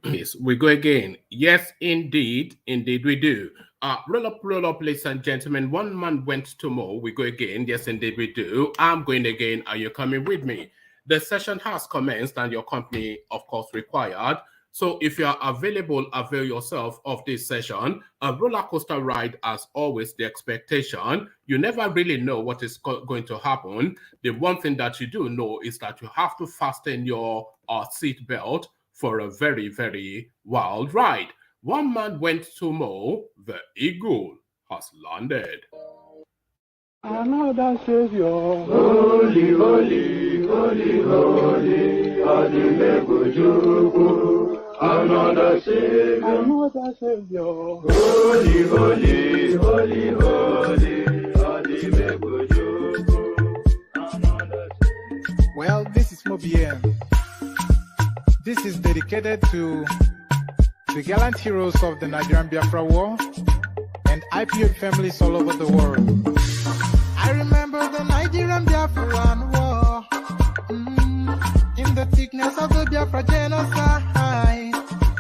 Yes, we go again. Yes, indeed. Indeed, we do. Roll up, ladies and gentlemen. One man went to more. We go again. Yes, indeed, we do. I'm going again. Are you coming with me? The session has commenced and your company, of course, required. So if you are available, avail yourself of this session. A roller coaster ride, as always, the expectation. You never really know what is going to happen. The one thing that you do know is that you have to fasten your seat belt for a very, very wild ride. One man went to mow, the eagle has landed. Another Savior, holy, holy, holy, holy, Adimebujuku. Another Savior, holy, holy, holy, holy, Adimebujuku. Well, this is Mobien. This is dedicated to the gallant heroes of the Nigerian Biafra War and IPO families all over the world. I remember the Nigerian Biafran War, in the thickness of the Biafra genocide.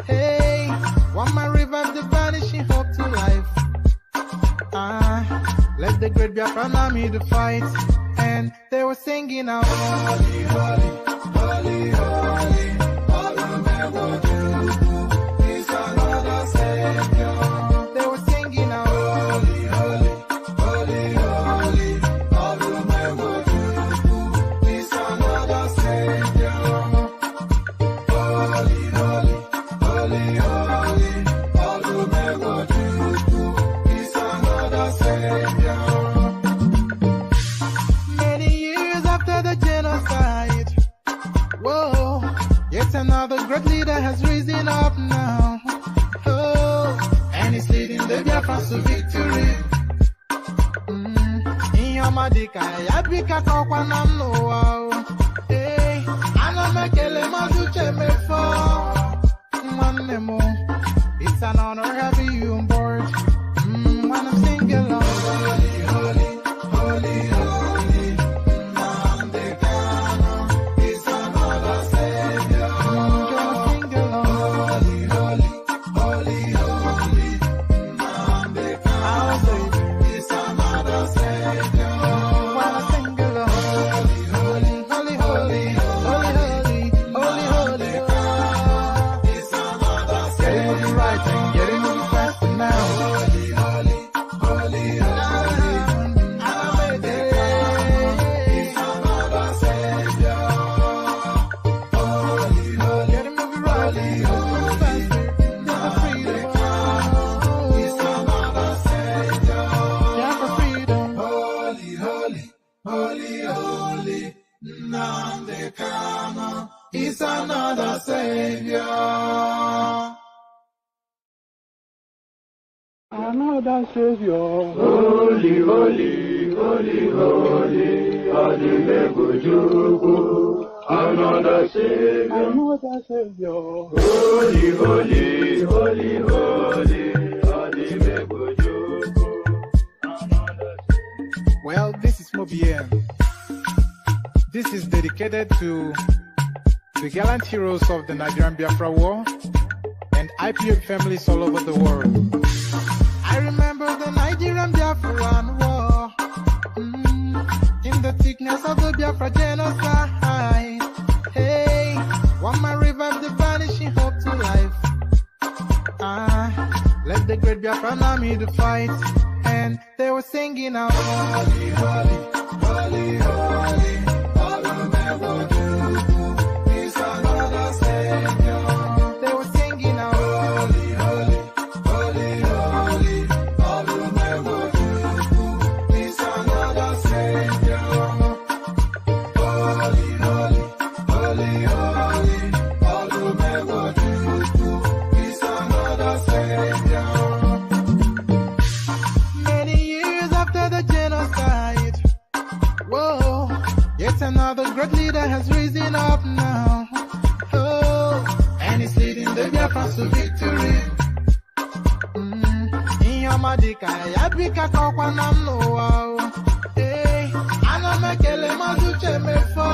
Hey, one man revived the vanishing hope to life. Let the great Biafran army to fight, and they were singing out, holy, holy, holy, holy. They were singing out, holy, holy, holy, holy, is another Savior. Holy, holy, holy, holy, is another Savior. Many years after the genocide, whoa, yet another great leader has risen up now. Oh, and he's leading the Biafrans to victory. In your madika, yabika kokwa namno wow. Hey, ana mekele mazuche mefo. Manemo, it's an honor having you on board. When I'm singing along, holy, holy, holy, holy. Nande Kano is another Savior. Sing along, holy, holy, holy, Nande Kano is another Savior. When I sing along, holy, holy, holy, holy, holy, holy, holy, is another Savior. Getting moving right and getting moving fast now. Holy, holy, holy, holy, is another Savior. Holy, holy, getting moving right, moving faster, never freedom. Is another Savior. Yeah, for freedom. Holy, holy, holy, holy, Nnamdi Kanu is another Savior. Another Savior, holy, holy, holy, holy, Adimebujuku. Another Savior, holy, holy, holy, holy, Adimebujuku. Well, this is Mobien. This is dedicated to the gallant heroes of the Nigerian Biafra War and IPO families all over the world. I remember the Nigerian Biafran War, in the thickness of the Biafra genocide. Hey, one man revived the vanishing hope to life. Let the great Biafran army to fight, and they were singing out, holy, holy, holy, holy, is another Savior. They were singing out, holy, holy, holy, holy, is another Savior. Holy, holy, holy, holy, is another Savior. Many years after the genocide, whoa, yet another great leader has risen up now. Oh, and he's leading the Biafrans to victory. In your madika, yabika kokwa namno wow. Hey, ana mekele mazuche mefo.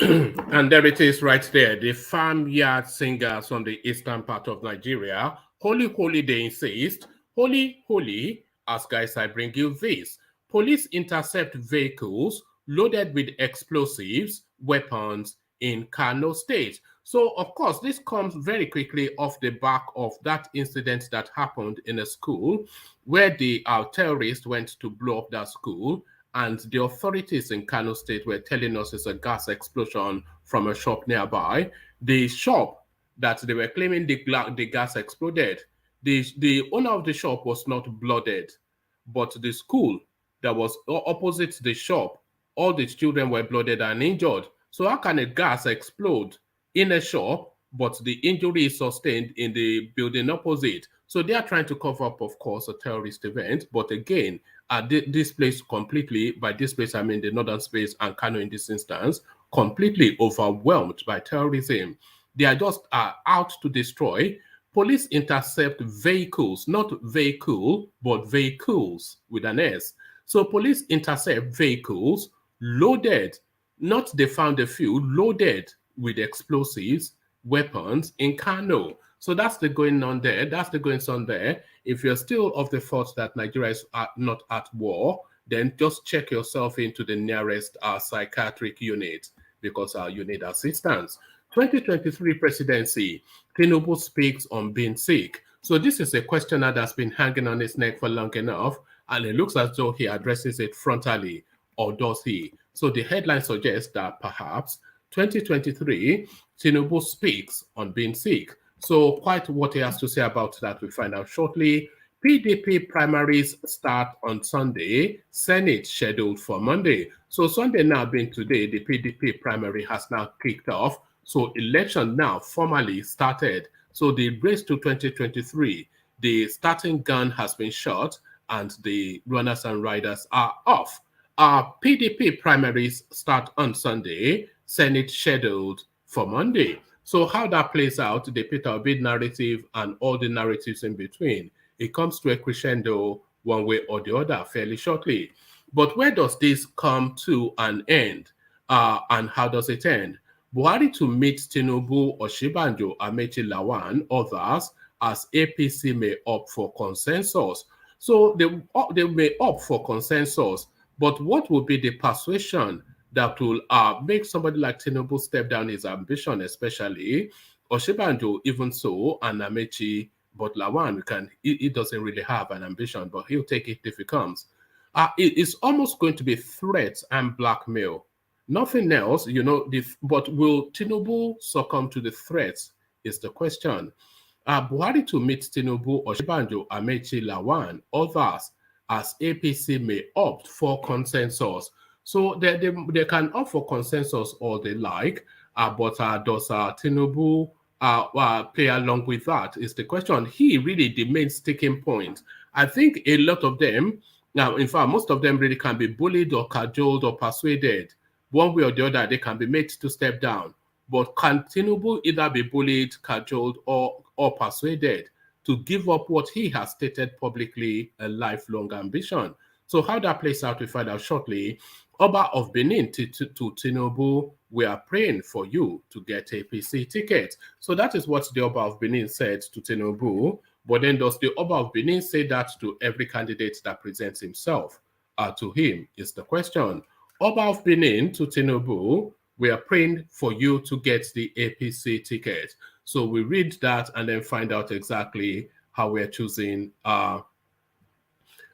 And there it is right there. The farmyard singers from the eastern part of Nigeria. Holy, holy, they insist. Holy, holy, as guys, I bring you this. Police intercept vehicles loaded with explosives, weapons in Kano State. So, of course, this comes very quickly off the back of that incident that happened in a school where the terrorists went to blow up that school, and the authorities in Kano State were telling us it's a gas explosion from a shop nearby. The shop that they were claiming the gas exploded, the owner of the shop was not blooded, but the school that was opposite the shop, all the children were blooded and injured. So how can a gas explode in a shop, but the injury is sustained in the building opposite? So they are trying to cover up, of course, a terrorist event. But again, this place completely, by this place I mean the northern space and Kano in this instance, completely overwhelmed by terrorism. They are just out to destroy. Police intercept vehicles, not vehicle, but vehicles with an S. So police intercept vehicles loaded, not they found a few, loaded with explosives, weapons in Kano. So that's the going on there. That's the going on there. If you're still of the thought that Nigeria is not at war, then just check yourself into the nearest psychiatric unit because you need assistance. 2023 presidency, Tinubu speaks on being sick. So this is a questioner that's been hanging on his neck for long enough, and it looks as though he addresses it frontally, or does he? So the headline suggests that perhaps 2023, Tinubu speaks on being sick. So quite what he has to say about that, we'll find out shortly. PDP primaries start on Sunday, Senate scheduled for Monday. So Sunday now being today, the PDP primary has now kicked off. So election now formally started. So the race to 2023, the starting gun has been shot and the runners and riders are off. PDP primaries start on Sunday, Senate scheduled for Monday. So how that plays out, the Peter Obi narrative and all the narratives in between, it comes to a crescendo one way or the other fairly shortly. But where does this come to an end? And how does it end? Buhari to meet Tinubu, Oshibanjo, Amechi Lawan, others, as APC may opt for consensus. So they may opt for consensus, but what will be the persuasion that will make somebody like Tinubu step down his ambition, especially Oshibanjo, even so, and Amechi, but Lawan, he doesn't really have an ambition, but he'll take it if it comes. It's almost going to be threats and blackmail. Nothing else, but will Tinubu succumb to the threats is the question. Buhari to meet Tinubu, Oshibanjo, Amechi, Lawan, others, as APC may opt for consensus. So they can opt for consensus all they like, but does Tinubu play along with that is the question. He really the main sticking point. I think a lot of them, now in fact, most of them really can be bullied or cajoled or persuaded. One way or the other, they can be made to step down. But can Tinubu either be bullied, cajoled, or persuaded to give up what he has stated publicly, a lifelong ambition? So how that plays out, we find out shortly. Oba of Benin to Tinubu, we are praying for you to get APC ticket. So that is what the Oba of Benin said to Tinubu. But then does the Oba of Benin say that to every candidate that presents himself to him is the question. Oba of Benin to Tinubu, we are praying for you to get the APC ticket. So we read that and then find out exactly how we're choosing.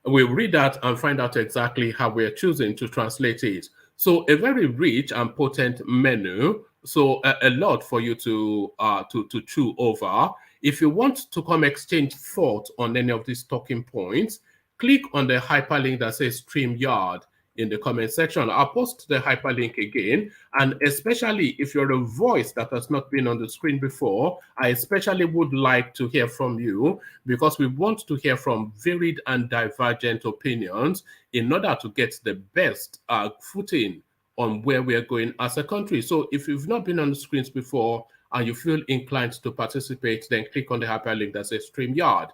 We'll read that and find out exactly how we're choosing to translate it. So a very rich and potent menu. So a lot for you to chew over. If you want to come exchange thought on any of these talking points, click on the hyperlink that says StreamYard in the comment section. I'll post the hyperlink again, and especially if you're a voice that has not been on the screen before, I especially would like to hear from you because we want to hear from varied and divergent opinions in order to get the best footing on where we're going as a country. So if you've not been on the screens before and you feel inclined to participate, then click on the hyperlink that says StreamYard.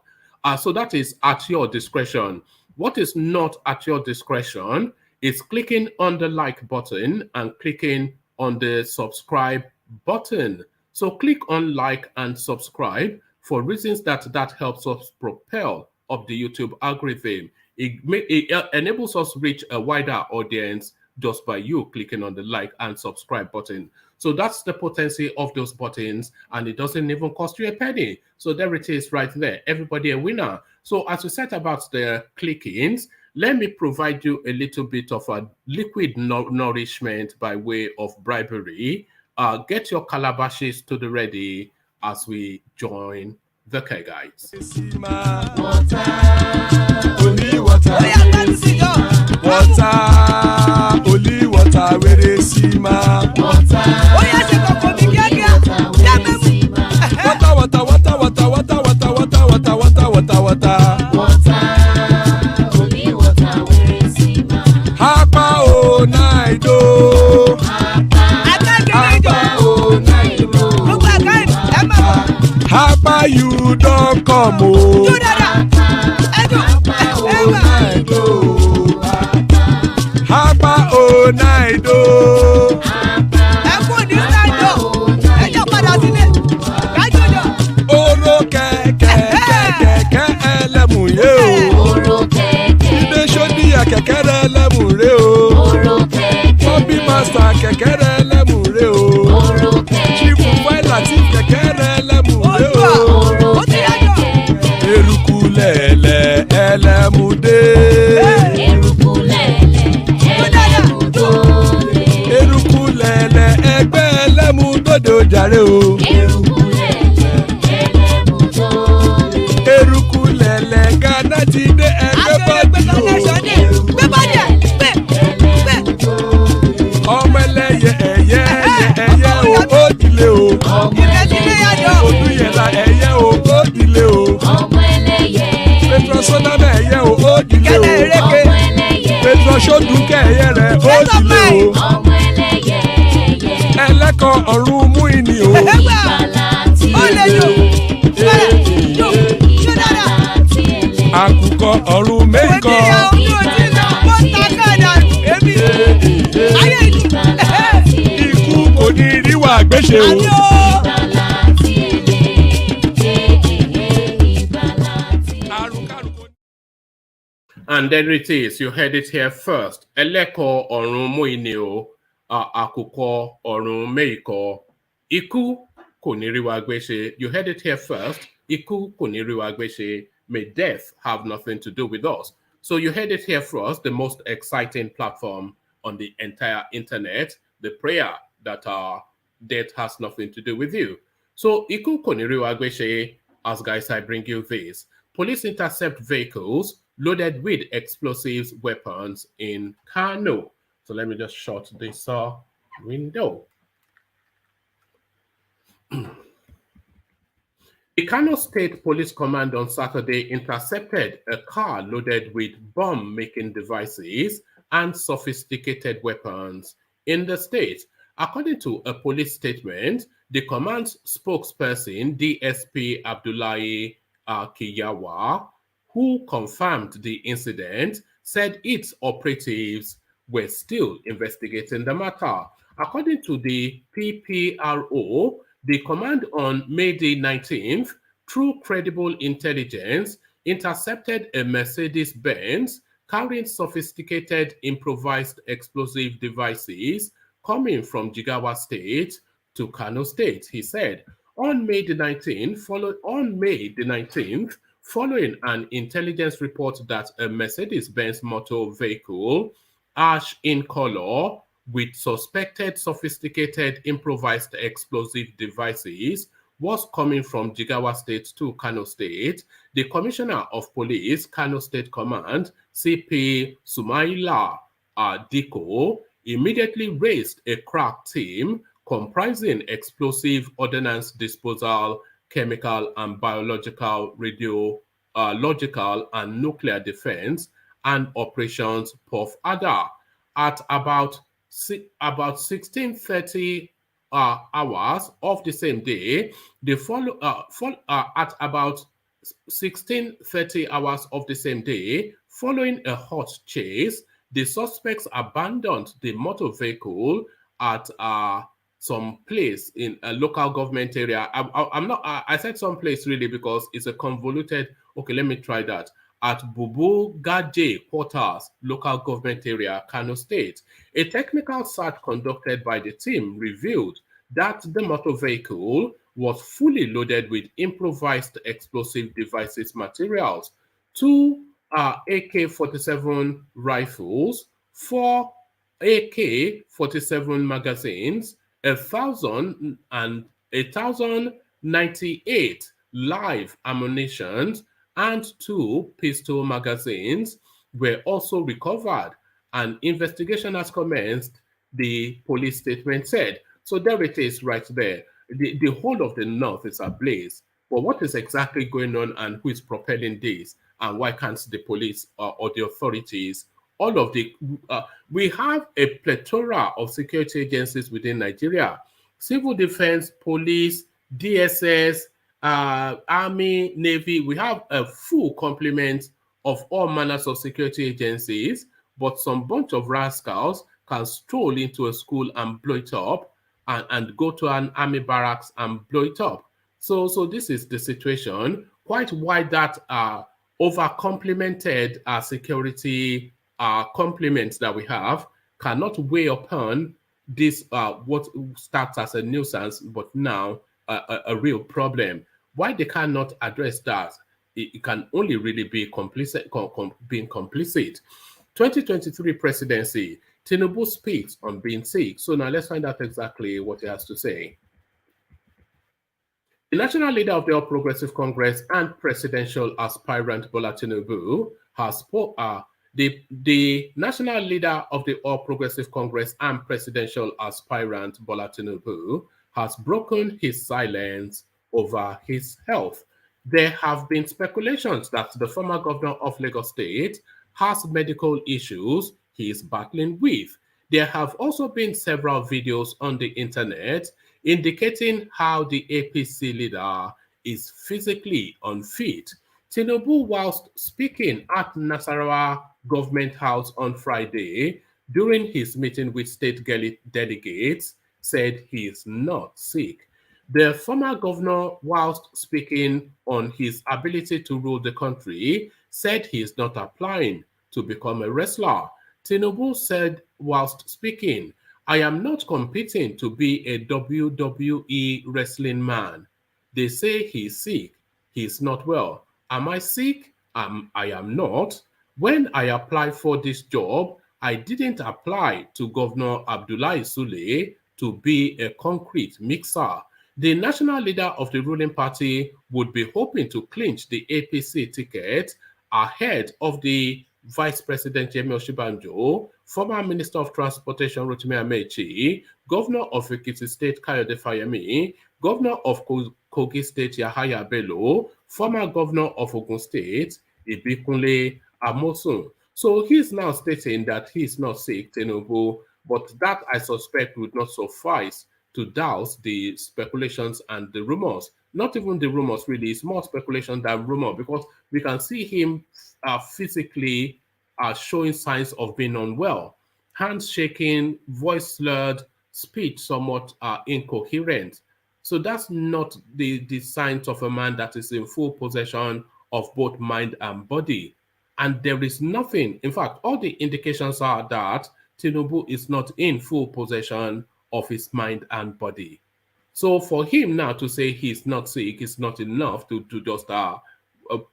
So that is at your discretion. What is not at your discretion is clicking on the like button and clicking on the subscribe button. So click on like and subscribe for reasons that helps us propel up the YouTube algorithm. It enables us to reach a wider audience just by you clicking on the like and subscribe button. So that's the potency of those buttons, and it doesn't even cost you a penny. So there it is right there. Everybody a winner. So as we said about the click-ins, let me provide you a little bit of a liquid nourishment by way of bribery. Get your calabashes to the ready as we join the K guys. Only water, where is Sima? Water, Hapa o naido. Hapa you don't come o. Hapa o naido. Oro kẹ̀kẹ́ ẹlẹ́mù yé o. Ilé sọ́dí kẹ̀kẹ́ rẹ̀ ẹlẹ́mù rẹ̀ o. Bobby master kẹ̀kẹ́ rẹ̀ ẹlẹ́mù rẹ̀ o. Chief Faila ti kẹ̀kẹ́ rẹ̀ ẹlẹ́mù rẹ̀ o. Eruku lẹ̀lẹ̀ ẹlẹ́mù dé. Eruku lẹ̀lẹ̀ ẹgbẹ́ ẹlẹ́mù dòde ojàre o. Eruku lẹ̀lẹ̀ Ghana ti dé ẹgbẹ́ bọ́dì o. Ọmọ ẹlẹ́yẹ ẹyẹ o ó dìlé o. Olúyẹ̀lá ẹyẹ o ó dìlé o. Petrosodame ẹyẹ o ó dìlé o. Petrosodunke ẹyẹ rẹ̀ ó dìlé o. Ẹlẹ́kọ̀ ọ̀run mú ìní o. Àkùkọ ọ̀run mẹ́kọ̀. Ikú kò ní ríwà gbéṣe o. And there it is. You heard it here first. Eleko ọ̀run mú ìní o. Àkùkọ ọ̀run mẹ́kọ̀. Ikú kò ní ríwà gbéṣe. You heard it here first. Ikú kò ní ríwà gbéṣe. May death have nothing to do with us. So you heard it here first, the most exciting platform on the entire internet, the prayer that death has nothing to do with you. So Iku Koniru Agweshe, as guys, I bring you this. Police intercept vehicles loaded with explosives weapons in KANO. So let me just shut this window. The KANO State Police Command on Saturday intercepted a car loaded with bomb-making devices and sophisticated weapons in the state. According to a police statement, the command's spokesperson, DSP Abdullahi Kiyawa, who confirmed the incident, said its operatives were still investigating the matter. According to the PPRO, the command on May the 19th, through credible intelligence, intercepted a Mercedes-Benz carrying sophisticated improvised explosive devices coming from Jigawa State to Kano State, he said. On May the 19th, following an intelligence report that a Mercedes-Benz motor vehicle, ash in color, with suspected sophisticated improvised explosive devices was coming from Jigawa State to Kano State, the Commissioner of Police, Kano State Command, CP Sumaila Diko, immediately raised a crack team comprising explosive ordnance disposal, chemical and biological, radiological and nuclear defense, and operations POF ADA. At about 16:30 hours of the same day, at about 16:30 hours of the same day, following a hot chase, the suspects abandoned the motor vehicle at some place in a local government area. I'm not. I said some place really because it's a convoluted. Okay, let me try that. At Bubu Gaje Quarters, local government area, Kano State, a technical search conducted by the team revealed that the motor vehicle was fully loaded with improvised explosive devices materials, two AK-47 rifles, four AK-47 magazines, 1,098 live ammunition, and two pistol magazines were also recovered. An investigation has commenced, the police statement said. So there it is right there. The whole of the north is ablaze. But what is exactly going on and who is propelling this? And why can't the police or the authorities, all of the, we have a plethora of security agencies within Nigeria: civil defense, police, DSS, army, navy. We have a full complement of all manners of security agencies, but some bunch of rascals can stroll into a school and blow it up, and go to an army barracks and blow it up. So this is the situation. Quite why that over complemented security complements that we have cannot weigh upon this what starts as a nuisance, but now a real problem. Why they cannot address that? It can only really be complicit, being complicit. 2023 presidency, Tinubu speaks on being sick. So now let's find out exactly what he has to say. The national leader of the All Progressive Congress and presidential aspirant Bola Tinubu has the national leader of the All Progressive Congress and presidential aspirant Bola Tinubu has broken his silence over his health. There have been speculations that the former governor of Lagos State has medical issues he is battling with. There have also been several videos on the internet indicating how the APC leader is physically unfit. Tinubu, whilst speaking at Nasarawa Government House on Friday during his meeting with state delegates, said he is not sick. The former governor, whilst speaking on his ability to rule the country, said he is not applying to become a wrestler. Tinubu said whilst speaking, "I am not competing to be a WWE wrestling man. They say he's sick. He's not well. Am I sick? I am not. When I applied for this job, I didn't apply to Governor Abdullahi Sule to be a concrete mixer." The national leader of the ruling party would be hoping to clinch the APC ticket ahead of the Vice President Yemi Osinbajo, former Minister of Transportation Rotimi Amechi, Governor of Ekiti State Kayode Fayemi, Governor of Kogi State Yahaya Bello, former Governor of Ogun State Ibikunle Amosun. So he's now stating that he's not sick, Tinubu, but that I suspect would not suffice to douse the speculations and the rumors. Not even the rumors, really. It's more speculation than rumor, because we can see him physically showing signs of being unwell. Hands shaking, voice slurred, speech somewhat incoherent. So that's not the signs of a man that is in full possession of both mind and body. And there is nothing, in fact, all the indications are that Tinubu is not in full possession of his mind and body. So for him now to say he's not sick is not enough to just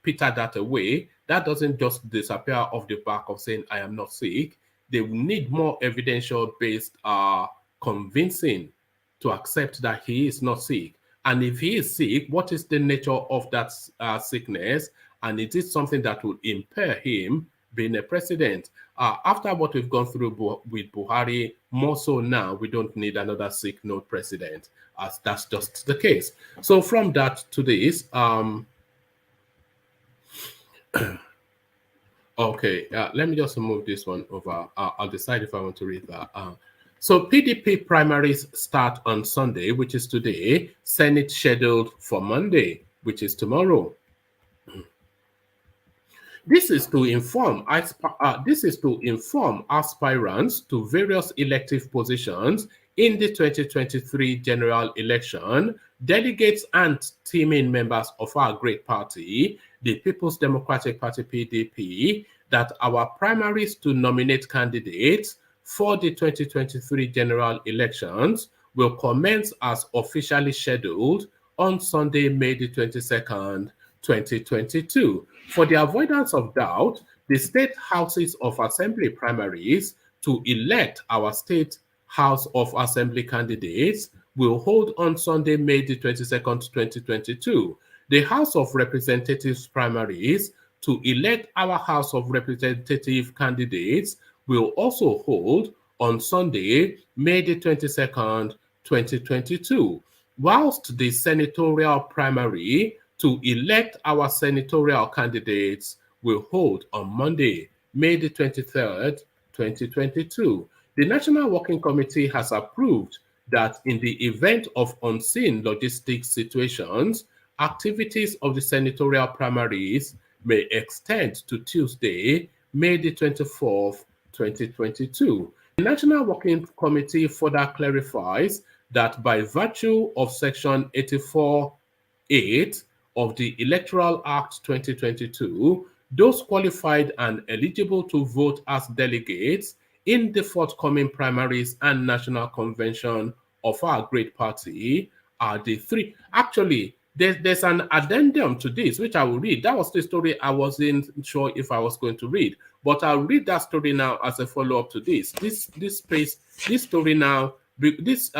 peter that away. That doesn't just disappear off the back of saying I am not sick. They need more evidential based convincing to accept that he is not sick. And if he is sick, what is the nature of that sickness? And is it something that will impair him being a president? After what we've gone through with Buhari, more so now, we don't need another sick note president, as that's just the case. So from that to this, okay, let me just move this one over. I'll decide if I want to read that. So PDP primaries start on Sunday, which is today. Senate scheduled for Monday, which is tomorrow. This is to inform aspirants to various elective positions in the 2023 general election, delegates and teaming members of our great party, the People's Democratic Party PDP, that our primaries to nominate candidates for the 2023 general elections will commence as officially scheduled on Sunday, May the 22nd, 2022. For the avoidance of doubt, the state houses of assembly primaries to elect our state House of Assembly candidates will hold on Sunday, May the 22nd, 2022. The House of Representatives primaries to elect our House of Representative candidates will also hold on Sunday, May the 22nd, 2022, whilst the senatorial primary to elect our senatorial candidates will hold on Monday, May the 23rd, 2022. The National Working Committee has approved that in the event of unseen logistics situations, activities of the senatorial primaries may extend to Tuesday, May the 24th, 2022. The National Working Committee further clarifies that by virtue of Section 84(8) of the Electoral Act 2022, those qualified and eligible to vote as delegates in the forthcoming primaries and national convention of our great party are the three. Actually, there's an addendum to this, which I will read. That was the story I wasn't sure if I was going to read, but I'll read that story now as a follow-up to this. This story now, this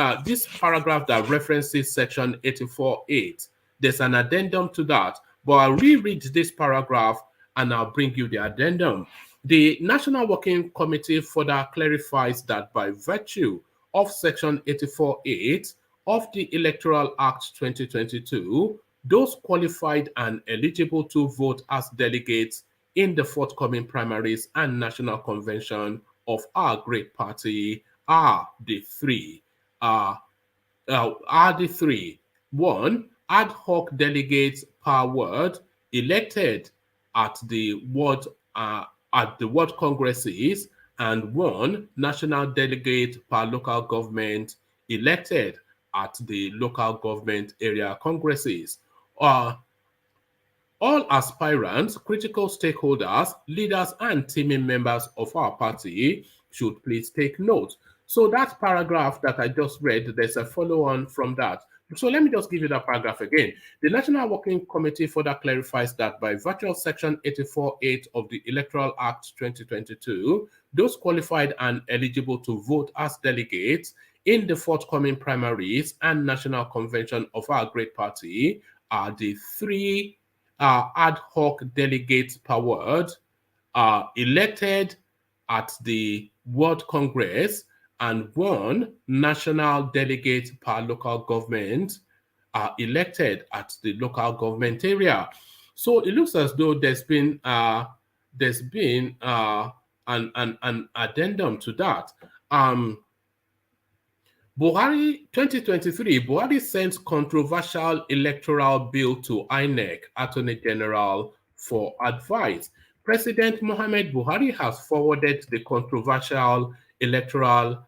paragraph that references Section 84(8). There's an addendum to that, but I'll reread this paragraph and I'll bring you the addendum. The National Working Committee further clarifies that by virtue of Section 84(8) of the Electoral Act 2022, those qualified and eligible to vote as delegates in the forthcoming primaries and national convention of our great party are the three. One, ad hoc delegates per ward elected at the ward congresses, and one national delegate per local government elected at the local government area congresses. All aspirants, critical stakeholders, leaders, and teaming members of our party should please take note. So that paragraph that I just read, there's a follow-on from that. So let me just give you that paragraph again. The National Working Committee further clarifies that by virtue of Section 84(8) of the Electoral Act 2022, those qualified and eligible to vote as delegates in the forthcoming primaries and national convention of our great party are the three ad hoc delegates per ward elected at the World Congress, and one national delegate per local government are elected at the local government area. So it looks as though there's been an addendum to that. Buhari 2023, Buhari sends controversial electoral bill to INEC Attorney General for advice. President Mohamed Buhari has forwarded the controversial electoral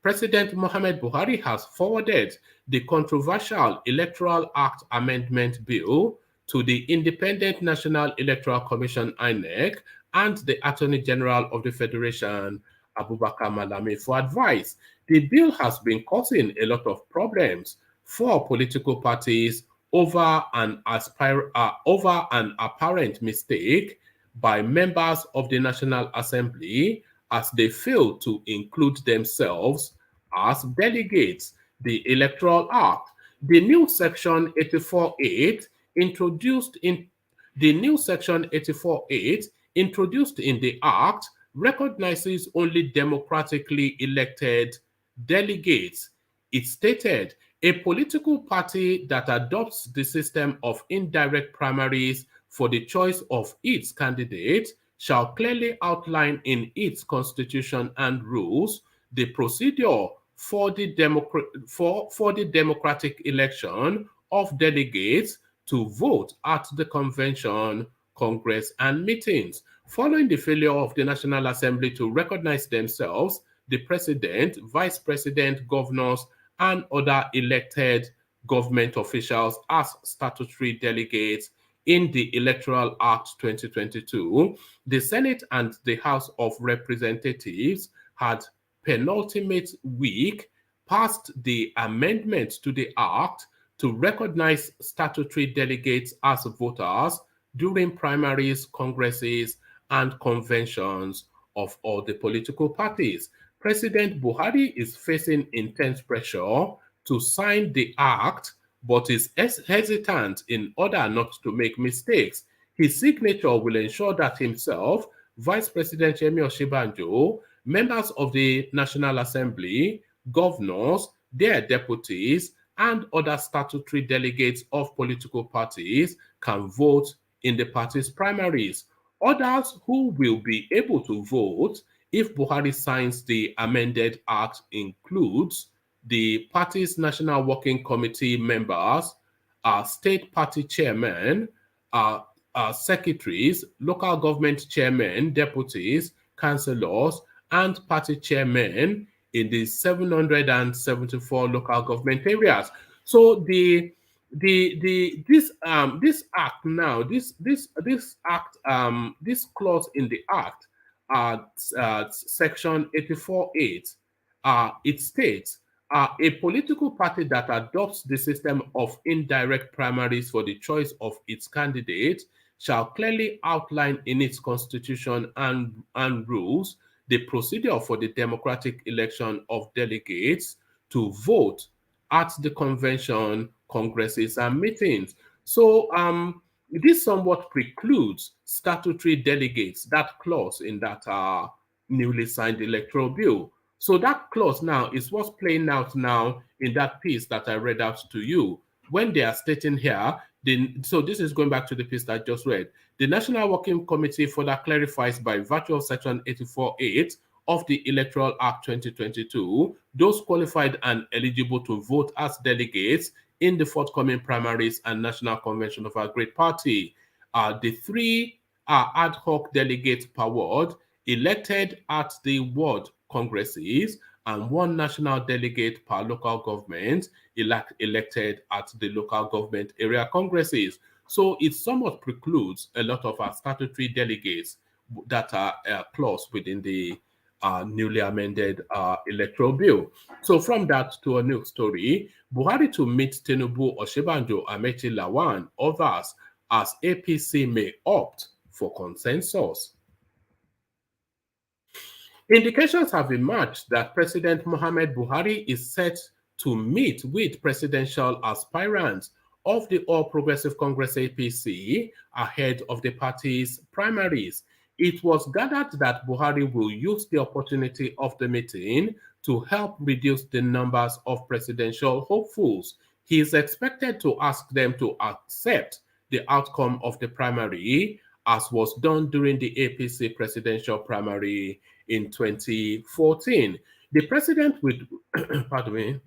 President Mohamed Buhari has forwarded the controversial Electoral Act Amendment Bill to the Independent National Electoral Commission INEC and the Attorney General of the Federation Abubakar Malami for advice. The bill has been causing a lot of problems for political parties over an apparent mistake by members of the National Assembly as they failed to include themselves as delegates. The Electoral Act, the new Section 84(8) introduced in the Act recognizes only democratically elected delegates. It stated a political party that adopts the system of indirect primaries for the choice of its candidate shall clearly outline in its constitution and rules the procedure for the democratic election of delegates to vote at the convention, congress, and meetings. Following the failure of the National Assembly to recognize themselves, the president, vice president, governors, and other elected government officials as statutory delegates in the Electoral Act 2022. The Senate and the House of Representatives had penultimate week passed the amendment to the Act to recognize statutory delegates as voters during primaries, congresses, and conventions of all the political parties. President Buhari is facing intense pressure to sign the act, but is hesitant in order not to make mistakes. His signature will ensure that himself, Vice President Yemi Osinbajo, members of the National Assembly, governors, their deputies, and other statutory delegates of political parties can vote in the party's primaries. Others who will be able to vote if Buhari signs the amended act includes the party's National Working Committee members, state party chairmen, secretaries, local government chairmen, deputies, councillors, and party chairmen in the 774 local government areas. So this act now, this clause in the act, section 84.8, it states a political party that adopts the system of indirect primaries for the choice of its candidate shall clearly outline in its constitution and rules the procedure for the democratic election of delegates to vote at the convention, congresses, and meetings. So this somewhat precludes statutory delegates, that clause in that newly signed electoral bill. So that clause now is what's playing out now in that piece that I read out to you. When they are stating here, so this is going back to the piece that I just read. The National Working Committee further clarifies by virtue of Section 84.8 of the Electoral Act 2022, those qualified and eligible to vote as delegates in the forthcoming primaries and national convention of our great party. The three ad hoc delegates per ward elected at the ward congresses and one national delegate per local government elected at the local government area congresses. So it somewhat precludes a lot of our statutory delegates that are clause within the newly amended electoral bill. So from that to a new story, Buhari to meet Tinubu, Osinbajo, Amechi, Lawan, others as APC may opt for consensus. Indications have emerged that President Muhammad Buhari is set to meet with presidential aspirants of the All Progressive Congress APC ahead of the party's primaries. It was gathered that Buhari will use the opportunity of the meeting to help reduce the numbers of presidential hopefuls. He is expected to ask them to accept the outcome of the primary, as was done during the APC presidential primary in 2014. The president would, pardon me,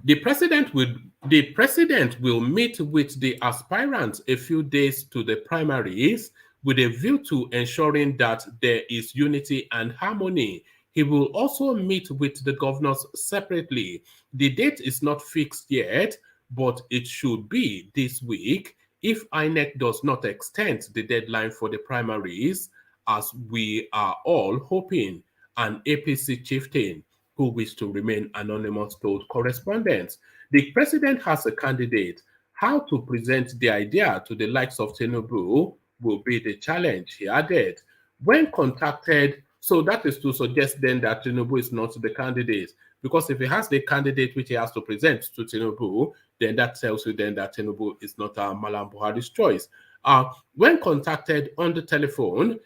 the president will meet with the aspirants a few days to the primaries with a view to ensuring that there is unity and harmony. He will also meet with the governors separately. The date is not fixed yet, but it should be this week if INEC does not extend the deadline for the primaries, as we are all hoping. An APC chieftain who wish to remain anonymous told correspondents. The president has a candidate. How to present the idea to the likes of Tinubu will be the challenge, he added. When contacted, so that is to suggest then that Tinubu is not the candidate, because if he has the candidate which he has to present to Tinubu, then that tells you then that Tinubu is not Malam Buhari's choice. When contacted on the telephone,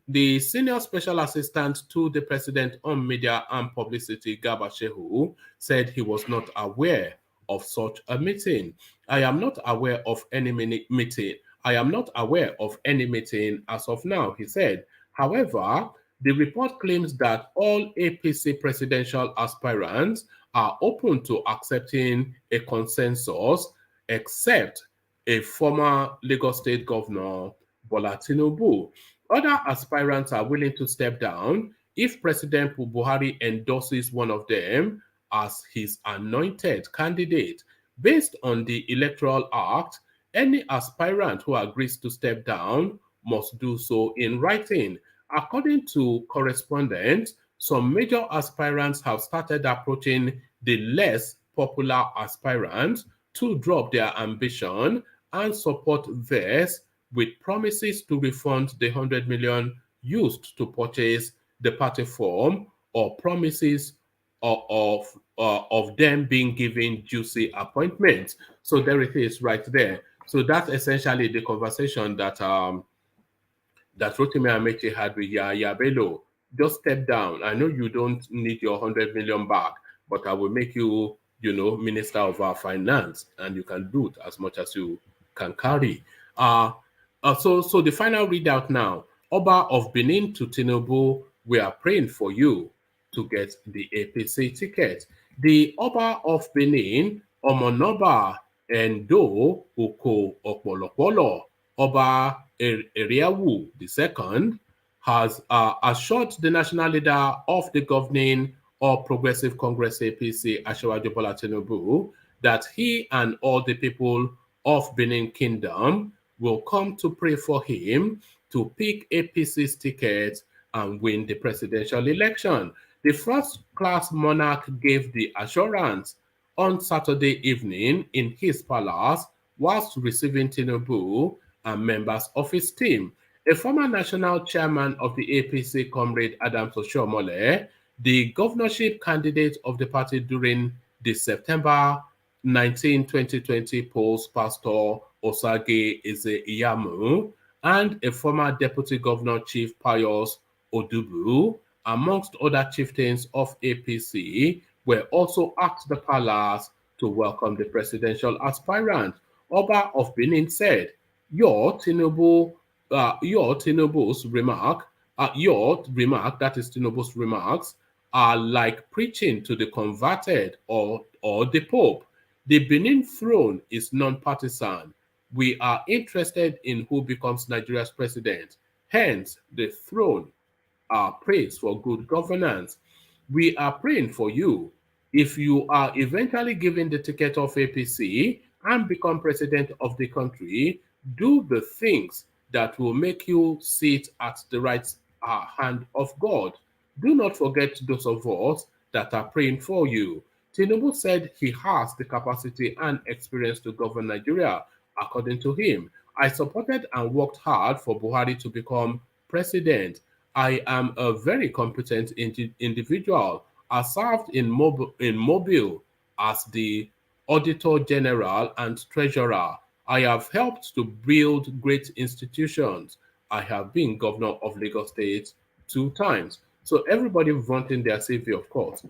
the senior special assistant to the president on media and publicity, Garba Shehu, said he was not aware of such a meeting. I am not aware of any meeting. I am not aware of any meeting as of now, he said. However, the report claims that all APC presidential aspirants are open to accepting a consensus, except a former Lagos State Governor, Bola Tinubu. Other aspirants are willing to step down if President Buhari endorses one of them as his anointed candidate. Based on the Electoral Act, any aspirant who agrees to step down must do so in writing. According to correspondents, some major aspirants have started approaching the less popular aspirants to drop their ambition and support theirs with promises to refund the 100 million used to purchase the party form or promises of them being given juicy appointments. So there it is right there. So that's essentially the conversation that Rotimi Amechi had with Yaya Bello. Just step down. I know you don't need your 100 million back, but I will make you, Minister of our Finance, and you can do it as much as you can carry. So the final readout now. Oba of Benin to Tinubu, we are praying for you to get the APC ticket. The Oba of Benin, Omonoba Endo Oko Okpolokpolo, Oba Eriawu II, has assured the national leader of the governing All Progressive Congress APC, Asiwaju Bola Tinubu, that he and all the people of Benin Kingdom will come to pray for him to pick APC's ticket and win the presidential election. The first-class monarch gave the assurance on Saturday evening in his palace whilst receiving Tinubu and members of his team. A former national chairman of the APC, Comrade Adams Oshiomhole, the governorship candidate of the party during the September 19, 2020 polls, Pastor Osage Eze-Iyamu, and a former deputy governor, Chief Pius Odubu, amongst other chieftains of APC, were also at the palace to welcome the presidential aspirant. Oba of Benin said, your Tinubu's remark, that is Tinubu's remarks, are like preaching to the converted or the Pope. The Benin throne is non-partisan. We are interested in who becomes Nigeria's president. Hence, the throne prays for good governance. We are praying for you. If you are eventually given the ticket of APC and become president of the country, do the things that will make you sit at the right hand of God. Do not forget those of us that are praying for you. Tinubu said he has the capacity and experience to govern Nigeria. According to him, I supported and worked hard for Buhari to become president. I am a very competent individual. I served in Mobile as the Auditor General and Treasurer. I have helped to build great institutions. I have been governor of Lagos State 2 times. So everybody wanting their savior, of course.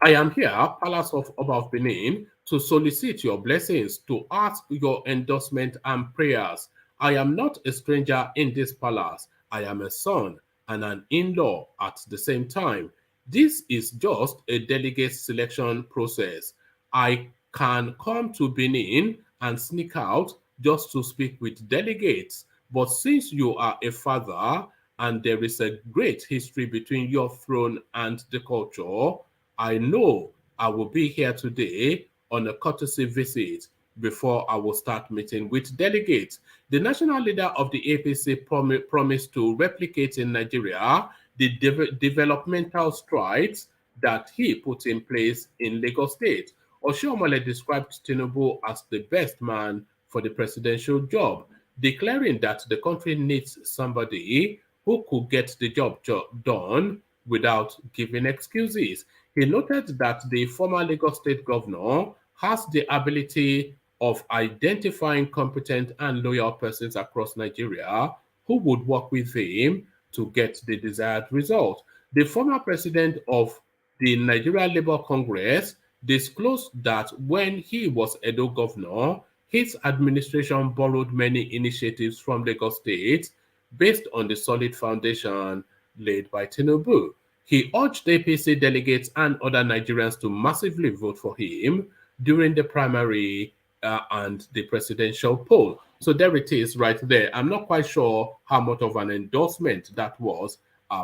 I am here, Palace of Oba of Benin, to solicit your blessings, to ask your endorsement and prayers. I am not a stranger in this palace. I am a son and an in-law at the same time. This is just a delegate selection process. I can come to Benin and sneak out just to speak with delegates. But since you are a father and there is a great history between your throne and the culture, I know I will be here today on a courtesy visit before I will start meeting with delegates. The national leader of the APC promised to replicate in Nigeria the developmental strides that he put in place in Lagos State. Oshiomhole described Tinubu as the best man for the presidential job, declaring that the country needs somebody who could get the job done without giving excuses. He noted that the former Lagos State governor has the ability of identifying competent and loyal persons across Nigeria who would work with him to get the desired result. The former president of the Nigeria Labour Congress disclosed that when he was Edo governor, his administration borrowed many initiatives from Lagos State based on the solid foundation laid by Tinubu. He urged APC delegates and other Nigerians to massively vote for him during the primary and the presidential poll. So there it is right there. I'm not quite sure how much of an endorsement that was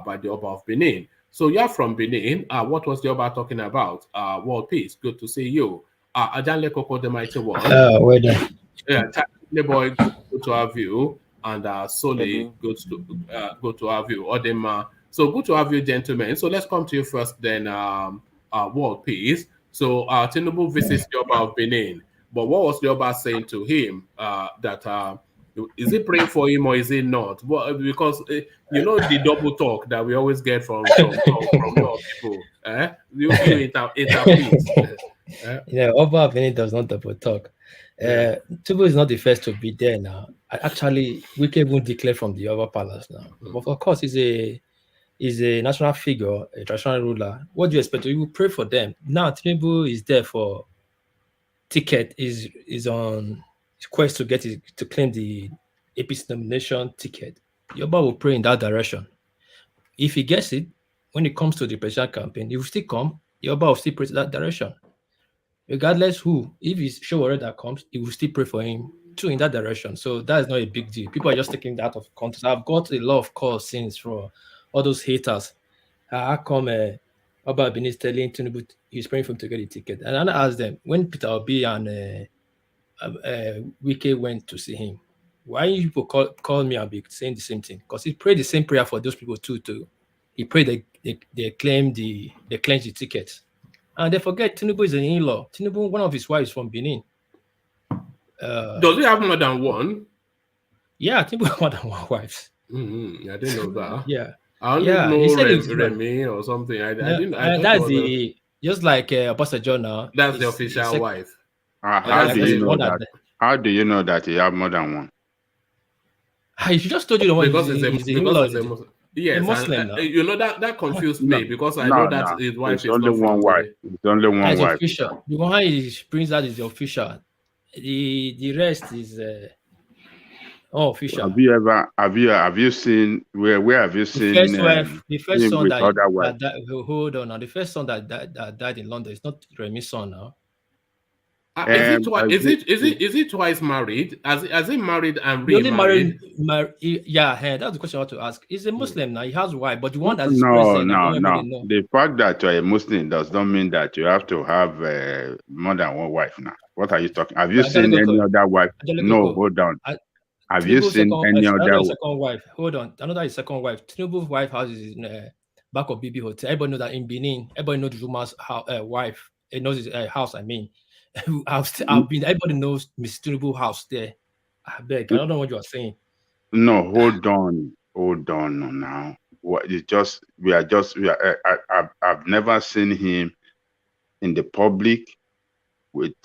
by the Oba of Benin. So you're from Benin. What was the Oba talking about? World peace. Good to see you. Ajanle Koko, the mighty one. Well done. Yeah, boy, good to have you. And Soli, good to have you. Odema. So good to have you, gentlemen. So let's come to you first, then World Peace. So Tinubu visits the Oba of Benin. But what was the Oba saying to him? That is he praying for him or is he not? Well, because you know the double talk that we always get from your people. You interpret. Yeah, Oba Benin does not double talk. Tinubu is not the first to be there now. Actually, we can even declare from the Oba Palace now. But of course, he's a national figure, a traditional ruler. What do you expect? You will pray for them. Now, Tinubu is there for ticket, is on his quest to claim the APC nomination ticket. The Oba will pray in that direction. If he gets it, when it comes to the presidential campaign, he will still come. The Oba will still pray to that direction. Regardless who, if it's Showore that comes, he will still pray for him too in that direction. So that is not a big deal. People are just taking that out of context. I've got a lot of calls since from all those haters. How come Oba Benin is telling Tinubu he's praying for him to get a ticket? And I asked them, when Peter Obi and Wike went to see him, why you people call me and be saying the same thing? Because he prayed the same prayer for those people too. He prayed they claim the ticket. And they forget Tinubu is an in-law. Tinubu, one of his wives from Benin. Does he have more than one? Yeah, Tinubu has more than one wife. I didn't know that. Yeah. I only know Remy or something. I didn't. That's just like Obasanjo now. That's the official wife. How do you know that? How do you know that he have more than one? I just told you the one because he's a yes, a Muslim now. You know that confused me because I know that his wife is only one wife. It's only one wife. That's official. The one he brings that is the official. The rest is official. Have you seen where have you seen the first son that hold on now. The first son that died in London is not Remy's son now. Is he twice married? Has he married and remarried? Yeah, that's the question I want to ask. He's a Muslim now. He has a wife, but the one that is no. The fact that you're a Muslim does not mean that you have to have more than one wife now. What are you talking? Have you seen any other wife? No, hold on. Have you seen any other second wife? Hold on. Another is second wife. Tinubu's wife house is in back of BB Hotel. Everybody knows that in Benin. Everybody knows Zuma's wife. It knows his house. I mean. Everybody knows Mr. Tinubu house there. I beg, I don't know what you are saying. No, hold on now. I've never seen him in the public with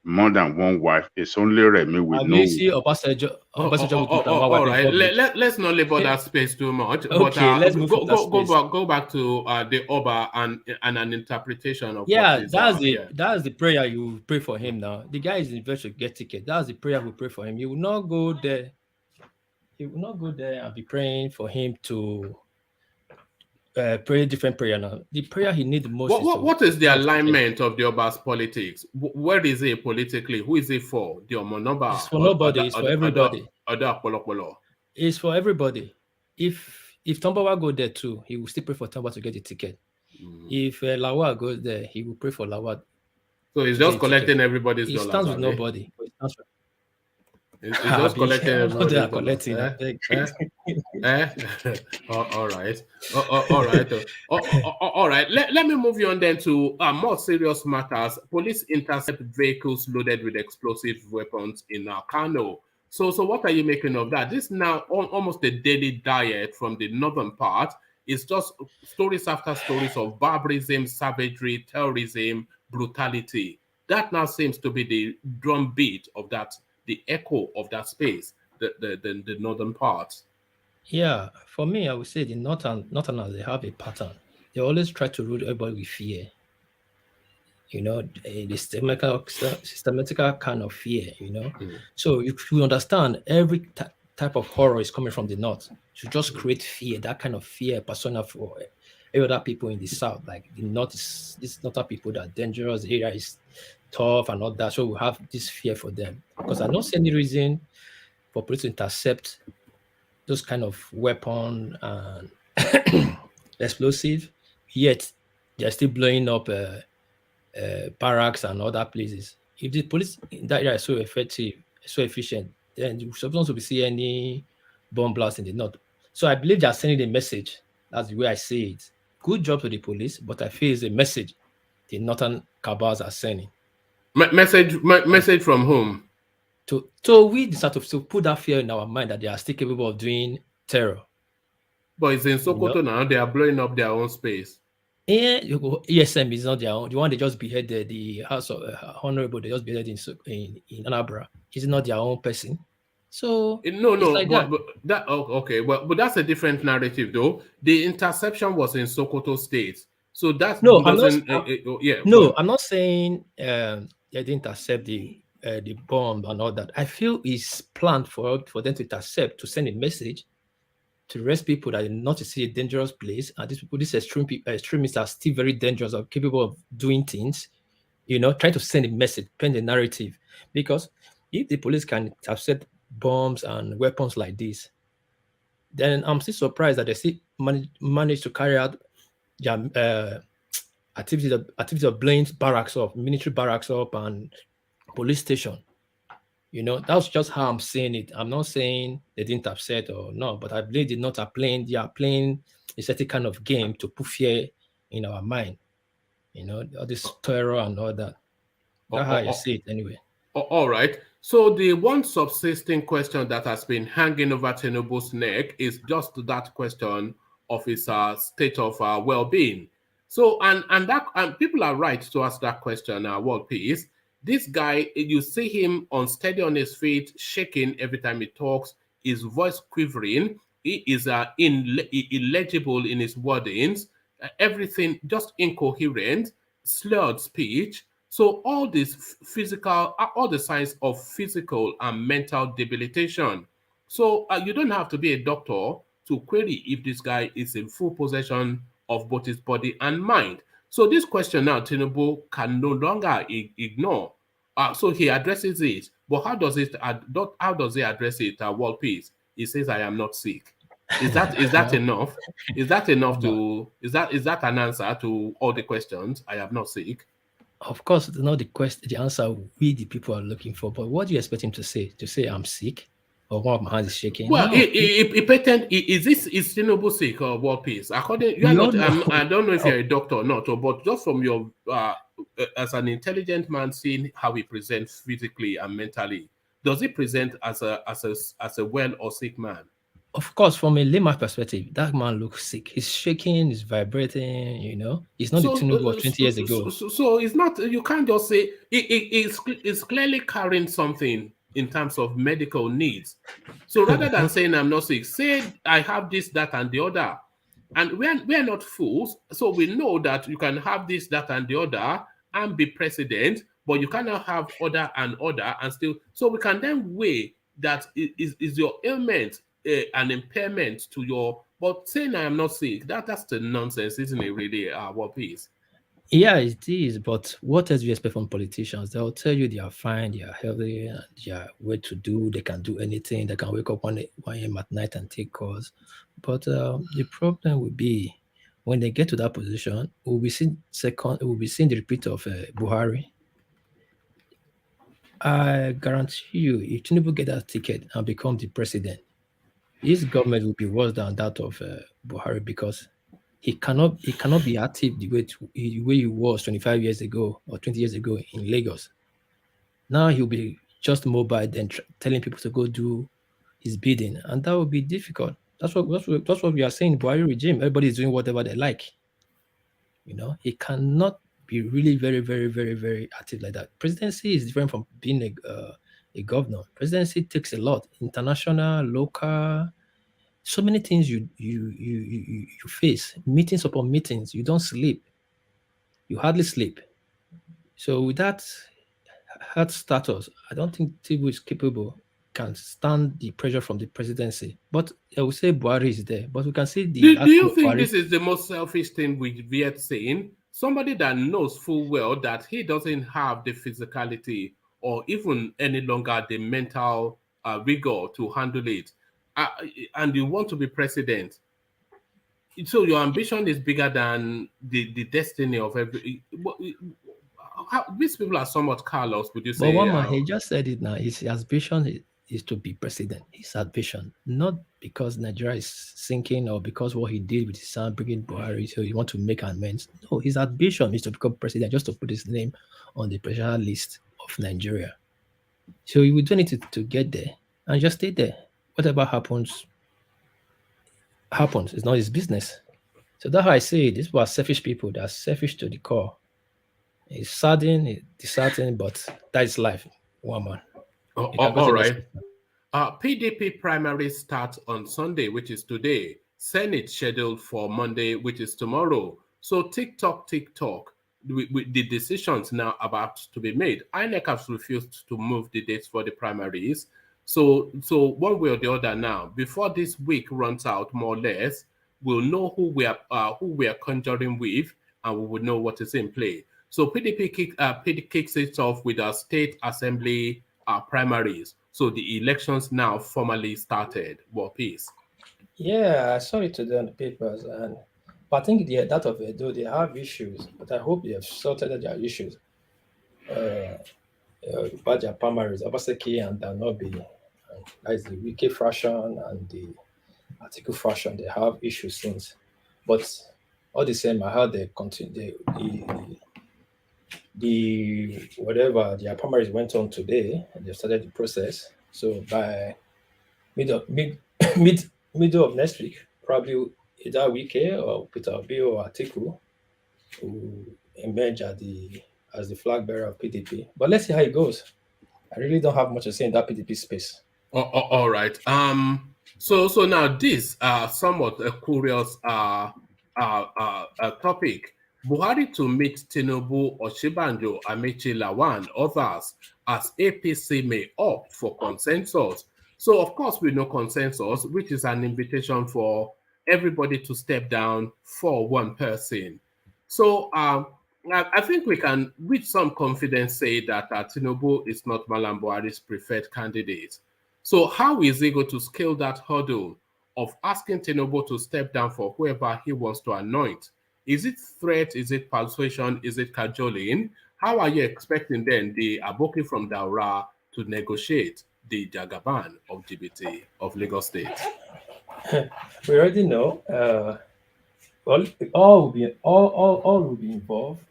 more than one wife. It's only Remy with no. You see Obasanjo all right. Let's not labor that space too much. Okay, but, let's move go back to the Oba and an interpretation of that's the prayer you pray for him now. The guy is in virtue to get ticket. That's the prayer we pray for him. You will not go there. He will not go there and be praying for him to pray different prayer now. The prayer he needs the most. What is the alignment of the Oba's politics? Where is he politically? Who is he for? The Omonoba? It's for nobody. It's for everybody. It's for everybody. If Tombawa go there too, he will still pray for Tombawa to get the ticket. If Lawal goes there, he will pray for Lawal. So he's just collecting everybody's dollars. He stands with nobody. It's just collecting. They are collecting. All right. All right. Let me move you on then to more serious matters. Police intercept vehicles loaded with explosive weapons in KANO. So what are you making of that? This is now almost a daily diet from the northern part. It's just stories after stories of barbarism, savagery, terrorism, brutality. That now seems to be the drumbeat of that. The echo of that space, the northern part. Yeah, for me, I would say the northerners, they have a pattern. They always try to rule everybody with fear. You know, the systematical kind of fear, you know. So if you understand, every type of horror is coming from the north. To just create fear, that kind of fear persona for every other people in the south. Like the north is, these northern people that are dangerous, the area is tough and all that, so we have this fear for them because I don't see any reason for police to intercept those kind of weapon and explosive, yet they're still blowing up barracks and other places. If the police in that area is so effective, so efficient, then you're supposed to be seeing any bomb blast in the north. So I believe they're sending a message. That's the way I see it. Good job to the police, but I feel it's a message the northern cabals are sending. Message from whom? So we decided to put that fear in our mind that they are still capable of doing terror. But it's in Sokoto now. They are blowing up their own space. Yeah, ESM is not their own. The one they just beheaded, the House of Honorable, they just beheaded in Anambra. Is not their own person. So no, like but okay, well, but that's a different narrative though. The interception was in Sokoto State, so that doesn't. I'm not saying they didn't intercept the bomb and all that. I feel it's planned for them to intercept, to send a message to arrest people that are not to see a dangerous place. And these extremists are still very dangerous, are capable of doing things, try to send a message, paint a narrative. Because if the police can intercept bombs and weapons like this, then I'm still surprised that they still manage to carry out their activities of blowing barracks up, military barracks up, and police station. That's just how I'm saying it. I'm not saying they didn't upset or no, but I believe they are playing a certain kind of game to put fear in our mind. All this terror and all that. That's how I see it anyway. All right. So the one subsisting question that has been hanging over Tinubu's neck is just that question of his state of well-being. So and people are right to ask that question. World peace. This guy, you see him unsteady on his feet, shaking every time he talks. His voice quivering. He is illegible in his wordings. Everything just incoherent, slurred speech. So all this all the signs of physical and mental debilitation. So you don't have to be a doctor to query if this guy is in full possession of both his body and mind. So this question now, Tinubu can no longer ignore. So he addresses it, but how does he address it? World peace. He says, "I am not sick." Is that enough? Is that enough to? Is that an answer to all the questions? I am not sick. Of course, it's not the answer we the people are looking for. But what do you expect him to say? To say I'm sick, or one of my hands is shaking? Well, no. Is Tinubu sick or world peace? According, I don't know if you're a doctor or not, but just from your as an intelligent man, seeing how he presents physically and mentally, does he present as a well or sick man? Of course, from a layman perspective, that man looks sick. He's shaking, he's vibrating, He's not the Tinubu of 20 years ago. So it's not, you can't just say, it's clearly carrying something in terms of medical needs. So rather than saying I'm not sick, say I have this, that, and the other. And we're not fools, so we know that you can have this, that, and the other and be president, but you cannot have other and other and still. So we can then weigh that is your ailment an impairment to your, but saying I am not sick, that's the nonsense, isn't it? Really, what is? Yeah, it is. But what else do you expect from politicians? They'll tell you they are fine, they are healthy, and they are well to do. They can do anything. They can wake up 1 a.m. at night and take calls. But the problem will be when they get to that position, we'll be seeing the repeat of Buhari. I guarantee you, if Tinubu get that ticket and become the president, his government will be worse than that of Buhari because he cannot be active the way he was 25 years ago or 20 years ago in Lagos. Now he'll be just mobile, then telling people to go do his bidding, and that will be difficult. That's what we are saying. Buhari regime, everybody is doing whatever they like. He cannot be really very, very, very, very active like that. Presidency is different from being a governor. Presidency takes a lot, international, local, so many things you face, meetings upon meetings. You don't sleep, you hardly sleep. So with that health status, I don't think Tinubu is capable, can stand the pressure from the presidency. But I would say Buhari is there. But we can see the. Do you think Buhari, this is the most selfish thing we've yet seen? Somebody that knows full well that he doesn't have the physicality or even any longer the mental rigor to handle it, and you want to be president. So your ambition is bigger than the destiny of every. These people are somewhat callous, would you say? But one man, he just said it now. His ambition is to be president. His ambition, not because Nigeria is sinking or because what he did with his son bringing BUHARI, so he want to make amends. No, his ambition is to become president, just to put his name on the presidential list of Nigeria. So he will do anything to get there and just stay there. Whatever happens. It's not his business. So that's how I say it. These people are selfish people. They are selfish to the core. It's saddening, it's disheartening, but that is life. One man. All right. PDP primaries start on Sunday, which is today. Senate scheduled for Monday, which is tomorrow. So TikTok. The decisions now about to be made. INEC has refused to move the dates for the primaries. So one way or the other now, before this week runs out, more or less, we'll know who we are conjuring with, and we will know what is in play. So PDP kicks it off with our state assembly primaries. So the elections now formally started. What piece? Yeah, I saw it today on the papers, but I think that of it, though they have issues, but I hope they have sorted their issues. About their primaries, Obaseki and Danobi, that is the wiki fraction and the article fraction, they have issues since. But all the same, I heard they continue the whatever their primaries went on today, and they started the process. So by middle of next week, probably either Wiki or Peter Obi or Atiku will emerge as the flag bearer of PDP. But let's see how it goes. I really don't have much to say in that PDP space. All right. So now this somewhat a curious topic. Buhari to meet Tinubu, Oshibanjo, Amechi Lawan, others, as APC may opt for consensus. So of course we know consensus, which is an invitation for everybody to step down for one person. So I think we can, with some confidence, say that Tinubu is not Malam Buhari's preferred candidate. So how is he going to scale that hurdle of asking Tinubu to step down for whoever he wants to anoint? Is it threat? Is it persuasion? Is it cajoling? How are you expecting then the Aboki from Daura to negotiate the Jagaban of GBT of Lagos State? We already know. All will be involved.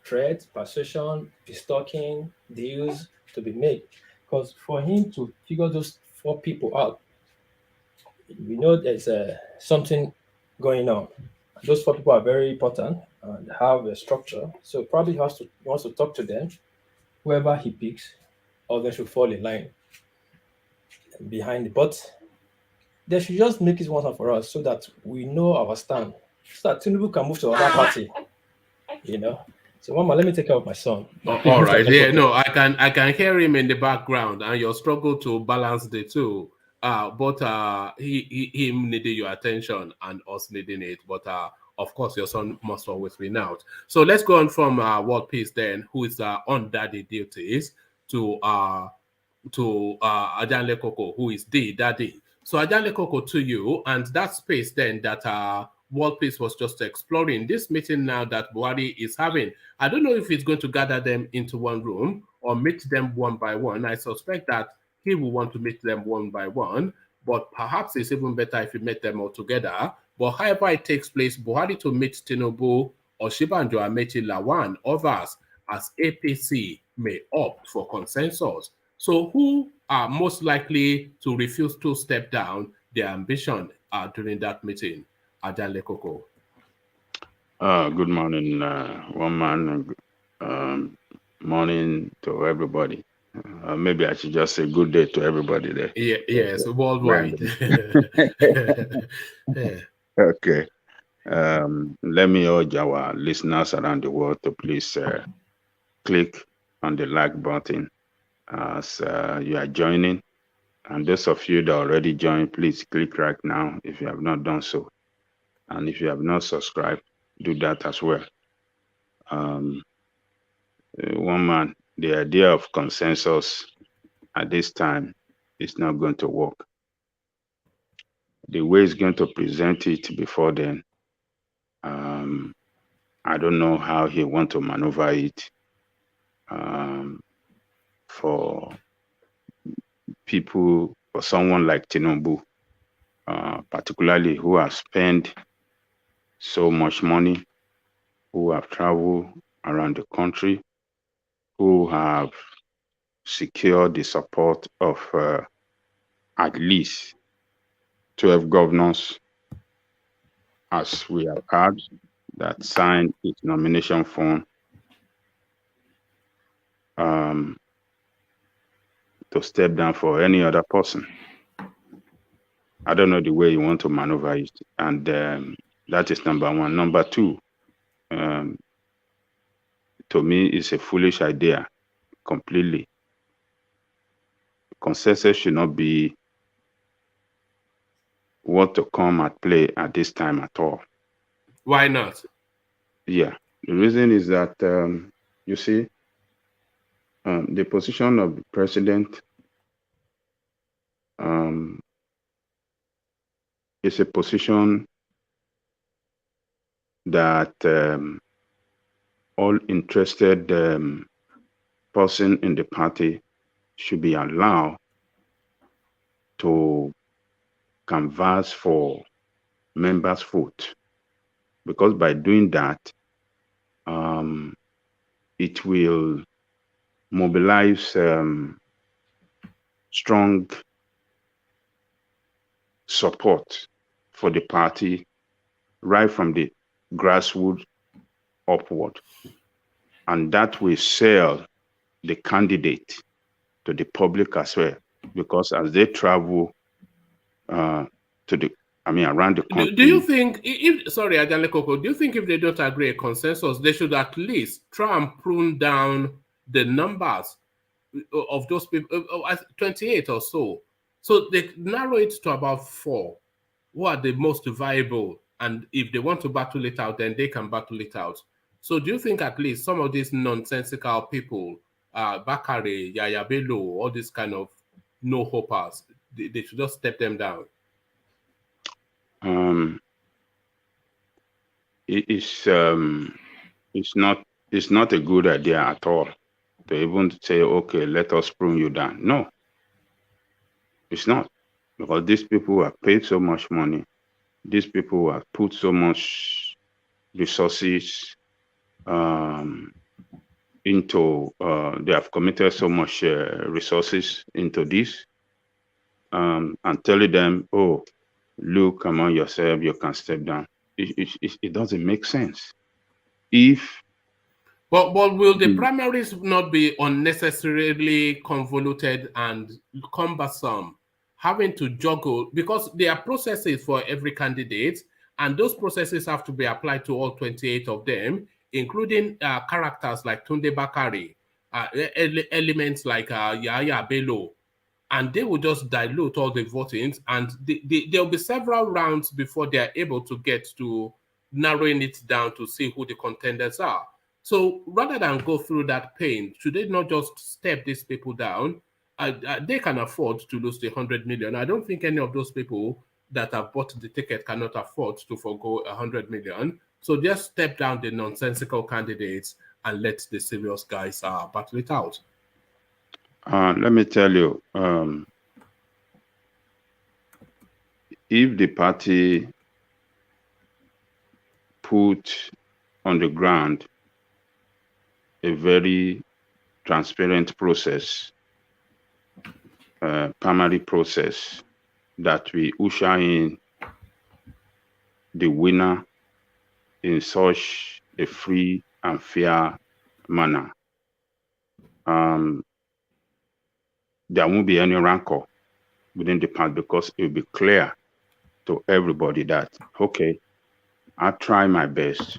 Threat, persuasion, stalking, deals to be made. Because for him to figure those 4 people out, we know there's something going on. Those 4 people are very important and have a structure. So probably he wants to talk to them. Whoever he picks, all they should fall in line behind it. But they should just make it one for us so that we know our stand. So that Tinubu can move to another party. So Mama, let me take care of my son. All right. Yeah, no, I can hear him in the background and your struggle to balance the two. But him needing your attention and us needing it. But of course, your son must always win out. So let's go on from World Peace then, who is on daddy duties, to Ajanle Koko, who is the daddy. So Ajanle Koko, to you, and that space then that World Peace was just exploring, this meeting now that Buhari is having. I don't know if he's going to gather them into one room or meet them one by one. I suspect that he will want to meet them one by one, but perhaps it's even better if he met them all together. But however it takes place, Buhari to meet Tinubu, Oshibanjo, Amechi Lawan, others, as APC may opt for consensus. So who are most likely to refuse to step down their ambition during that meeting? Ajanle Koko. Good morning, one man. Morning to everybody. Maybe I should just say good day to everybody there. Yeah, yes, worldwide. Yeah. Okay. Let me urge our listeners around the world to please click on the like button as you are joining. And those of you that already joined, please click right now if you have not done so. And if you have not subscribed, do that as well. One man, the idea of consensus at this time it's not going to work. The way he's going to present it before then, I don't know how he want to maneuver it for people, for someone like Tinubu, particularly who has spent so much money, who have traveled around the country, who have secured the support of at least 12 governors, as we have had, that signed its nomination form to step down for any other person. I don't know the way you want to maneuver it. And that is number one. Number two, to me, it's a foolish idea completely. Consensus should not be what to come at play at this time at all. Why not? Yeah, the reason is that, you see, the position of the president is a position that all interested person in the party should be allowed to canvass for members' vote, because by doing that, it will mobilize strong support for the party right from the grassroots upward, and that will sell the candidate to the public as well, because as they travel around the country. Do you think, sorry, Adale Koko, do you think if they don't agree a consensus, they should at least try and prune down the numbers of those people, 28 or so they narrow it to about 4 who are the most viable, and if they want to battle it out, then they can battle it out. So do you think at least some of these nonsensical people, Bakare, Yaya Bello, all these kind of no-hopers, they should just step them down? It's not a good idea at all to even say, okay, let us prune you down. No, it's not, because these people have paid so much money. These people have put so much resources into, they have committed so much resources into this, and telling them, oh, look among yourself, you can step down. It doesn't make sense. But will the primaries not be unnecessarily convoluted and cumbersome, having to juggle, because there are processes for every candidate, and those processes have to be applied to all 28 of them, including characters like Tunde Bakari, elements like Yaya Bello, and they will just dilute all the votings, and there'll be several rounds before they're able to get to narrowing it down to see who the contenders are. So rather than go through that pain, should they not just step these people down? They can afford to lose the 100 million. I don't think any of those people that have bought the ticket cannot afford to forgo 100 million. So just step down the nonsensical candidates and let the serious guys battle it out. Let me tell you, if the party put on the ground a very transparent process, primary process, that we usher in the winner in such a free and fair manner, there won't be any rancor within the party, because it will be clear to everybody that, okay, I try my best,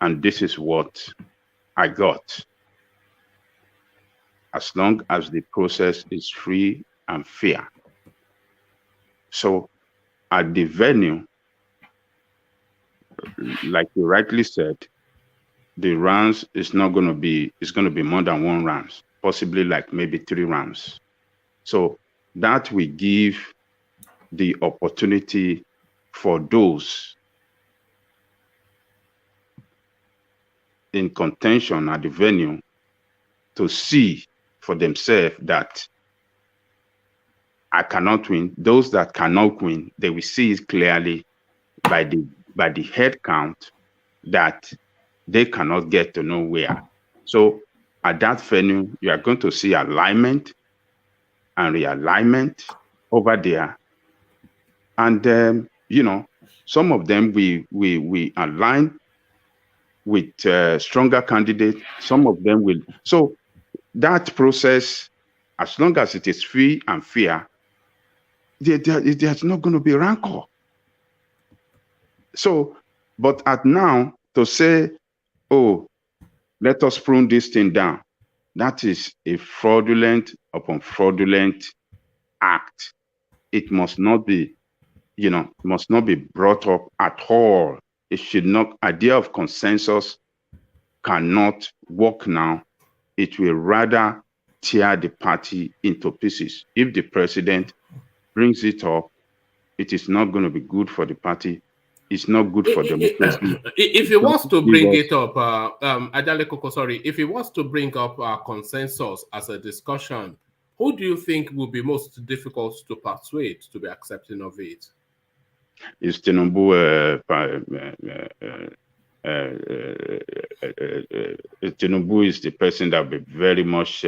and this is what I got. As long as the process is free and fair. So at the venue, like you rightly said, the rounds is not going to be, it's going to be more than 1 round, possibly like maybe 3 rounds. So that will give the opportunity for those in contention at the venue to see for themselves that I cannot win. Those that cannot win, they will see it clearly by the head count that they cannot get to nowhere. So at that venue, you are going to see alignment and realignment over there. And you know, some of them we align with stronger candidates. Some of them will. So that process, as long as it is free and fair, there's not going to be rancor. So, but at now to say, oh, let us prune this thing down, that is a fraudulent upon fraudulent act. It must not be, you know, must not be brought up at all. It should not. Idea of consensus cannot work now. It will rather tear the party into pieces. If the president brings it up, it is not going to be good for the party. It's not good for democracy. If he wants to bring it up, Adale Koko, sorry, if he wants to bring up consensus as a discussion, who do you think will be most difficult to persuade to be accepting of it? Is Tinubu? Tinubu is the person that will be very much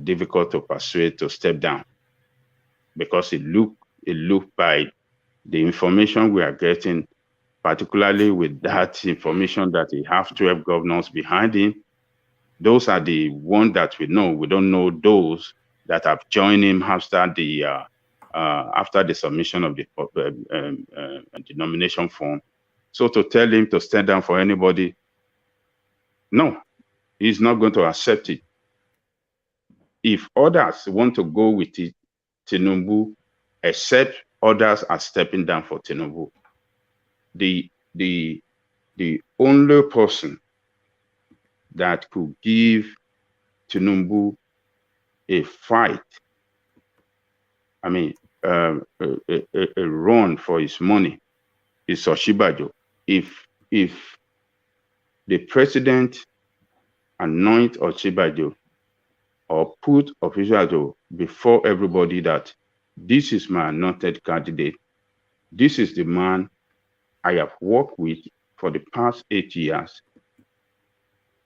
difficult to persuade to step down, because it look by the information we are getting, particularly with that information that he has 12 governors behind him. Those are the ones that we know. We don't know those that have joined him after the submission of the nomination form. So to tell him to stand down for anybody, no, he's not going to accept it. If others want to go with it, Tinubu, except others are stepping down for Tinubu. The only person that could give Tinubu a fight, I mean, a run for his money, is Oshibajo. If the president anoint Oshibajo or put Oshibajo before everybody that this is my anointed candidate, this is the man I have worked with for the past 8 years,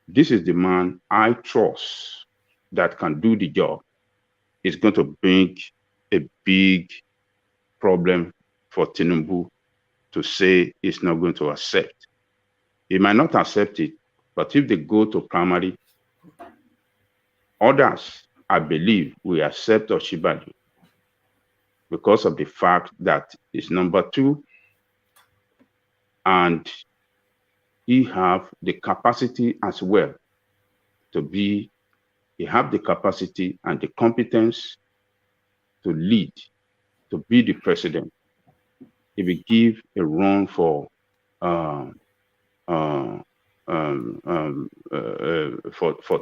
this is the man I trust that can do the job, it's going to bring a big problem for Tinubu to say he's not going to accept. He might not accept it, but if they go to primary, others, I believe, will accept Oshibajo because of the fact that he's number 2 and he have the capacity as well to be, he have the capacity and the competence to lead, to be the president. He will give a run for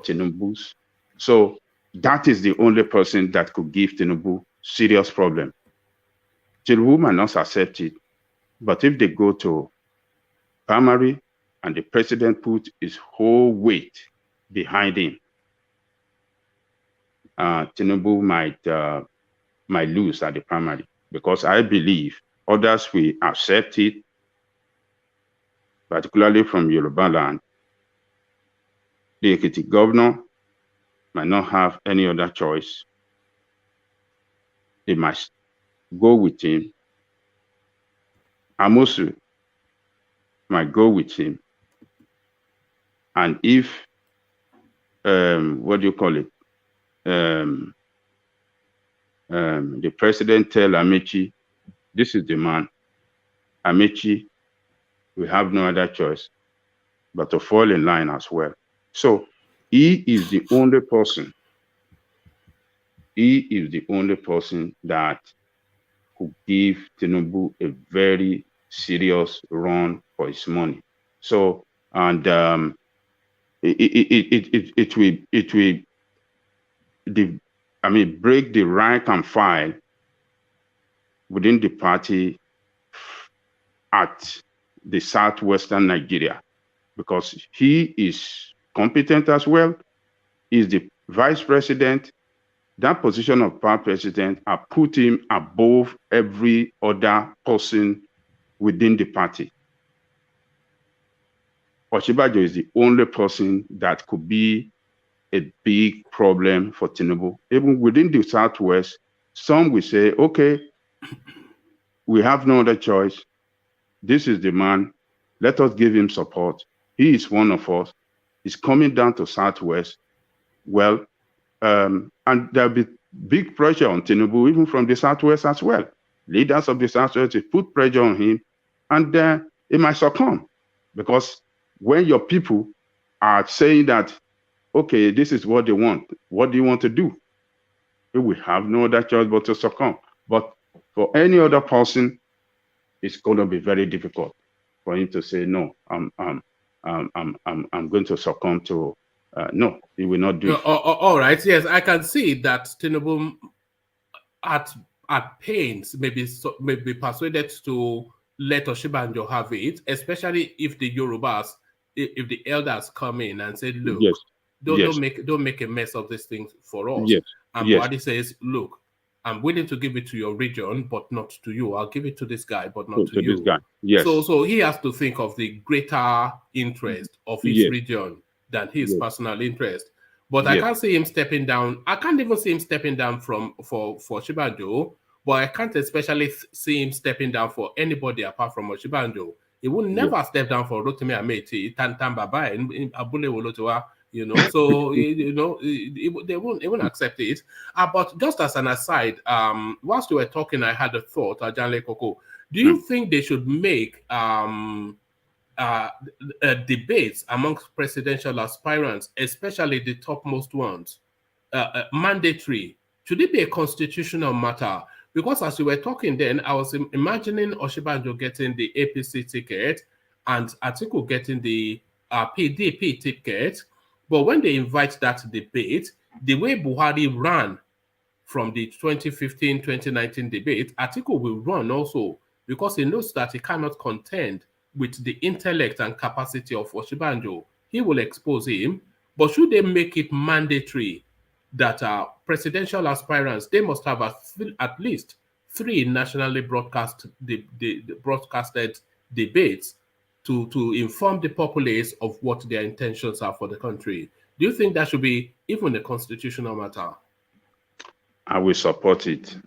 Tinubu's. So that is the only person that could give Tinubu serious problem. Tinubu might not accept it, but if they go to primary and the president put his whole weight behind him, Tinubu might lose at the primary, because I believe others will accept it, particularly from Yoruba land. The Ekiti governor might not have any other choice. They must go with him. Amosu might go with him. And if, what do you call it? The president tell Amechi, this is the man. Amechi, we have no other choice but to fall in line as well. So he is the only person. He is the only person that could give Tinubu a very serious run for his money. So, and it will break the rank and file within the party at the southwestern Nigeria, because he is competent as well. He's the vice president. That position of power president, I put him above every other person within the party. Oshibajo is the only person that could be a big problem for Tinubu. Even within the Southwest, some will say, okay, we have no other choice. This is the man. Let us give him support. He is one of us. He's coming down to Southwest. Well, and there'll be big pressure on Tinubu, even from the Southwest as well. Leaders of the Southwest will put pressure on him, and he might succumb. Because when your people are saying that, okay, this is what they want, what do you want to do? We have no other choice but to succumb. But for any other person, it's going to be very difficult for him to say, no, I'm going to succumb to, no, he will not do it. All right, yes, I can see that Tinubu at pains may be persuaded to let Oshibanjo have it, especially if the Yorubas, if the elders come in and say, look, yes. don't make a mess of this thing for us. Yes. And Buhari says, look, I'm willing to give it to your region, but not to you. I'll give it to this guy, but not to you. This guy. Yes. So he has to think of the greater interest of his region than his personal interest. But I can't see him stepping down. I can't even see him stepping down for Oshibanjo, but I can't especially see him stepping down for anybody apart from Oshibanjo. He will never step down for Rotimi Ameti, Tantan Baba, in Abule Wolotowa. So they won't accept it. But just as an aside, whilst we were talking, I had a thought, Ajanle Koko. Do you think they should make debates amongst presidential aspirants, especially the topmost ones, mandatory? Should it be a constitutional matter? Because as we were talking then, I was imagining Oshibanjo getting the APC ticket and Atiku getting the PDP ticket. But when they invite that debate, the way Buhari ran from the 2015-2019 debate, Atiku will run also, because he knows that he cannot contend with the intellect and capacity of Oshibanjo. He will expose him. But should they make it mandatory that presidential aspirants, they must have at least 3 nationally broadcasted debates to inform the populace of what their intentions are for the country? Do you think that should be even a constitutional matter? I will support it.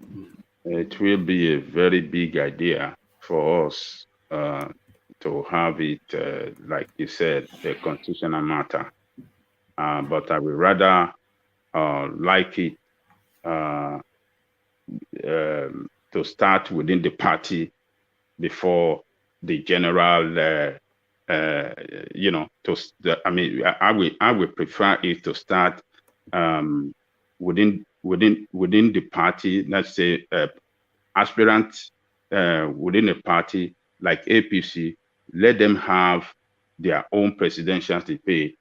It will be a very big idea for us to have it, like you said, a constitutional matter. But I would rather like it to start within the party before the general, I would prefer it to start within the party. Let's say aspirants within a party like APC, let them have their own presidential debate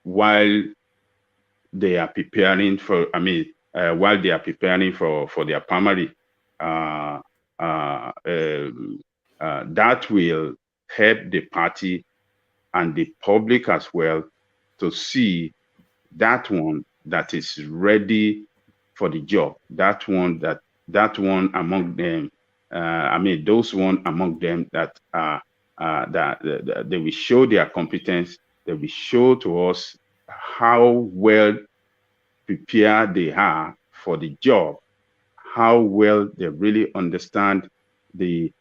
while they are preparing for. While they are preparing for their primary. That will help the party and the public as well to see that one that is ready for the job. That one among them. Those one among them that that they will show their competence. They will show to us how well prepared they are for the job, how well they really understand the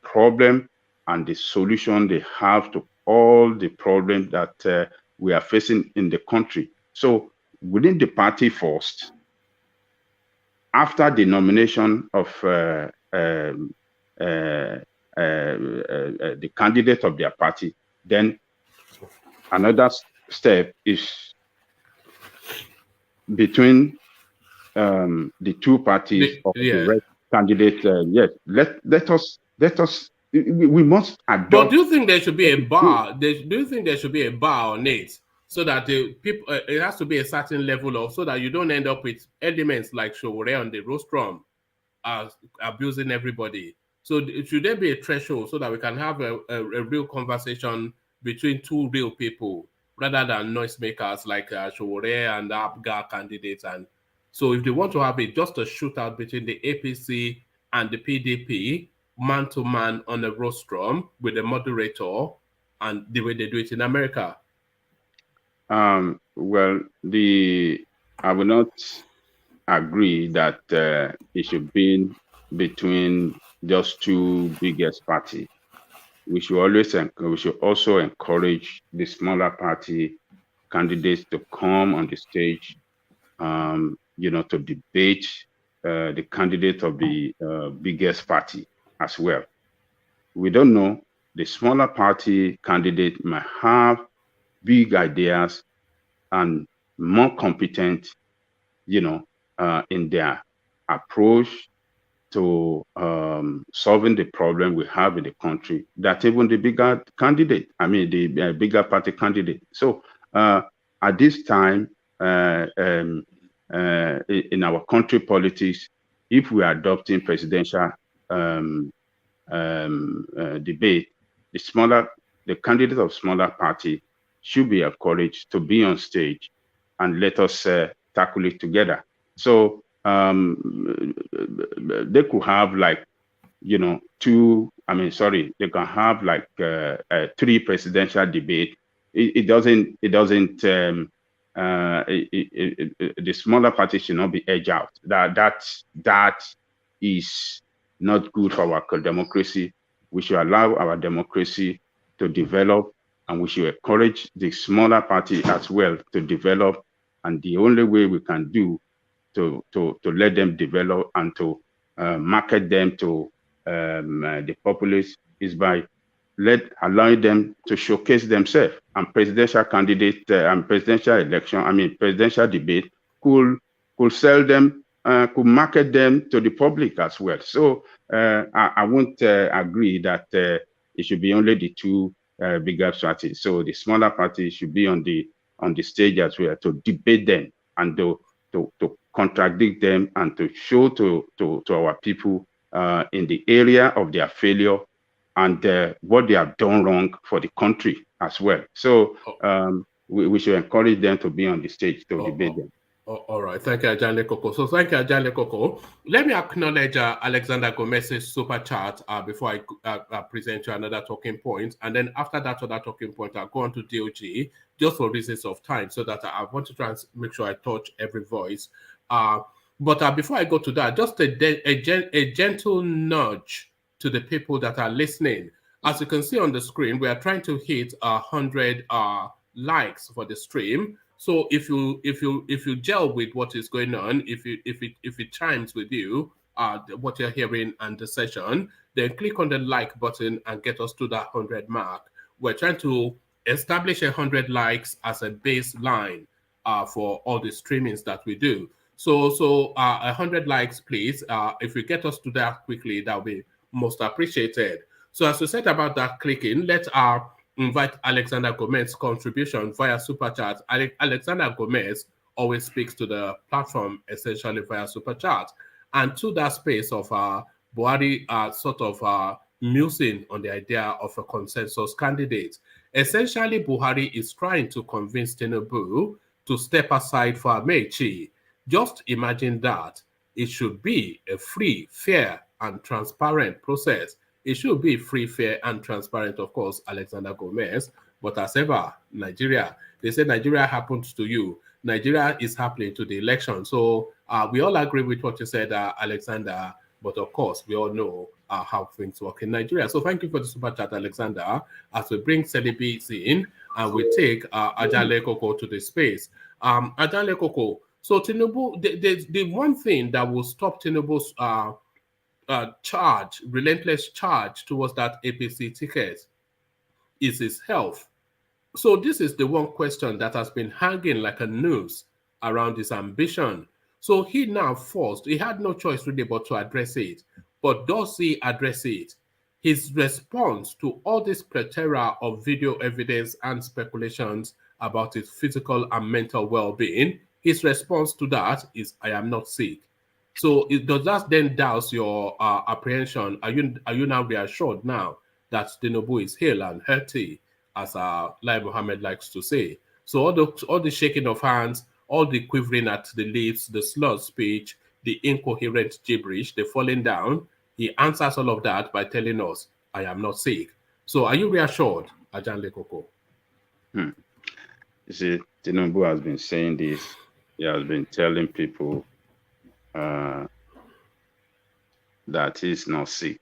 problem and the solution they have to all the problems that we are facing in the country. So within the party first, after the nomination of the candidate of their party, then another step is between the two parties of the right candidate. Yes, let us. We must adopt. But do you think there should be a bar? Do you think there should be a bar on it so that the people, it has to be a certain level of, so that you don't end up with elements like Showore on the rostrum abusing everybody. So should there be a threshold so that we can have a real conversation between two real people rather than noisemakers like Showore and the APGA candidates? And so if they want to have just a shootout between the APC and the PDP, man-to-man on a rostrum with a moderator, and the way they do it in America? Well, I will not agree that it should be between just two biggest parties. We should also encourage the smaller party candidates to come on the stage, to debate the candidate of the biggest party as well. We don't know. The smaller party candidate might have big ideas and more competent, in their approach to solving the problem we have in the country, that even the bigger candidate, the bigger party candidate. So at this time, in our country politics, if we are adopting presidential debate, the candidate of smaller party should be encouraged to be on stage and let us tackle it together. So they could have they can have three presidential debate. The smaller party should not be edged out. That is not good for our democracy. We should allow our democracy to develop, and we should encourage the smaller party as well to develop. And the only way we can do to let them develop and to market them to the populace is by allowing them to showcase themselves. And presidential candidate and presidential election, presidential debate could sell them, could market them to the public as well. So I won't agree that it should be only the two bigger parties. So the smaller parties should be on the stage as well to debate them and to contradict them and to show to our people in the area of their failure and what they have done wrong for the country as well. So we should encourage them to be on the stage to debate them. All right. Thank you, Ajale Koko. So thank you, Ajale Koko. Let me acknowledge Alexander Gomez's super chat before I present you another talking point. And then after that other talking point, I'll go on to DOG just for reasons of time so that I want to try and make sure I touch every voice. But before I go to that, just a gentle nudge to the people that are listening. As you can see on the screen, we are trying to hit 100 likes for the stream. So if you gel with what is going on, if it chimes with you, what you're hearing and the session, then click on the like button and get us to that 100 mark. We're trying to establish 100 likes as a baseline for all the streamings that we do. So 100 likes, please. If you get us to that quickly, that will be most appreciated. So as we said about that clicking, let's invite Alexander Gomez's contribution via Super Chat. Alexander Gomez always speaks to the platform essentially via Super Chat. And to that space of Buhari sort of musing on the idea of a consensus candidate. Essentially, Buhari is trying to convince Tinubu to step aside for Amechi. Just imagine that. It should be a free, fair, and transparent process. It should be free, fair, and transparent, of course, Alexander Gomez. But as ever, Nigeria, they say Nigeria happens to you. Nigeria is happening to the election. So we all agree with what you said, Alexander. But of course, we all know how things work in Nigeria. So thank you for the super chat, Alexander. As we bring Celibis in, and we take Ajale Koko to the space. Ajale Koko, so Tinubu, the one thing that will stop Tinubu's relentless charge towards that APC ticket is his health. So this is the one question that has been hanging like a noose around his ambition. So he had no choice really but to address it. But does he address it? his response to all this plethora of video evidence and speculations about his physical and mental well-being, his response to that is, I am not sick. So does that then douse your apprehension? Are you now reassured now that Tinubu is hale and healthy, as Lai Mohammed likes to say? So all the shaking of hands, all the quivering at the lips, the slurred speech, the incoherent gibberish, the falling down, he answers all of that by telling us, I am not sick. So are you reassured, Ajan Lekoko? You see, Tinubu has been saying this. He has been telling people that he's not sick.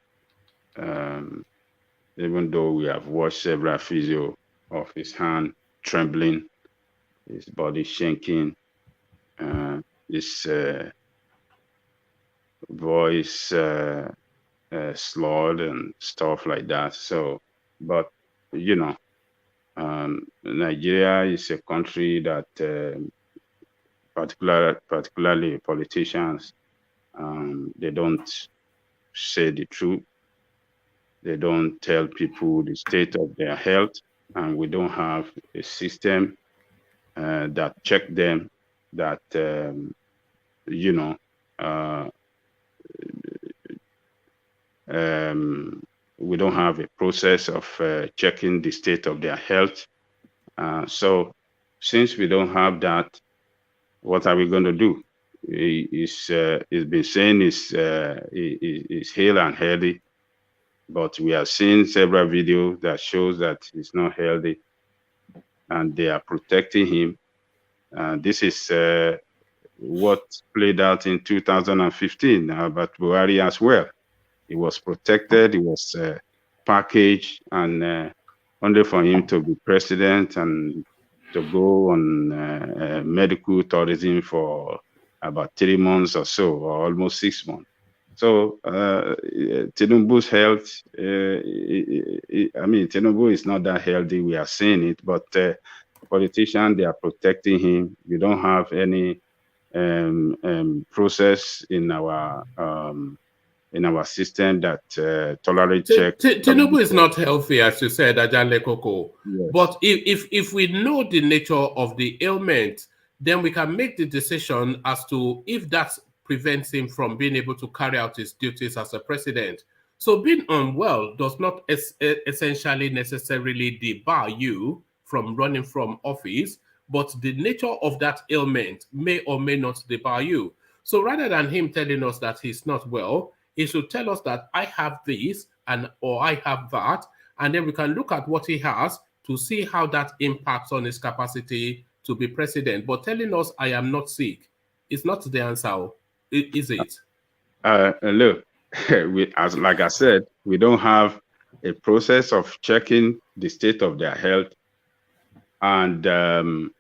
Even though we have watched several physio of his hand trembling, his body shaking, his voice slurred and stuff like that. So, but you know, Nigeria is a country that particularly politicians, they don't say the truth. They don't tell people the state of their health, and we don't have a system that check them, that we don't have a process of checking the state of their health. So since we don't have that, what are we going to do? He's been saying is hale and healthy, but we have seen several videos that shows that he's not healthy, and they are protecting him. This is what played out in 2015 about Buhari as well. He was protected, he was packaged, and only for him to be president and to go on medical tourism for about 3 months or so, or almost 6 months. So Tinubu's health, Tinubu is not that healthy, we are seeing it, but politicians, they are protecting him. We don't have any process in our system that tolerates check. Tinubu is not healthy, as you said, Ajan Lekoko. Yes. But if we know the nature of the ailment, then we can make the decision as to if that prevents him from being able to carry out his duties as a president. So being unwell does not essentially necessarily debar you from running from office, but the nature of that ailment may or may not debar you. So rather than him telling us that he's not well, he should tell us that I have this or I have that, and then we can look at what he has to see how that impacts on his capacity to be president. But telling us I am not sick is not the answer, is it? Look, like I said, we don't have a process of checking the state of their health and to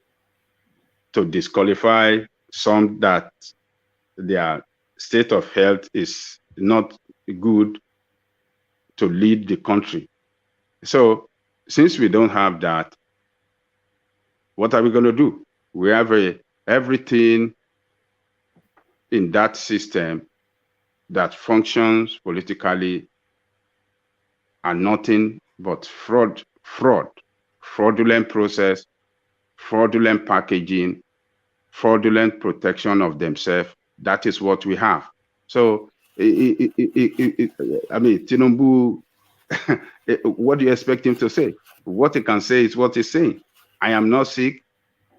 disqualify some that their state of health is not good to lead the country. So since we don't have that, what are we going to do? We have everything in that system that functions politically and nothing but fraudulent process, fraudulent packaging, fraudulent protection of themselves. That is what we have. So, Tinubu, what do you expect him to say? What he can say is what he's saying. I am not sick.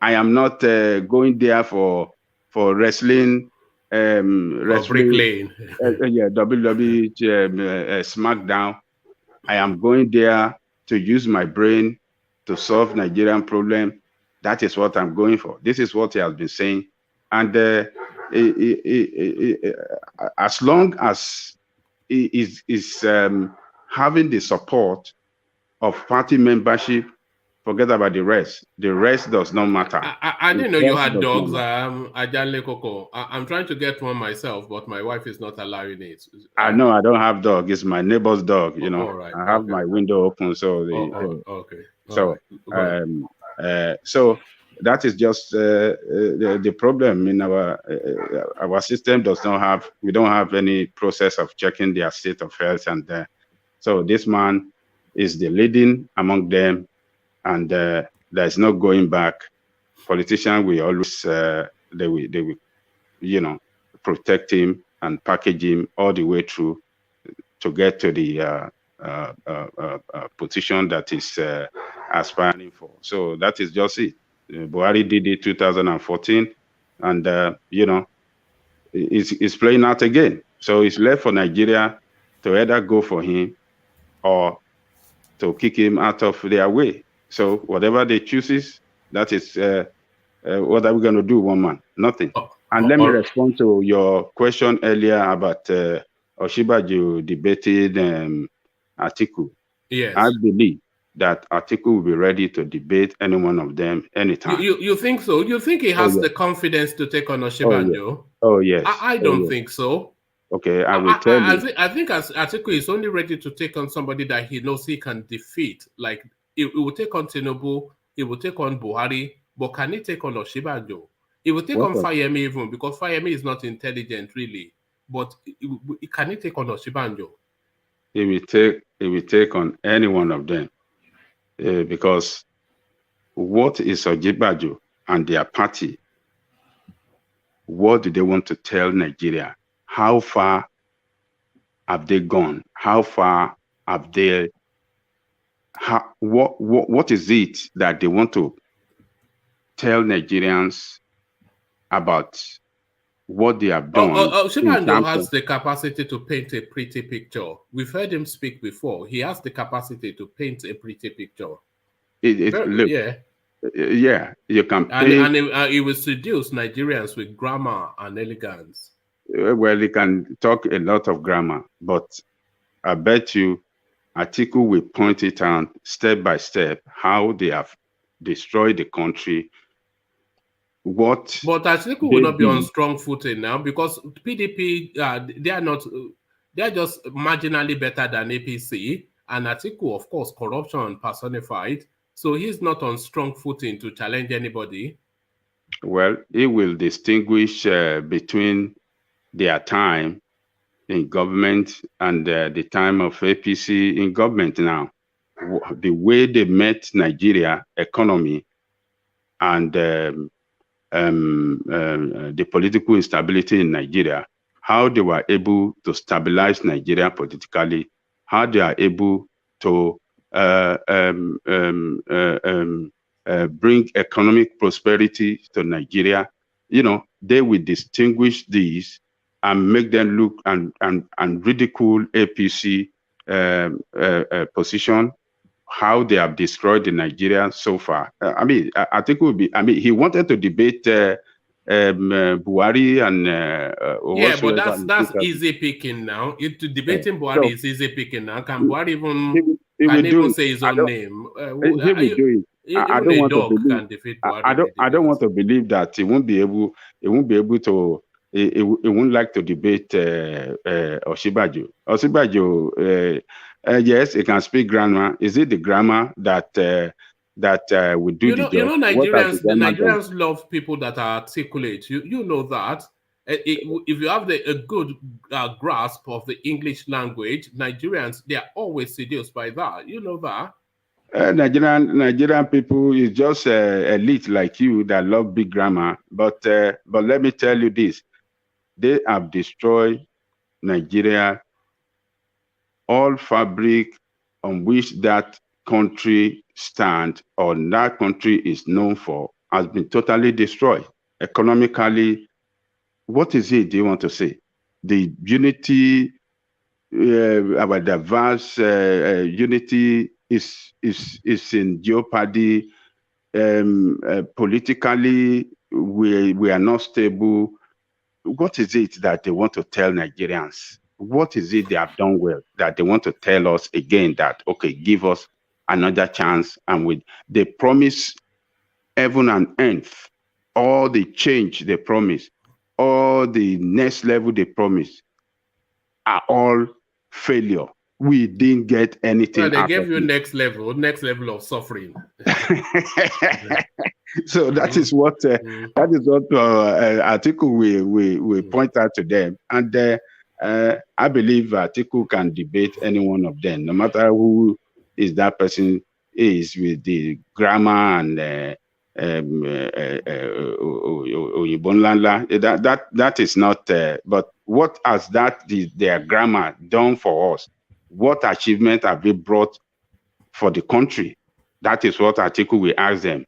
I am not going there for wrestling. WWE SmackDown. I am going there to use my brain to solve Nigerian problem. That is what I'm going for. This is what he has been saying. And as long as he is having the support of party membership, forget about the rest. The rest does not matter. I didn't know you had dogs, Ajan Lekoko. I'm trying to get one myself, but my wife is not allowing it. I know I don't have dog. It's my neighbor's dog. You know, right. I have my window open, so okay. So so that is just the problem in our system. We don't have any process of checking their state of health, and So this man is the leading among them, and there's no going back. Politicians will always they will protect him and package him all the way through to get to the position that is aspiring for. So that is just it. Buhari did it 2014, and it's playing out again. So it's left for Nigeria to either go for him or to kick him out of their way. So whatever they chooses, that is what are we going to do, one man? Nothing. And let me respond to your question earlier about Osinbajo debated Atiku. Yes. I believe that Atiku will be ready to debate any one of them anytime. You think so? You think he has the confidence to take on Osinbajo? Oh, yes. I don't think so. Okay, I will tell you. I think Atiku is only ready to take on somebody that he knows he can defeat. Like, he will take on Tinubu, he will take on Buhari, but can he take on Osinbajo? He will take on Fayemi even, because Fayemi is not intelligent, really. But can he take on Osinbajo? He will take on any one of them. Because what is Osinbajo and their party? What do they want to tell Nigeria? How far have they gone? How far have they? What is it that they want to tell Nigerians about what they have done? Osinbajo has the capacity to paint a pretty picture. We've heard him speak before. He has the capacity to paint a pretty picture. Yeah, you can paint. And he will seduce Nigerians with grammar and elegance. Well, he can talk a lot of grammar, but I bet you Atiku will point it out step by step how they have destroyed the country. But Atiku will not be on strong footing now, because PDP they are just marginally better than APC, and Atiku, of course, corruption personified. So he's not on strong footing to challenge anybody. Well, he will distinguish between their time in government and the time of APC in government now. The way they met Nigeria economy and the political instability in Nigeria, how they were able to stabilize Nigeria politically, how they are able to bring economic prosperity to Nigeria. They will distinguish these and make them look and ridicule APC position, how they have destroyed the Nigeria so far. I think it will be. He wanted to debate Buhari and but that's easy picking now. Debating Buhari is easy picking now. Can Buhari even say his own name? He will do it. I don't want to believe that he won't be able to. He won't like to debate Osinbajo. Osinbajo, yes, he can speak grammar. Is it the grammar that will do the job? Nigerians love people that are articulate. You know that. If you have a good grasp of the English language, Nigerians, they are always seduced by that. You know that. Nigerian people is just elite like you that love big grammar. But let me tell you this: they have destroyed Nigeria. All fabric on which that country stands or that country is known for has been totally destroyed. Economically, what is it you want to say? The unity, our diverse unity is in jeopardy. Politically, we are not stable. What is it that they want to tell Nigerians? What is it they have done well that they want to tell us again that, okay, give us another chance? And they promise heaven and earth, all the change they promise, all the next level they promise are all failure. We didn't get anything. They gave you next level of suffering. So that is what Atiku we point out to them, and I believe Atiku can debate any one of them, no matter who is that person is, with the grammar and that is not. But what has their grammar done for us? What achievement have they brought for the country? That is what Atiku will ask them.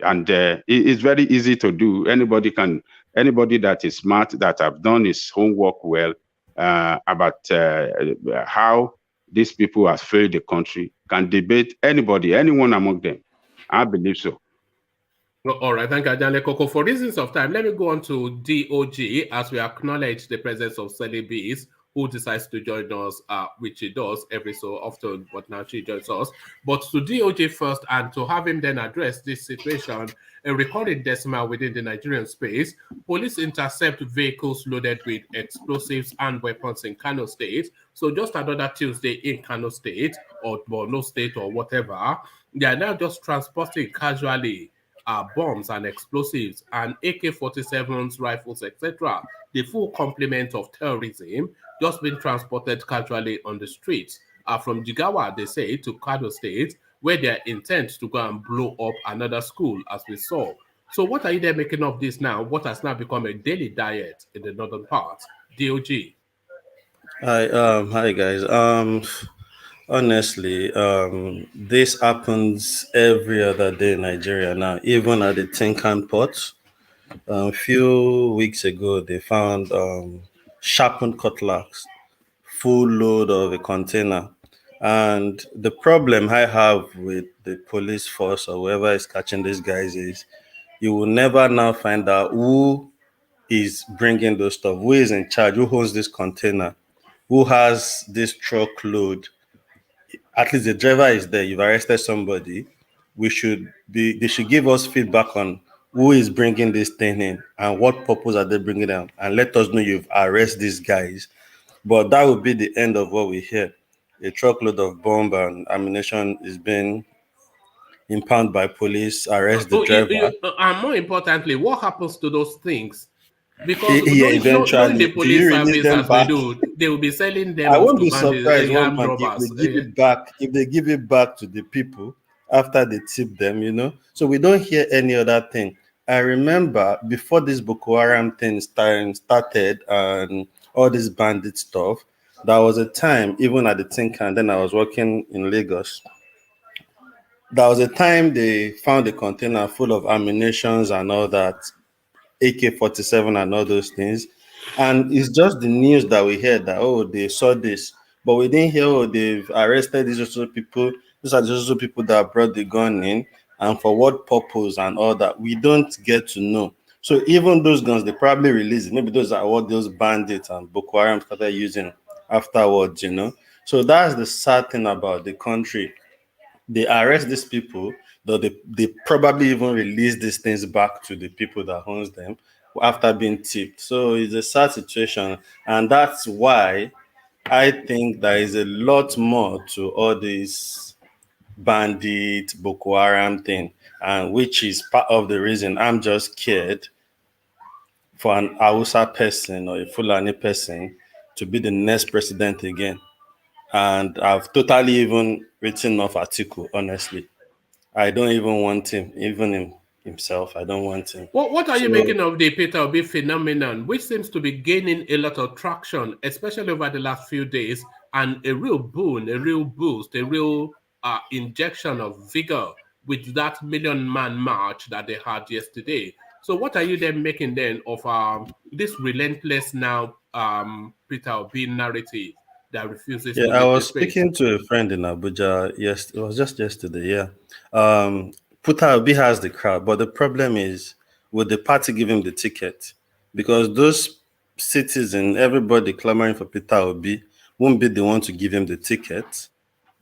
And it's very easy to do. Anybody that is smart, that have done his homework well about how these people have failed the country, can debate anyone among them. I believe so. Well, all right, thank you, Ajale Koko. For reasons of time, let me go on to DOG as we acknowledge the presence of Celebes, who decides to join us, which she does every so often, but now she joins us. But to DOG first, and to have him then address this situation, a recorded decimal within the Nigerian space, police intercept vehicles loaded with explosives and weapons in Kano State. So just another Tuesday in Kano State, or Borno State, or whatever, they are now just transporting casually bombs and explosives and AK-47s, rifles, etc. The full complement of terrorism just being transported casually on the streets. From Jigawa, they say, to Kano State, where they intend to go and blow up another school, as we saw. So what are you there making of this now? What has now become a daily diet in the northern part? DOG. Hi guys. Honestly, this happens every other day in Nigeria now, even at the Tinkan port. A few weeks ago, they found sharpened cutlass, full load of a container. And the problem I have with the police force or whoever is catching these guys is you will never now find out who is bringing those stuff, who is in charge, who owns this container, who has this truckload. At least the driver is there. You've arrested somebody. They should give us feedback on who is bringing this thing in and what purpose are they bringing them, and let us know you've arrested these guys. But that would be the end of what we hear. A truckload of bomb and ammunition is being impounded by police, arrest the driver. And more importantly, what happens to those things? Because eventually, the police service as back? they do, they will be selling them. I won't be surprised one man if they give it back. If they give it back to the people after they tip them, So we don't hear any other thing. I remember before this Boko Haram thing started and all this bandit stuff, there was a time, even at the Tinkan, then I was working in Lagos. There was a time they found a container full of ammunitions and all that, AK-47 and all those things. And it's just the news that we heard that, they saw this. But we didn't hear, they've arrested these also people. These are just also people that brought the gun in. And for what purpose and all that, we don't get to know. So even those guns, they probably released it. Maybe those are what those bandits and Boko Haram started using afterwards, So that's the sad thing about the country. They arrest these people, though they probably even release these things back to the people that owns them after being tipped. So it's a sad situation. And that's why I think there is a lot more to all this bandit Boko Haram thing, and which is part of the reason I'm just scared for an Hausa person or a Fulani person to be the next president again. And I've totally even written off Atiku, honestly. I don't even want him, even himself. I don't want him. What are you making of the Peter Obi phenomenon, which seems to be gaining a lot of traction, especially over the last few days, and a real boon, a real boost, a real injection of vigor with that million-man march that they had yesterday? So what are you then making then of this relentless now Peter Obi narrative that refuses to I was speaking to a friend in Abuja. Yes, it was just yesterday. Peter Obi has the crowd, but the problem is, will the party give him the ticket? Because those citizens, everybody clamoring for Peter Obi, won't be the one to give him the ticket,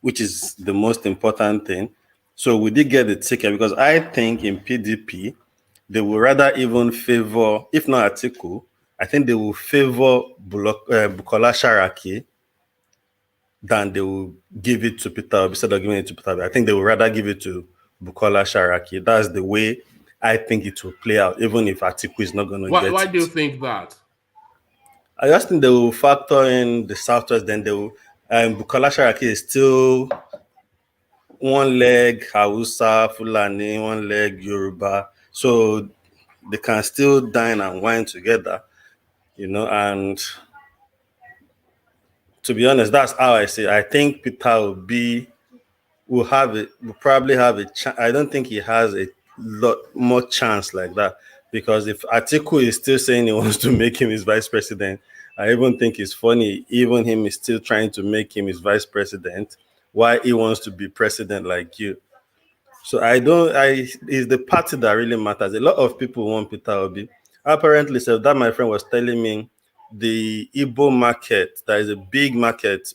which is the most important thing. So will they get the ticket? Because I think in PDP, they will rather even favor, if not Atiku, I think they will favor Bukola Saraki than they will give it to Peter Obi instead of giving it to Peter Obi. I think they would rather give it to Bukola Saraki. That's the way I think it will play out, even if Atiku is not going to get it. Why do you think that? I just think they will factor in the Southwest. Then they will. Bukola Saraki is still one leg Hausa, Fulani, one leg Yoruba. So they can still dine and wine together, and to be honest, that's how I see it. I think Peter will probably have a chance. I don't think he has a lot more chance like that, because if Atiku is still saying he wants to make him his vice president, I even think it's funny, even him is still trying to make him his vice president, why he wants to be president like you. So it's the party that really matters. A lot of people want Peter Obi. Apparently, so that my friend was telling me, the Igbo market, there is a big market,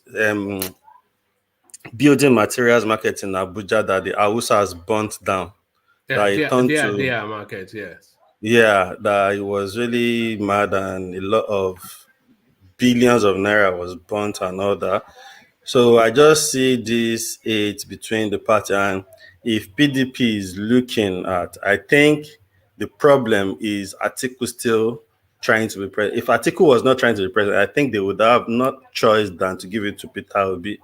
building materials market in Abuja, that the Hausa has burnt down. Their market, yes. Yeah, that it was really mad, and a lot of billions of naira was burnt and all that. So I just see this hate between the party, and if PDP is looking at, I think the problem is Atiku still trying to be president. If Atiku was not trying to be president, I think they would have not choice than to give it to Peter Obi.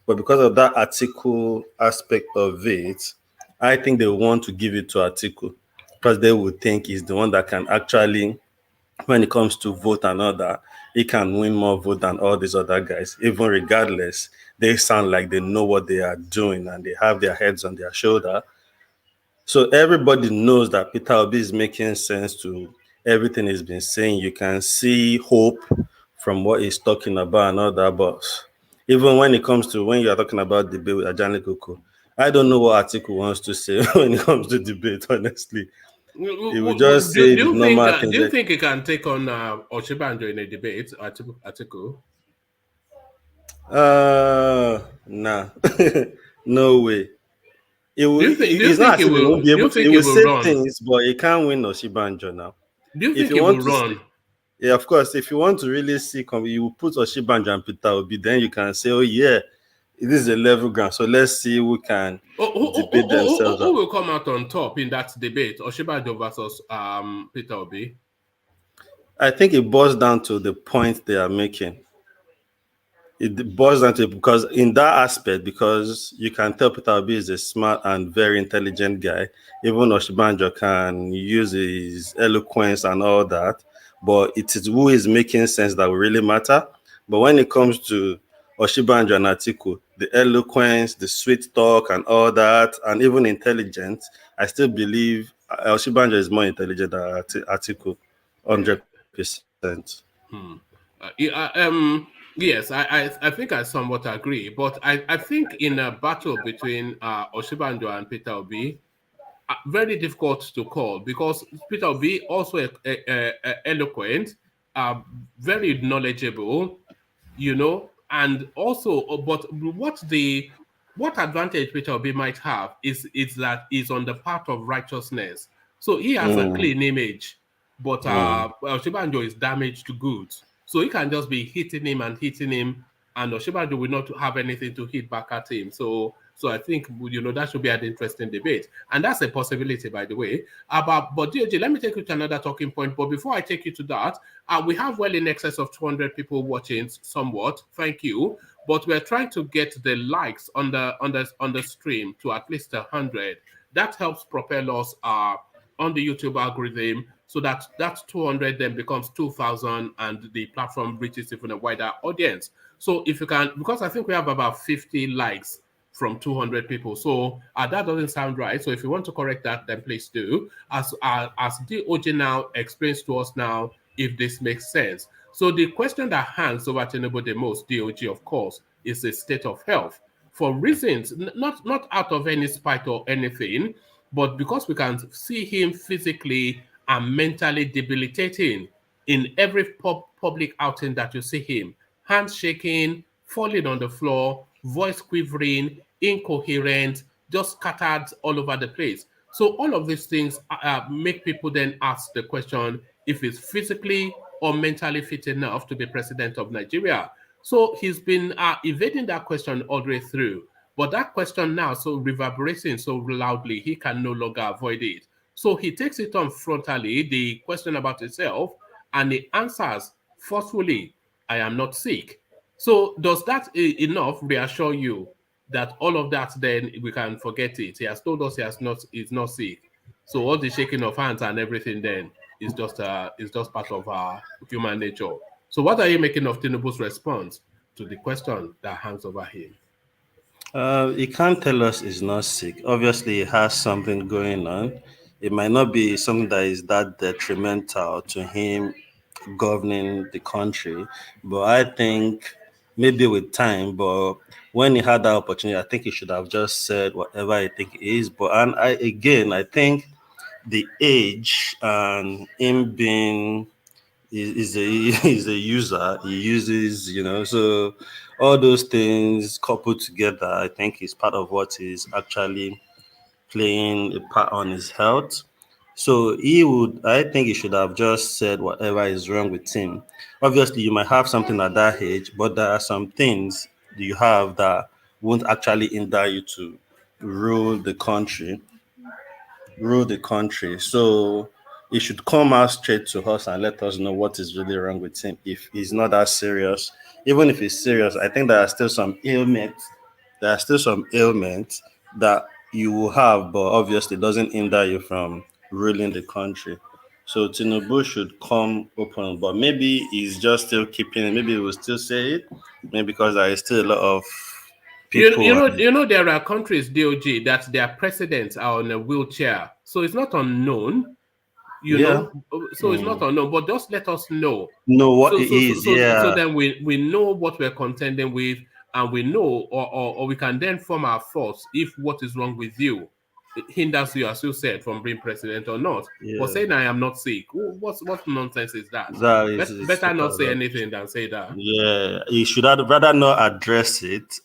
But because of that Atiku aspect of it, I think they want to give it to Atiku, because they would think he's the one that can actually, when it comes to vote and all that, he can win more vote than all these other guys. Even regardless, they sound like they know what they are doing and they have their heads on their shoulder. So everybody knows that Peter Obi is making sense to everything he's been saying. You can see hope from what he's talking about and all that. But even when it comes to, when you are talking about debate with Ajani Koko, I don't know what Atiku wants to say when it comes to debate, honestly. He would just say the normal things. Do you think he can take on Oshibanjo in a debate, Atiku? Nah. No way. He will, do you it's not think as if he won't be able to. He will say run things, but he can't win Oshibanjo now. Do you think he will run? Yeah, of course. If you want to really see, you will put Oshibanjo and Peter Obi, then you can say, oh yeah, this is a level ground. So let's see who can debate themselves. Who will come out on top in that debate, Oshibanjo versus Peter Obi? I think it boils down to the point they are making. It boils down to, because in that aspect, because you can tell Peter Obi is a smart and very intelligent guy. Even Oshibanjo can use his eloquence and all that, but it is who is making sense that will really matter. But when it comes to Oshibanjo and Atiku, the eloquence, the sweet talk and all that, and even intelligence, I still believe Oshibanjo is more intelligent than Atiku, 100%. Yes, I think I somewhat agree, but I think in a battle between Oshibanjo and Peter Obi, very difficult to call, because Peter Obi also eloquent, very knowledgeable, and also, but what advantage Peter Obi might have is that he's on the path of righteousness, so he has a clean image, but Oshibanjo is damaged to goods. So he can just be hitting him, and Oshibanjo will not have anything to hit back at him. So I think, that should be an interesting debate. And that's a possibility, by the way. But DOJ, let me take you to another talking point. But before I take you to that, we have well in excess of 200 people watching somewhat. Thank you. But we're trying to get the likes on the stream to at least 100. That helps propel us on the YouTube algorithm, so that 200 then becomes 2,000, and the platform reaches even a wider audience. So if you can, because I think we have about 50 likes from 200 people, so that doesn't sound right. So if you want to correct that, then please do. As DOJ now explains to us now, if this makes sense. So the question that hangs over Tinubu the most, DOJ, of course, is the state of health, for reasons not out of any spite or anything, but because we can see him physically and mentally debilitating in every public outing that you see him. Hands shaking, falling on the floor, voice quivering, incoherent, just scattered all over the place. So all of these things make people then ask the question if he's physically or mentally fit enough to be president of Nigeria. So he's been evading that question all the way through. But that question now, so reverberating so loudly, he can no longer avoid it. So he takes it on frontally, the question about himself, and he answers forcefully, I am not sick. So does that enough reassure you that all of that, then we can forget it? He has told us he's not sick. So all the shaking of hands and everything then is just part of our human nature. So what are you making of Tinubu's response to the question that hangs over him? He can't tell us he's not sick. Obviously, he has something going on. It might not be something that is that detrimental to him governing the country, but I think maybe with time. But when he had that opportunity, I think he should have just said whatever I think it is. But I think the age and him being is a is a user. He uses, so all those things coupled together, I think is part of what is actually playing a part on his health. So I think he should have just said whatever is wrong with him. Obviously, you might have something at that age, but there are some things you have that won't actually hinder you to rule the country rule the country. So he should come out straight to us and let us know what is really wrong with him. If he's not that serious, even if he's serious, I think there are still some ailments. There are still some ailments that you will have, but obviously doesn't hinder you from ruling the country. So Tinubu should come open, but maybe he's just still keeping it. Maybe he will still say it, maybe because there is still a lot of people. There are countries, DOG, that their presidents are on a wheelchair, so it's not unknown. So it's not unknown, but just let us know what it is. So then we know what we're contending with, and we know, or we can then form our thoughts if what is wrong with you hinders you, as you said, from being president or not. But saying I am not sick, what nonsense is that? Better not say anything than say that. Yeah, he should have rather not address it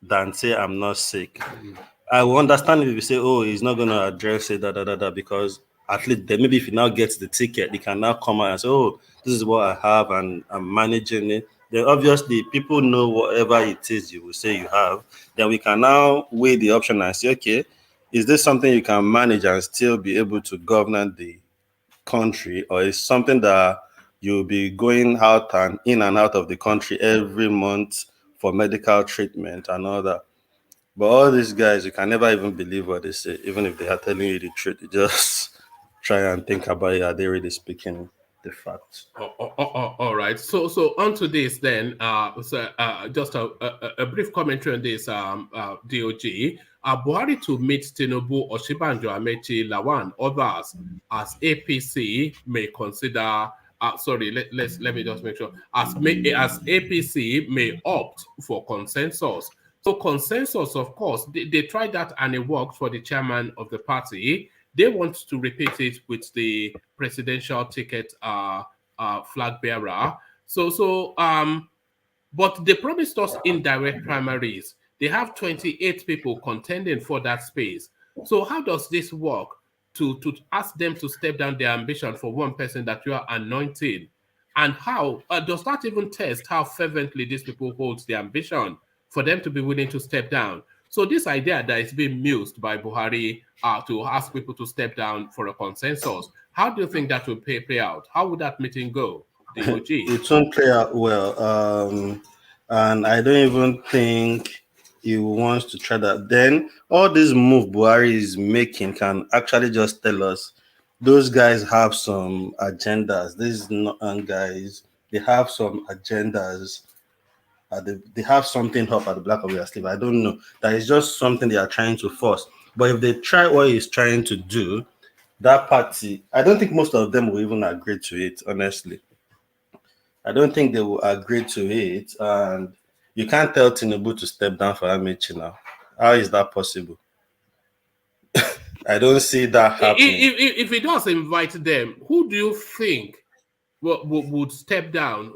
than say I'm not sick. I will understand if you say, oh, he's not going to address it, because at least then maybe if he now gets the ticket, he can now come out and say, oh, this is what I have and I'm managing it. Then obviously people know whatever it is you will say you have. Then we can now weigh the option and say, okay, is this something you can manage and still be able to govern the country, or is something that you'll be going out and in and out of the country every month for medical treatment and all that? But all these guys, you can never even believe what they say, even if they are telling you the truth. You just try and think about it. Are they really speaking the facts? All right. So on to this then. Just a brief commentary on this. DOG. Buhari to meet Tinubu, Oshibanjo, Amechi, Lawan, others as APC may consider. Let me just make sure. As APC may opt for consensus. So consensus, of course, they tried that and it worked for the chairman of the party. They want to repeat it with the presidential ticket flag bearer. But they promised us indirect primaries. They have 28 people contending for that space. So how does this work to ask them to step down their ambition for one person that you are anointing? And how does that even test how fervently these people hold the ambition for them to be willing to step down? So this idea that is being mused by Buhari to ask people to step down for a consensus, how do you think that will play out? How would that meeting go? It won't play out well. And I don't even think he wants to try that. Then all this move Buhari is making can actually just tell us those guys have some agendas. These guys, they have some agendas. They have something up at the back of their sleeve. I don't know. That is just something they are trying to force. But if they try what he's trying to do, that party, I don't think most of them will even agree to it, honestly. I don't think they will agree to it. And you can't tell Tinubu to step down for Amici now. How is that possible? I don't see that happening. If he does invite them, who do you think would step down?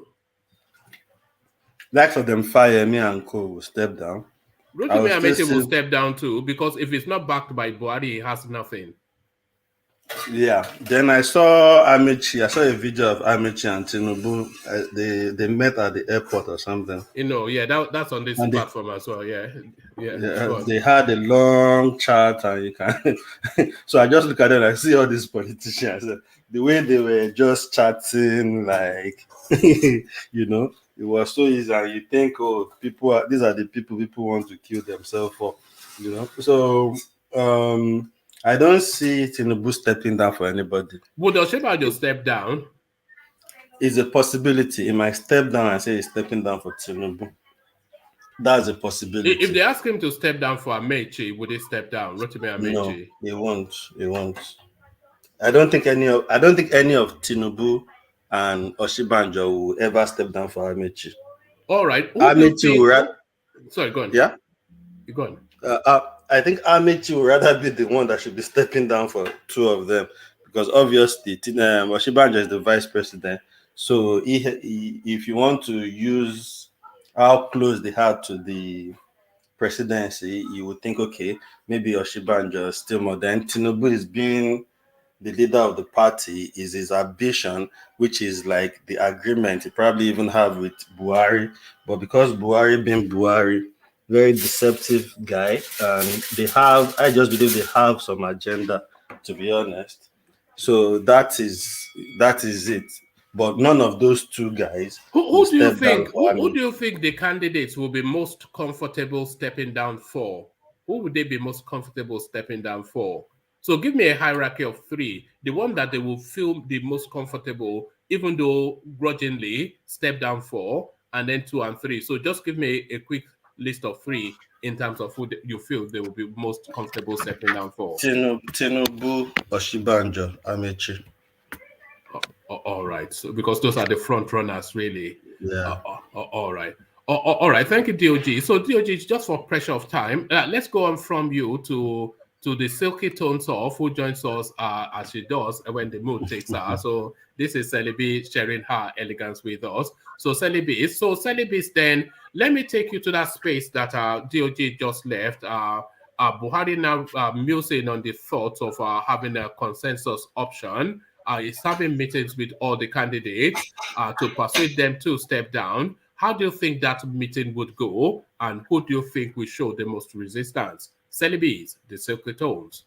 Like for them, fire me and Co will step down. Rotimi Amete will step down too, because if it's not backed by Buhari, he has nothing. Yeah. Then I saw Amici. I saw a video of Amici and Tinubu. They met at the airport or something. Yeah, that's on this platform as well. Yeah. They had a long chat, and you can. So I just look at them. I see all these politicians. The way they were just chatting, like, it was so easy. And you think, oh, these are the people want to kill themselves for, So I don't see Tinubu stepping down for anybody. Would Oshibajo step down? It's a possibility. He might step down and say he's stepping down for Tinubu. That's a possibility. If they ask him to step down for Amechi, would he step down? Rotimi Amechi? No, he won't. He won't. I don't think any of Tinubu and Oshibanjo will ever step down for Amechi. All right. Amechi will Sorry, go on. Yeah? Go on. I think Amechi would rather be the one that should be stepping down for two of them, because obviously Oshibanjo is the vice president. So if you want to use how close they are to the presidency, you would think, okay, maybe Oshibanjo is still more. Then Tinubu is being the leader of the party, is his ambition, which is like the agreement he probably even have with Buhari. But because Buhari being Buhari, very deceptive guy, and I just believe they have some agenda, to be honest. So that is it. But none of those two guys. Who do you think? Who do you think the candidates will be most comfortable stepping down for? Who would they be most comfortable stepping down for? So give me a hierarchy of three. The one that they will feel the most comfortable, even though grudgingly, step down for, and then 2 and 3. So just give me a quick list of three in terms of who you feel they will be most comfortable stepping down for. Tinubu, Oshibanjo, Amechi. All right. So because those are the front runners, really. Yeah. All right. All right. Thank you, DOG. So DOG, just for pressure of time, let's go on from you to the silky tones of who joins us as she does when the mood takes her. So this is Celebi sharing her elegance with us. So Celebis, then let me take you to that space that DOG just left. Buhari now musing on the thoughts of having a consensus option. Is having meetings with all the candidates to persuade them to step down. How do you think that meeting would go? And who do you think will show the most resistance? Celebes, the Silky Tones.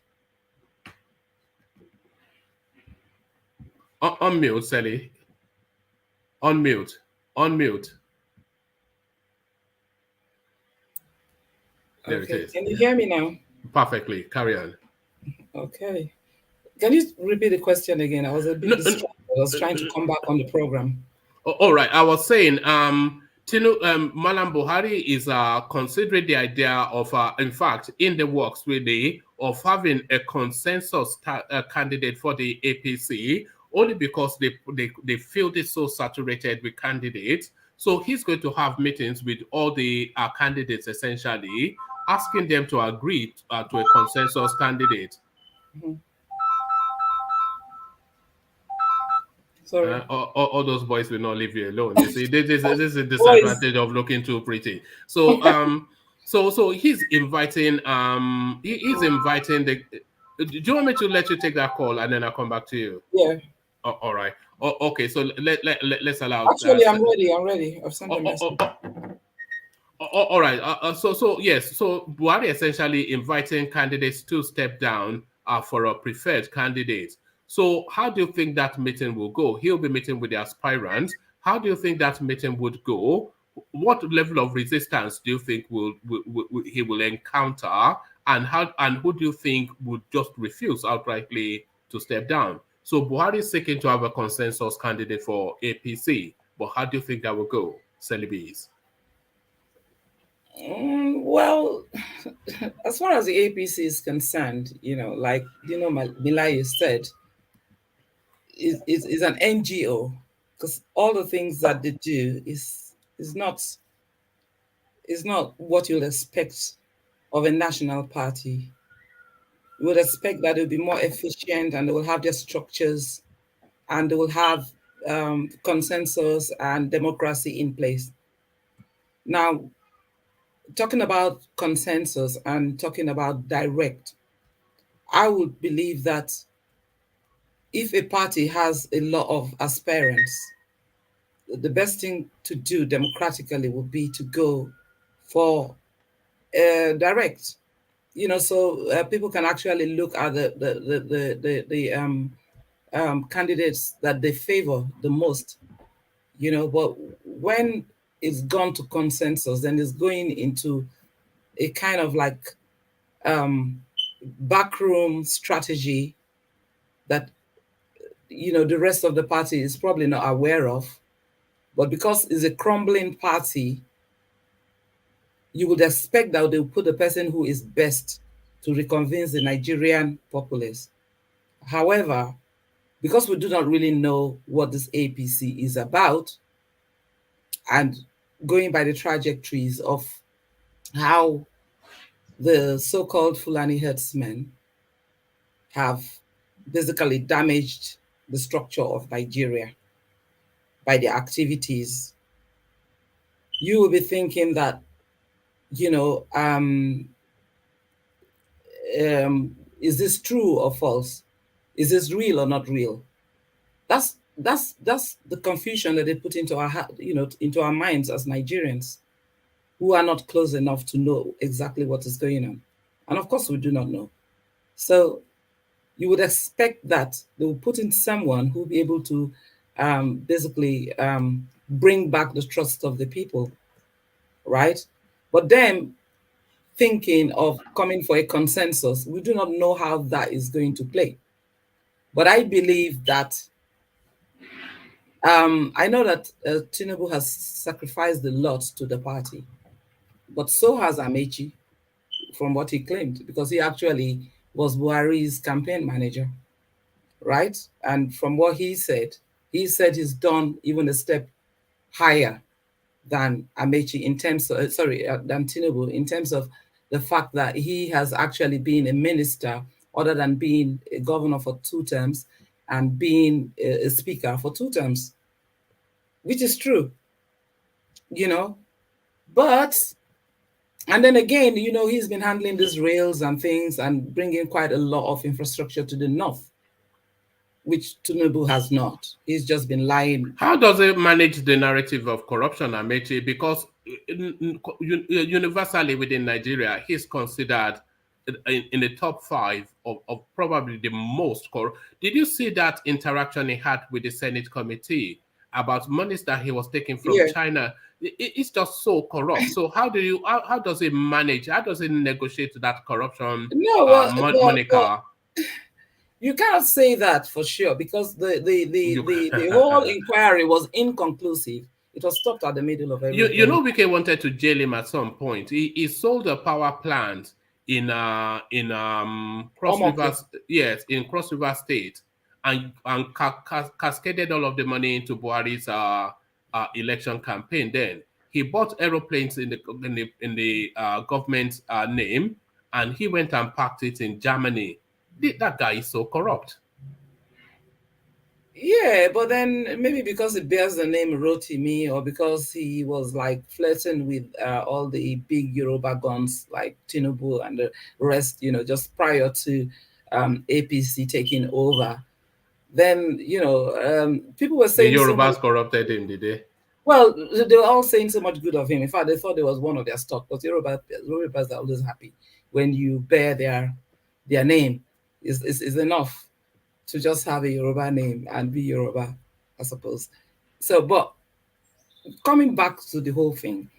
Unmute, Sally. Unmute. There it is. Can you hear me now? Perfectly. Carry on. Okay. Can you repeat the question again? I was a bit distracted. I was trying to come back on the program. All right. I was saying, Malam Buhari is considering the idea of, in fact, in the works really, of having a consensus candidate for the APC, only because they feel it's so saturated with candidates. So he's going to have meetings with all the candidates, essentially, asking them to agree to a consensus candidate. Mm-hmm. Sorry. All those boys will not leave you alone. You see, this is the disadvantage of looking too pretty. So, so he's inviting. He's inviting the. Do you want me to let you take that call and then I'll come back to you? Yeah. All right. Okay. So let's allow. Actually, I'm ready. I've sent a message. All right. So yes. So Buhari essentially inviting candidates to step down for a preferred candidate. So how do you think that meeting will go? He'll be meeting with the aspirants. How do you think that meeting would go? What level of resistance do you think he will encounter? And who do you think would just refuse outrightly to step down? So Buhari is seeking to have a consensus candidate for APC. But how do you think that will go, Celebes? Well, as far as the APC is concerned, like Milai said, is an NGO, because all the things that they do is not what you'll expect of a national party. You would expect that it will be more efficient, and they will have their structures, and they will have consensus and democracy in place. Now, talking about consensus and talking about direct, I would believe that if a party has a lot of aspirants, the best thing to do democratically would be to go for direct, so people can actually look at the candidates that they favor the most, but when it's gone to consensus, then it's going into a kind of like backroom strategy that the rest of the party is probably not aware of. But because it's a crumbling party, you would expect that they'll put the person who is best to reconvince the Nigerian populace. However, because we do not really know what this APC is about, and going by the trajectories of how the so-called Fulani herdsmen have basically damaged the structure of Nigeria by their activities, you will be thinking that, is this true or false? Is this real or not real? That's the confusion that they put into our minds as Nigerians, who are not close enough to know exactly what is going on. And of course, we do not know. So you would expect that they will put in someone who will be able to basically bring back the trust of the people, right? But then thinking of coming for a consensus, we do not know how that is going to play. But I believe that, I know that Tinubu has sacrificed a lot to the party, but so has Amechi, from what he claimed, because he actually was Buhari's campaign manager, right? And from what he said he's done even a step higher than Amechi in terms of, than Tinubu, in terms of the fact that he has actually been a minister, other than being a governor for 2 terms and being a speaker for 2 terms, which is true, But, and then again, he's been handling these rails and things and bringing quite a lot of infrastructure to the north, which Tinubu has not. He's just been lying. How does it manage the narrative of corruption, Amechi? Because universally within Nigeria, he's considered in the top 5 of probably the most corrupt. Did you see that interaction he had with the Senate committee about monies that he was taking from China? It's just so corrupt. So how does it manage? How does it negotiate that corruption moniker? You cannot say that for sure, because the whole inquiry was inconclusive. It was stopped at the middle of everything. Wike wanted to jail him at some point. He sold a power plant in Cross River, in Cross River State, and cascaded all of the money into Buhari's election campaign. Then he bought aeroplanes in the government's name, and he went and parked it in Germany. That guy is so corrupt. Yeah, but then maybe because it bears the name Rotimi, or because he was like flirting with all the big Yoruba guns like Tinubu and the rest, just prior to APC taking over. Then, people were saying the Yorubas corrupted him, did they? Well, they were all saying so much good of him. In fact, they thought it was one of their stock, but Yorubas are always happy when you bear their name. Is enough to just have a Yoruba name and be Yoruba, I suppose. So, but coming back to the whole thing,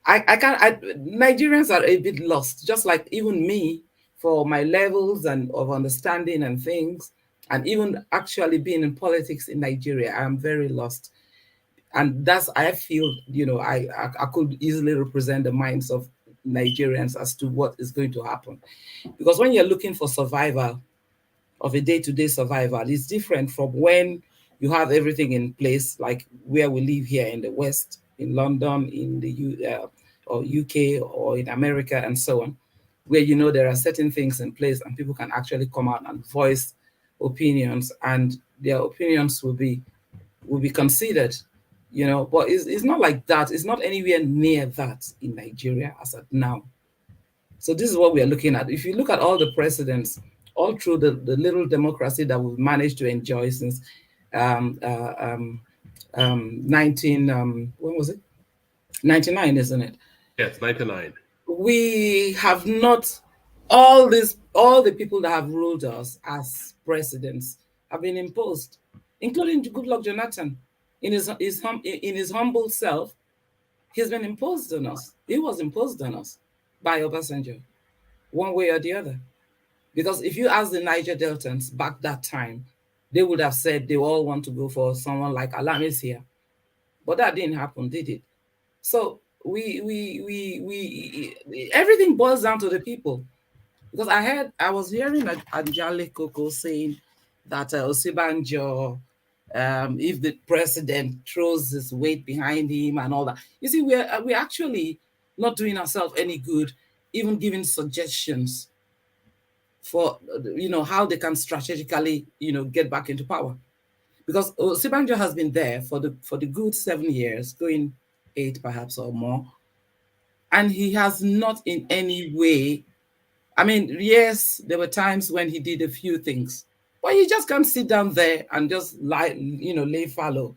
Nigerians are a bit lost, just like even me, for my levels and of understanding and things, and even actually being in politics in Nigeria, I'm very lost. And I feel, I could easily represent the minds of Nigerians as to what is going to happen. Because when you're looking for survival, of a day-to-day survival, it's different from when you have everything in place, like where we live here in the West, in London, in the or UK, or in America, and so on, where there are certain things in place and people can actually come out and voice opinions, and their opinions will be considered. But it's not like that. It's not anywhere near that in Nigeria as of now. So this is what we are looking at. If you look at all the presidents all through the little democracy that we've managed to enjoy since 99, isn't it? Yes, 99. We have not, all the people that have ruled us as presidents have been imposed, including Goodluck Jonathan. In his humble self, he's been imposed on us. He was imposed on us by Obasanjo, one way or the other. Because if you ask the Niger Deltans back that time, they would have said they all want to go for someone like Alamisia. But that didn't happen, did it? So everything boils down to the people. Because I was hearing Anjale Koko saying that Osibanjo, if the president throws his weight behind him and all that. You see, we're actually not doing ourselves any good, even giving suggestions for how they can strategically get back into power. Because Osibanjo has been there for the good 7 years, going 8 perhaps or more, and he has not in any way, I mean, yes, there were times when he did a few things, but you just can't sit down there and just lay fallow,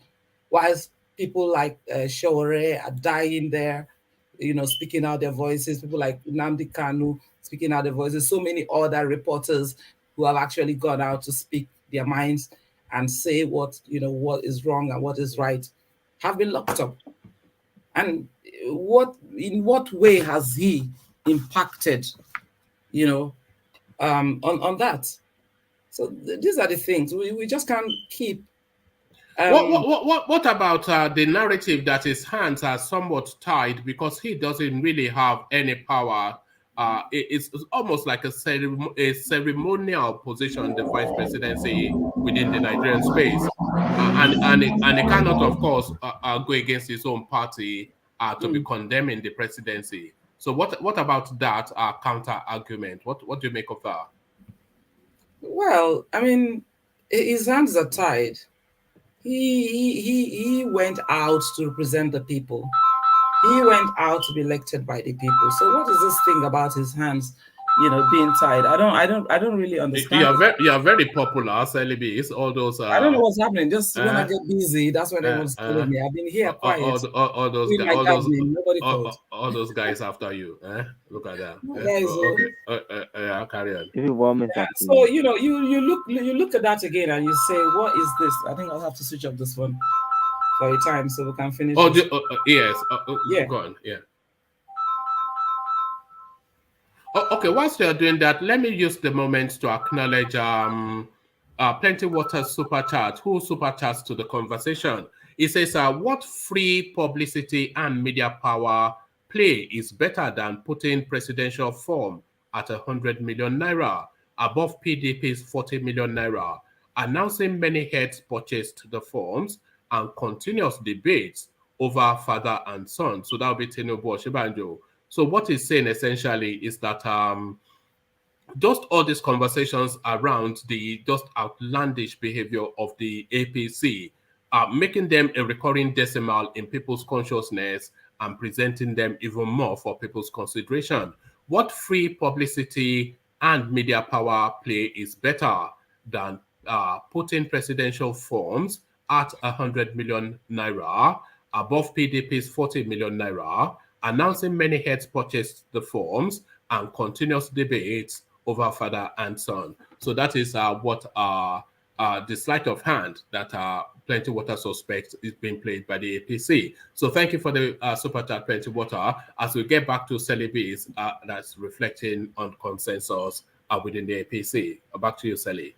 whilst people like Shawore are dying there, speaking out their voices, people like Nnamdi Kanu speaking out their voices, so many other reporters who have actually gone out to speak their minds and say what is wrong and what is right, have been locked up. And in what way has he impacted, on that? So these are the things we just can't keep. What about the narrative that his hands are somewhat tied because he doesn't really have any power? It's almost like a ceremonial position, the vice presidency within the Nigerian space, and it cannot, of course, go against his own party to be condemning the presidency. So what about that counter argument? What do you make of that? Well, I mean, his hands are tied. He went out to represent the people. He went out to be elected by the people. So what is this thing about his hands, being tied? I don't really understand. You are very popular, Celebi. It's all those. I don't know what's happening. Just when I get busy, that's when everyone's calling me. I've been here quiet. All those guys, nobody calls. All those guys after you. Look at that. Okay. Carry on. So you look at that again and you say, what is this? I think I'll have to switch up this one for a time so we can finish. Yes. Yeah. Go on. Yeah. Okay. Whilst you're doing that, let me use the moment to acknowledge Plenty Water super chat, who super chats to the conversation. He says, what free publicity and media power play is better than putting presidential form at 100 million naira above PDP's 40 million naira, announcing many heads purchased the forms and continuous debates over father and son. So that will be Tinubu or Shibanjo. So what he's saying essentially is that just all these conversations around the just outlandish behavior of the APC are making them a recurring decimal in people's consciousness and presenting them even more for people's consideration. What free publicity and media power play is better than putting presidential forms at 100 million naira above PDP's 40 million naira, announcing many heads purchased the forms and continuous debates over father and son. So that is what the sleight of hand that Plenty Water suspects is being played by the APC. So thank you for the super chat, Plenty Water. As we get back to Celebi's, that's reflecting on consensus within the APC. Back to you, Celi.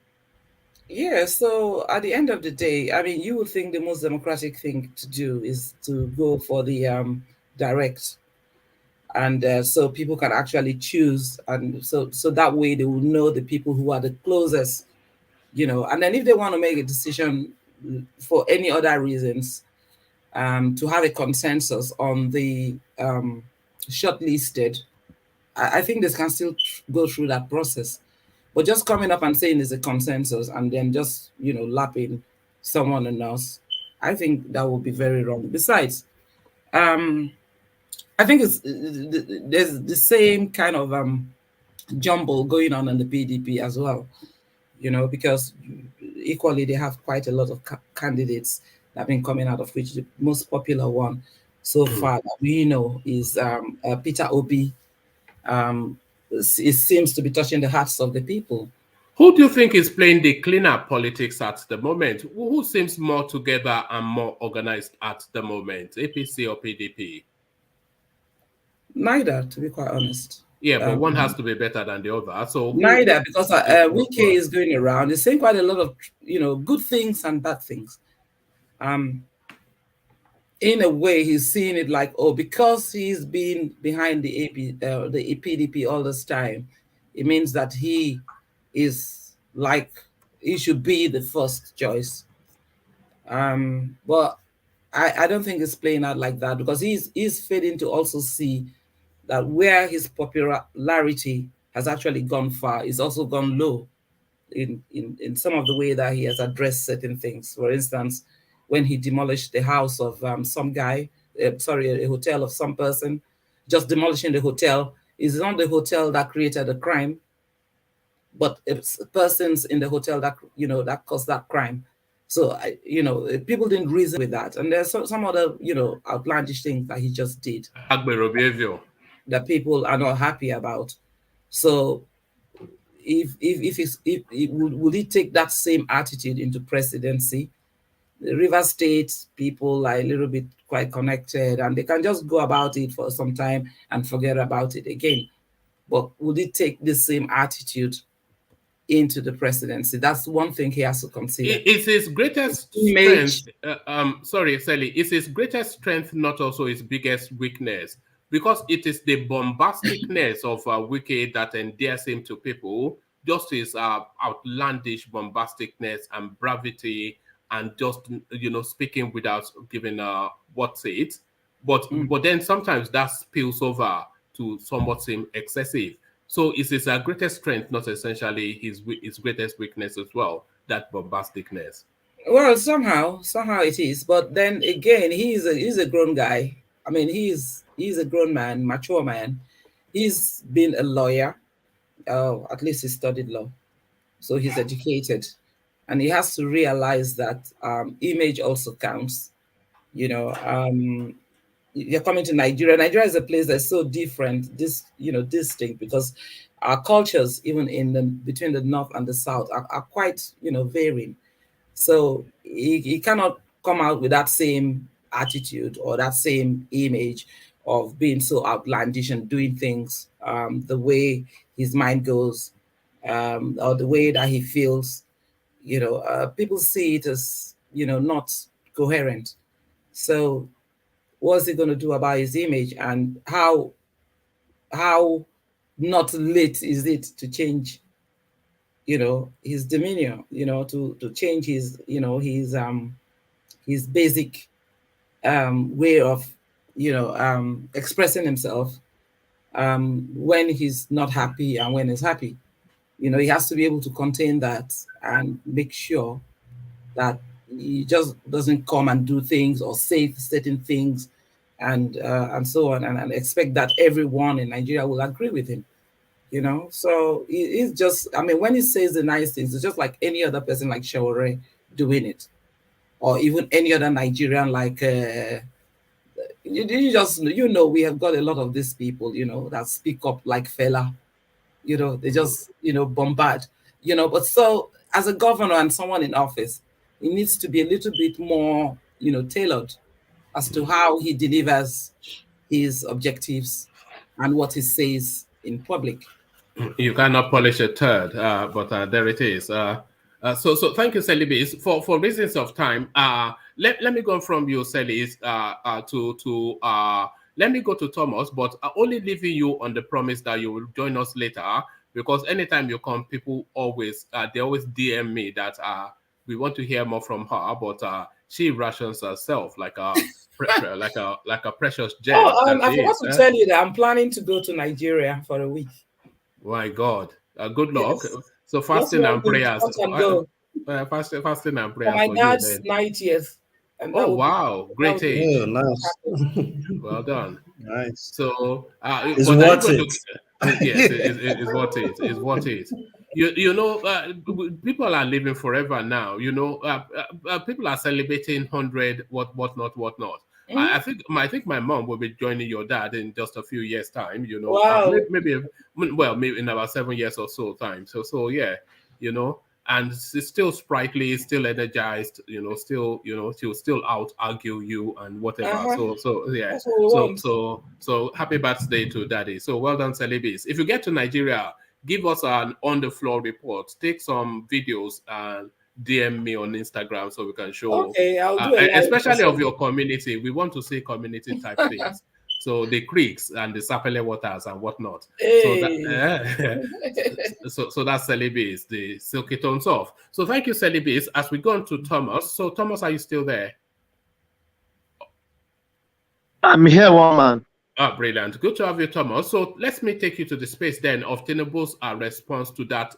Yeah, so at the end of the day, I mean, you would think the most democratic thing to do is to go for the direct, and so people can actually choose, and so that way they will know the people who are the closest, and then if they want to make a decision for any other reasons, to have a consensus on the shortlisted, I think they can still go through that process. But just coming up and saying there's a consensus and then just, lapping someone else, I think that would be very wrong. Besides, I think there's the same kind of jumble going on in the PDP as well, because equally they have quite a lot of candidates that have been coming out, of which the most popular one so far that we know is Peter Obi. It seems to be touching the hearts of the people. Who do you think is playing the cleaner politics at the moment? Who seems more together and more organized at the moment, APC or PDP? Neither, to be quite honest. Yeah, but one has to be better than the other. So neither, because Wike is going around. He's saying quite a lot of good things and bad things. In a way, he's seeing it like, because he's been behind the PDP all this time, it means that he is like he should be the first choice. But I don't think it's playing out like that, because he's failing to also see that where his popularity has actually gone far, is also gone low in some of the way that he has addressed certain things. For instance, when he demolished the house of some guy, a hotel of some person, just demolishing the hotel. It's not the hotel that created the crime, but it's persons in the hotel that that caused that crime. So people didn't reason with that, and there's some other outlandish things that he just did that people are not happy about. So would he take that same attitude into presidency? The River State people are a little bit quite connected, and they can just go about it for some time and forget about it again. But would he take the same attitude into the presidency? That's one thing he has to consider. Is his greatest strength, sorry, Sally, is his greatest strength not also his biggest weakness? Because it is the bombasticness of Wike that endears him to people, just his outlandish bombasticness and brevity, and just speaking without giving what's it. But then sometimes that spills over to somewhat seem excessive. So is his greatest strength not essentially his greatest weakness as well, that bombasticness? Well, somehow it is. But then again, he's a grown guy. I mean, he's a grown man, mature man. He's been a lawyer. At least he studied law. So he's educated. And he has to realize that image also counts. You're coming to Nigeria. Nigeria is a place that's so different, distinct, because our cultures, even between the North and the South, are quite, varying. So he cannot come out with that same attitude or that same image of being so outlandish and doing things the way his mind goes, or the way that he feels. People see it as, not coherent. So what's he going to do about his image, and how not late is it to change, his demeanor, to change his, his basic way of, expressing himself when he's not happy and when he's happy. He has to be able to contain that and make sure that he just doesn't come and do things or say certain things and so on, and expect that everyone in Nigeria will agree with him. So he's just, when he says the nice things, it's just like any other person like Shaore doing it, or even any other Nigerian like we have got a lot of these people, that speak up like Fela. They just, bombard, but so as a governor and someone in office, he needs to be a little bit more, tailored as to how he delivers his objectives and what he says in public. You cannot polish a turd, but there it is. So thank you, Celibis. For reasons of time, let me go from you, Celis, let me go to Thomas, but only leaving you on the promise that you will join us later, because anytime you come, people always DM me that we want to hear more from her, but she rations herself like a like a precious gem. I forgot to tell you that I'm planning to go to Nigeria for a week. My God, good luck. Yes. So fasting and prayers. Fasting and prayers. For my dad's 90th. Oh wow, great age. Oh, nice. Well done. Nice. So it's worth it. Yes, it's what it is. What it. You know, people are living forever now. You know, people are celebrating 100, whatnot. Mm-hmm. I think my mom will be joining your dad in just a few years' time. You know, wow. maybe in about 7 years or so time. So yeah, you know, and it's still sprightly, still energized. You know, she'll still out argue you and whatever. Uh-huh. So yeah. That's what we want. So happy birthday to daddy. So well done, Celibis. If you get to Nigeria, give us an on the floor report. Take some videos and DM me on Instagram so we can show. Okay, I'll do it. Especially of your community. We want to see community type things. So the creeks and the Sapele waters and whatnot. Hey. So that's Celibis, the silky tones off. So thank you, Celibis. As we go on to Thomas. So Thomas, are you still there? I'm here, one man. Ah, brilliant. Good to have you, Thomas. So let me take you to the space then of Tinubu's response to that,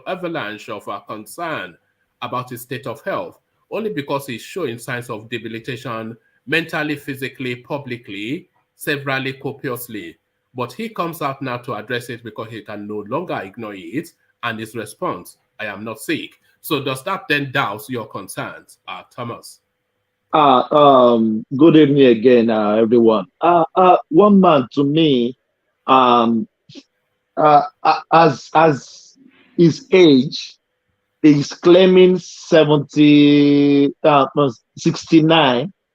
avalanche of concern about his state of health, only because he's showing signs of debilitation mentally, physically, publicly, severally, copiously. But he comes out now to address it because he can no longer ignore it, and his response, I am not sick. So does that then douse your concerns, Thomas? Good evening again, everyone. One man to me, as his age, is claiming 69.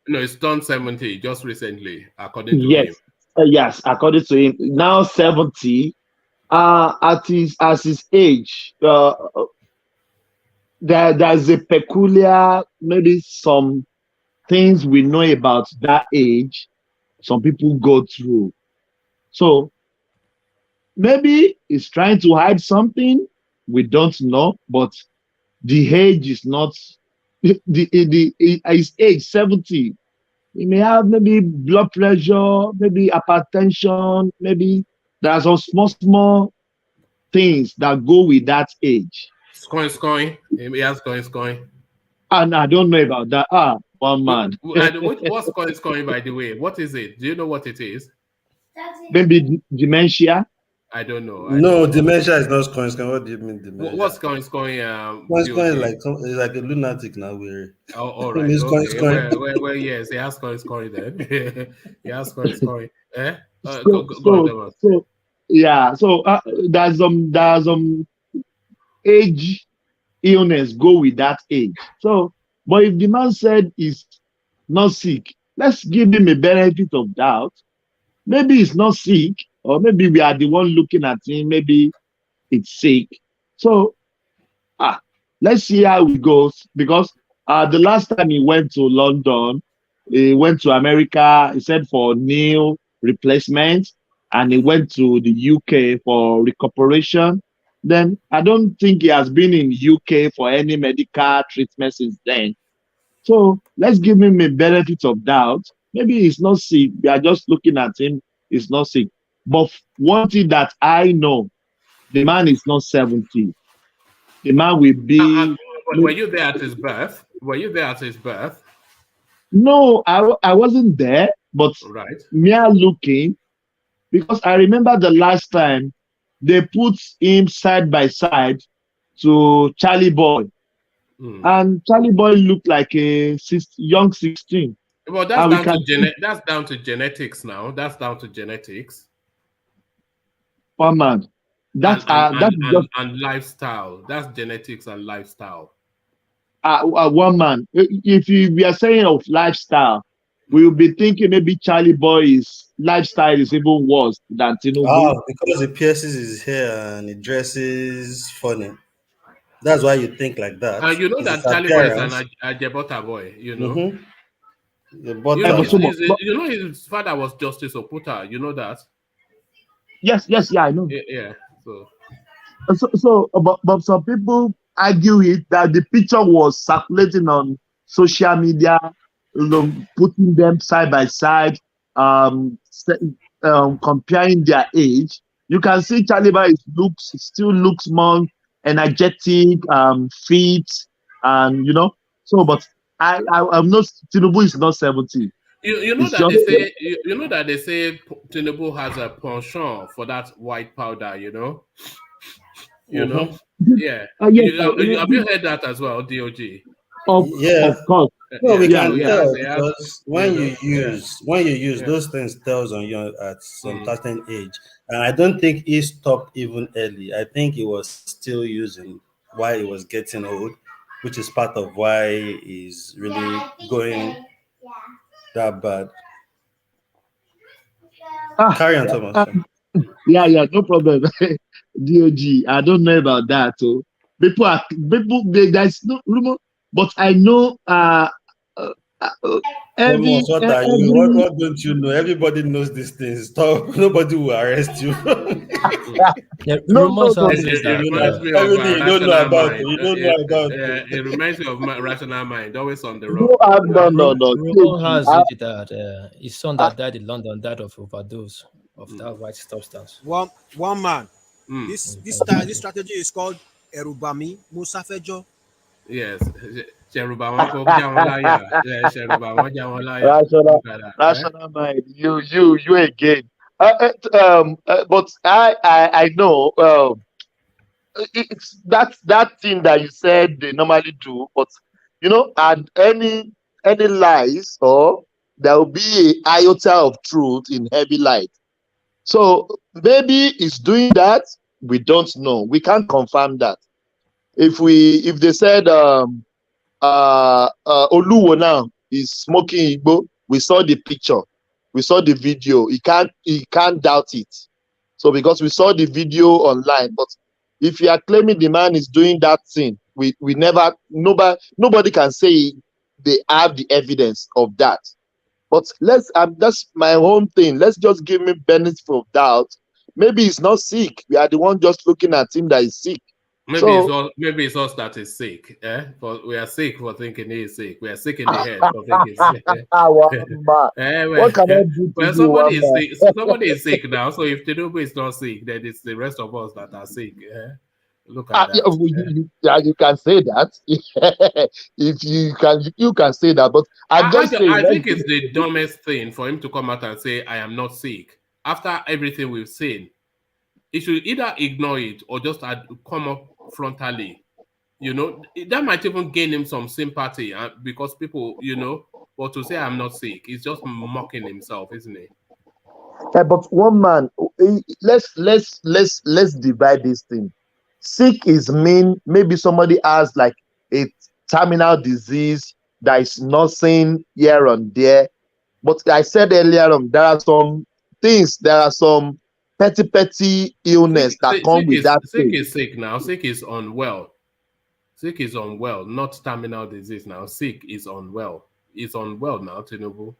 No, it's done 70 just recently, according to him. Yes, according to him. Now 70. As his age, there's a peculiar, maybe some things we know about that age, some people go through. So maybe he's trying to hide something, we don't know, but the age is not his age 70. He may have maybe blood pressure, maybe hypertension, maybe there are some small things that go with that age. Scoring. He has scoring. And I don't know about that. One man. What's scoring, by the way? What is it? Do you know what it is? Maybe dementia. I don't know. No, dementia is not scoring. What do you mean dementia? What's scoring? Scoring is like a lunatic now. Oh, all right. Okay. Well, yes, he has scoring then. He has scoring. Eh? So there's some age illness go with that age. So, but if the man said he's not sick, let's give him a benefit of doubt. Maybe he's not sick, or maybe we are the one looking at him. Maybe it's sick. So, let's see how it goes. Because the last time he went to London, he went to America. He said for knee replacement, and he went to the UK for recuperation. Then I don't think he has been in UK for any medical treatment since then. So let's give him a benefit of doubt. Maybe he's not sick. We are just looking at him. He's not sick. But one thing that I know, the man is not 70. The man will be. Were you there at his birth? No, I wasn't there. But mere looking, because I remember the last time they put him side by side to Charlie Boy. And Charlie Boy looked like a young 16. Well, that's down to genetics now. That's down to genetics. One man. And lifestyle. That's genetics and lifestyle. One man. If we are saying of lifestyle, we will be thinking maybe Charlie Boy's lifestyle is even worse than Tinubu. Because he pierces his hair and he dresses funny. That's why you think like that. And you know that Charlie Boy is an Ajebota boy, you know. You know his father was Justice Okuta, you know that? Yes, I know. Yeah. But some people argue it that the picture was circulating on social media, putting them side by side, comparing their age. You can see Charlie Boy still looks more energetic, fit, and So, but I'm not. Tinubu is not 70. You know that they say you know that they say Tinubu has a penchant for that white powder. You know. Yeah. Have you heard that as well, DOG? Of course. No, we can he tell has, because when you use those things tells on you at some certain age, and I don't think he stopped even early. I think he was still using while he was getting old, which is part of why he's really going that bad. Carry on, Thomas. Yeah, no problem. DOG, I don't know about that. So there's no rumor, but I know what don't you know? Everybody knows these things. Stop. Nobody will arrest you. Rumors it reminds me of rational mind. It reminds me of rational mind, always on the road. No. Rumor has it that his son that died in London died of overdose of that white substance. One man. This strategy is called Erubami Musafejo. Yes. Rational mind. You again. But I know it's that thing that you said they normally do, but and any lies, or there will be a iota of truth in heavy light. So maybe it's doing that. We don't know. We can't confirm that. If they said Oluwo now is smoking Igbo, we saw the picture, we saw the video. He can't doubt it. So because we saw the video online, but if you are claiming the man is doing that thing, nobody can say they have the evidence of that. But that's my own thing. Let's just give him benefit of doubt. Maybe he's not sick. We are the one just looking at him that is sick. Maybe it's us that is sick. But we are sick for thinking he is sick. We are sick in the head for thinking he's sick. What can I do to somebody is sick. Somebody is sick now. So if Tinubu is not sick, then it's the rest of us that are sick. Look at that. You can say that. If you can say that. But I think it's the dumbest thing for him to come out and say, I am not sick. After everything we've seen, he should either ignore it or just come up frontally. That might even gain him some sympathy because people, but to say I'm not sick, he's just mocking himself, isn't he? But one man, let's divide this thing. Sick is maybe somebody has like a terminal disease that is nursing here and there. But I said earlier on, there are some things, there are some petty illness that come with that. Sick is sick now. Sick is unwell. Sick is unwell, not terminal disease now. Sick is unwell. It's unwell now, Tinubu.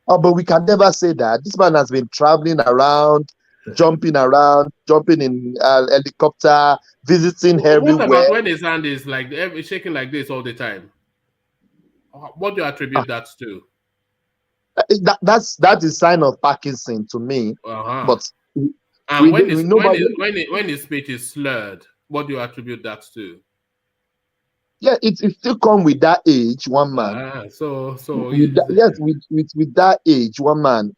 Oh, but we can never say that. This man has been traveling around, jumping in helicopter, visiting everywhere. What about when his hand is like shaking like this all the time? What do you attribute that to? That is sign of Parkinson to me. But when his speech is slurred, what do you attribute that to? Yeah, it still come with that age, one man. With that age, one man.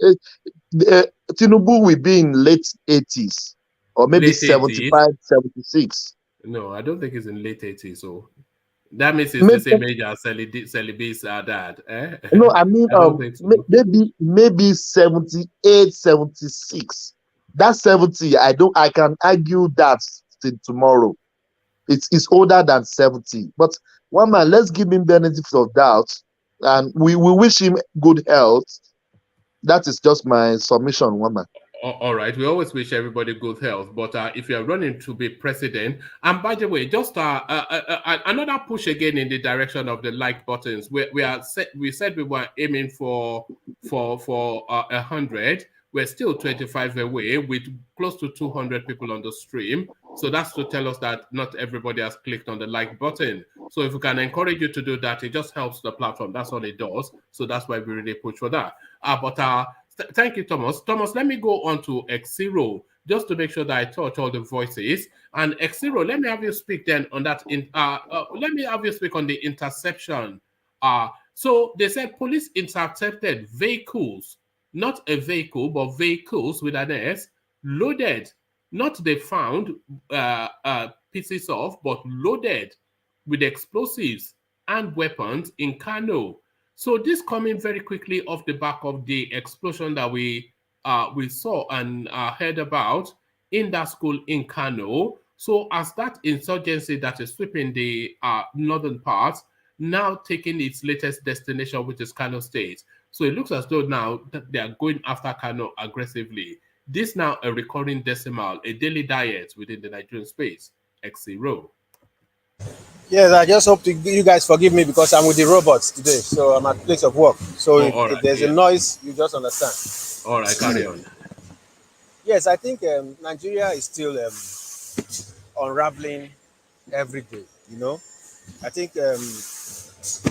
Tinubu will be in late 80s or maybe late 75, 76. No, I don't think he's in late 80s. So that means it's the same age as Celibi's dad. No, I mean maybe 78, 76. That's 70. I can argue that till tomorrow. It's older than 70. But one man, let's give him benefit of doubt, and we wish him good health. That is just my submission, one man. All right, we always wish everybody good health, but if you are running to be president, and by the way, just another push again in the direction of the like buttons. We said we were aiming for 100. We're still 25 away with close to 200 people on the stream. So that's to tell us that not everybody has clicked on the like button. So if we can encourage you to do that, it just helps the platform. That's all it does. So that's why we really push for that. Thank you, Thomas. Thomas, let me go on to X0 just to make sure that I touch all the voices. And X0, let me have you speak then on that. Let me have you speak on the interception So they said police intercepted vehicles, not a vehicle, but vehicles with an S, loaded, not they found pieces of, but loaded with explosives and weapons in KANO. So this coming very quickly off the back of the explosion that we saw and heard about in that school in KANO. So as that insurgency that is sweeping the northern parts, now taking its latest destination, which is KANO State. So it looks as though now that they are going after KANO aggressively. This now a recurring decimal, a daily diet within the Nigerian space. X0. Yes, I just hope you guys forgive me because I'm with the robots today. So I'm at place of work. So if there's a noise, you just understand. All right, carry on. Yes, I think Nigeria is still unraveling every day, you know. I think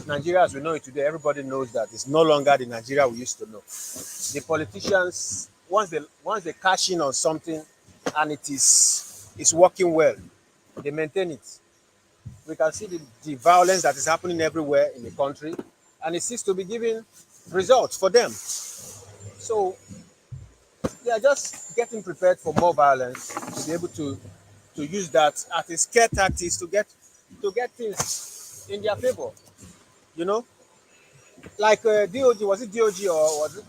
Nigeria as we know it today, everybody knows that it's no longer the Nigeria we used to know. The politicians, once they cash in on something and it's working well, they maintain it. We can see the violence that is happening everywhere in the country, and it seems to be giving results for them. So they are just getting prepared for more violence to be able to use that as a scare tactics to get things in their favor. You know, like DOG, was it DOG or was it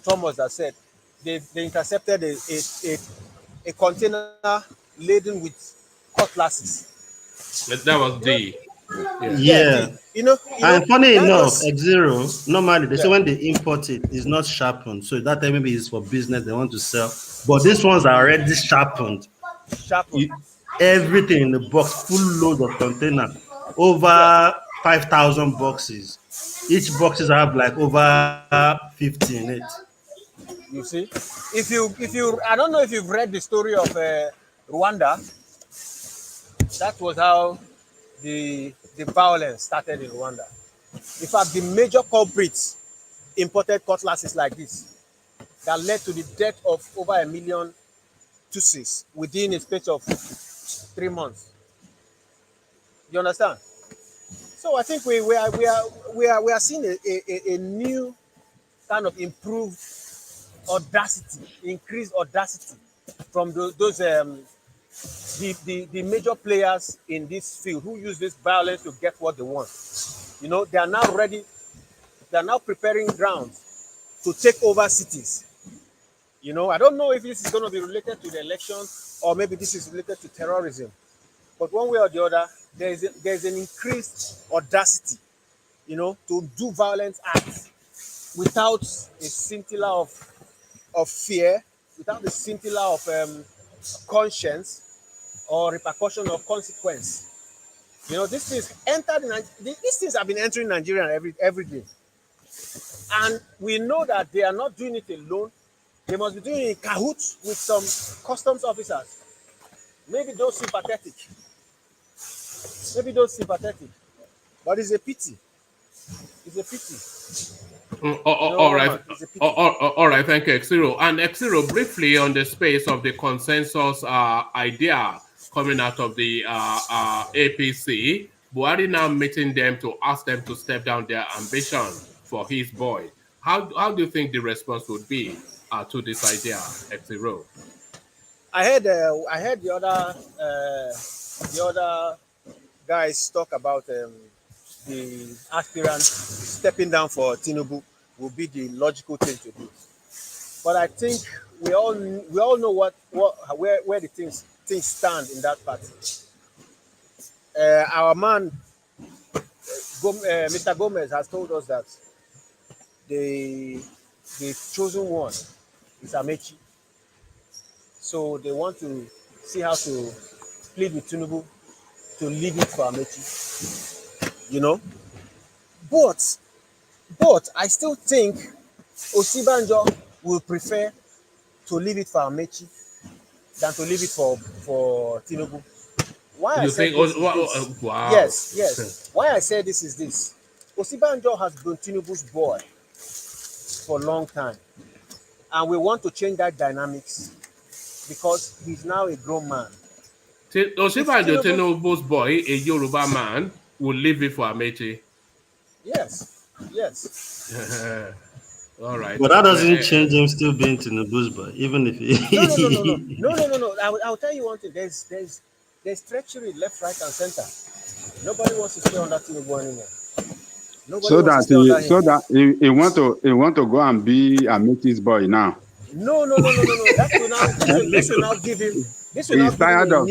Thomas that said they intercepted a container laden with cutlasses. That was D. Yeah. You know, and funny enough, X0, normally they say when they import it, it's not sharpened. So that time maybe it's for business, they want to sell. But these ones are already sharpened. Everything in the box, full load of container, over 5,000 boxes. Each boxes have like over 50 in it. You see, if you, I don't know if you've read the story of Rwanda. That was how the violence started in Rwanda. In fact, the major culprits imported cutlasses like this that led to the death of over 1 million Tutsis within a space of 3 months. You understand? So I think we are seeing a new kind of improved audacity, increased audacity from those the major players in this field who use this violence to get what they want. You know, they are now ready, they are now preparing grounds to take over cities. You know, I don't know if this is going to be related to the election or maybe this is related to terrorism. But one way or the other, there's an increased audacity, you know, to do violent acts without a scintilla of fear, without a scintilla of conscience or repercussion or consequence. You know, these things have been entering Nigeria every day. And we know that they are not doing it alone. They must be doing it in cahoots with some customs officers. Maybe those sympathetic. But it's a pity. It's a pity. All right, thank you, X0. And X0, briefly on the space of the consensus idea coming out of the APC, Buhari now meeting them to ask them to step down their ambition for his boy. How do you think the response would be to this idea, X0? I heard the other guys talk about the aspirants stepping down for Tinubu will be the logical thing to do. But I think we all know where the things stand in that party. Our man, Mr. Gomez, has told us that the chosen one is Amechi. So they want to see how to plead with Tinubu to leave it for Amechi. You know, but I still think Osibanjo will prefer to leave it for Amechi than to leave it for Tinubu. Why I say this? Wow. Yes. Why I say this is this. Osibanjo has been Tinubu's boy for a long time, and we want to change that dynamics because he's now a grown man. Osibanjo, Tinubu's boy, a Yoruba man, will leave it for Amechi. Yes, yes. All right. But that doesn't change him still being Tinubu's boy, even if he... No. I'll tell you one thing. There's treachery left, right, and center. Nobody wants to stay under Tinubu anymore. Nobody wants to stay under him. So that he want to go and be a Metis boy now. No. This will now give him. This will He's tired of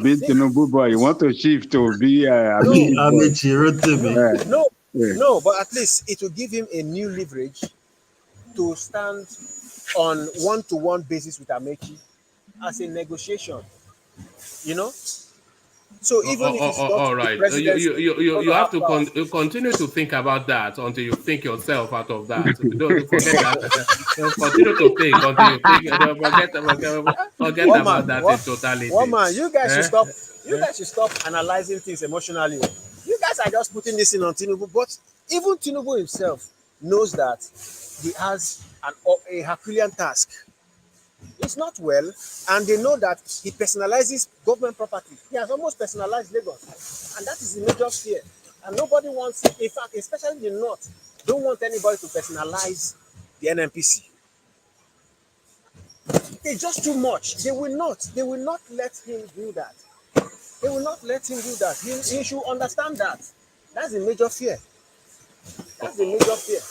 being Tinubu boy. He want to shift to be a Metis boy. No, but at least it will give him a new leverage to stand on one-to-one basis with Amechi as a negotiation. You know. So even if it's not all right, you have to continue to think about that until you think yourself out of that. Don't forget that. Continue to think until you think. Forget about that in totality. Woman, you guys should stop. You guys should stop analyzing things emotionally. You guys are just putting this in on Tinubu, but even Tinubu himself knows that he has a Herculean task. It's not well, and they know that he personalizes government property. He has almost personalized Lagos, and that is the major fear. And nobody wants, in fact, especially the North, don't want anybody to personalize the NNPC. It's just too much. They will not let him do that. They will not let him do that. He should understand that. That's the major fear. That's the major fear.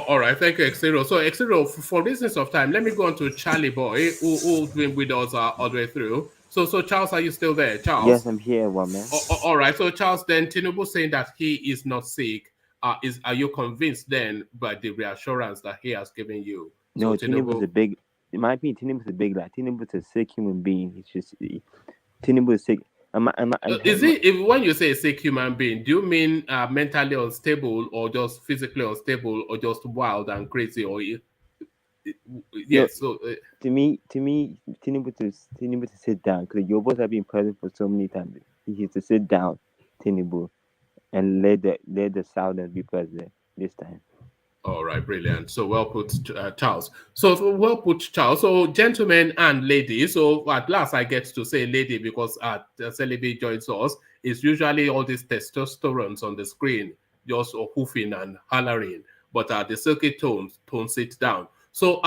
All right, thank you, Exero. So, Exero, for reasons of time, let me go on to Charlie Boy, who's been with us all the way through. So Charles, are you still there? Charles? Yes, I'm here, one man. All right. So, Charles, then Tinubu saying that he is not sick. Are you convinced then by the reassurance that he has given you? No, so Tinubu's a big. In my opinion, Tinubu's a big lie. Tinubu's a sick human being. He's just Tinubu is sick. Is it when you say a sick human being, do you mean mentally unstable or just physically unstable or just wild and crazy? Or yes, so to me, Tinubu to sit down, because you both have been present for so many times. He has to sit down, Tinubu, and let the Southern be president this time. All right, brilliant. So well put, Charles. So well put, Charles. So gentlemen and ladies. So at last I get to say lady because Celebi joins us. It's usually all these testosterone on the screen, just hoofing and hollering. But the silky tones it down. So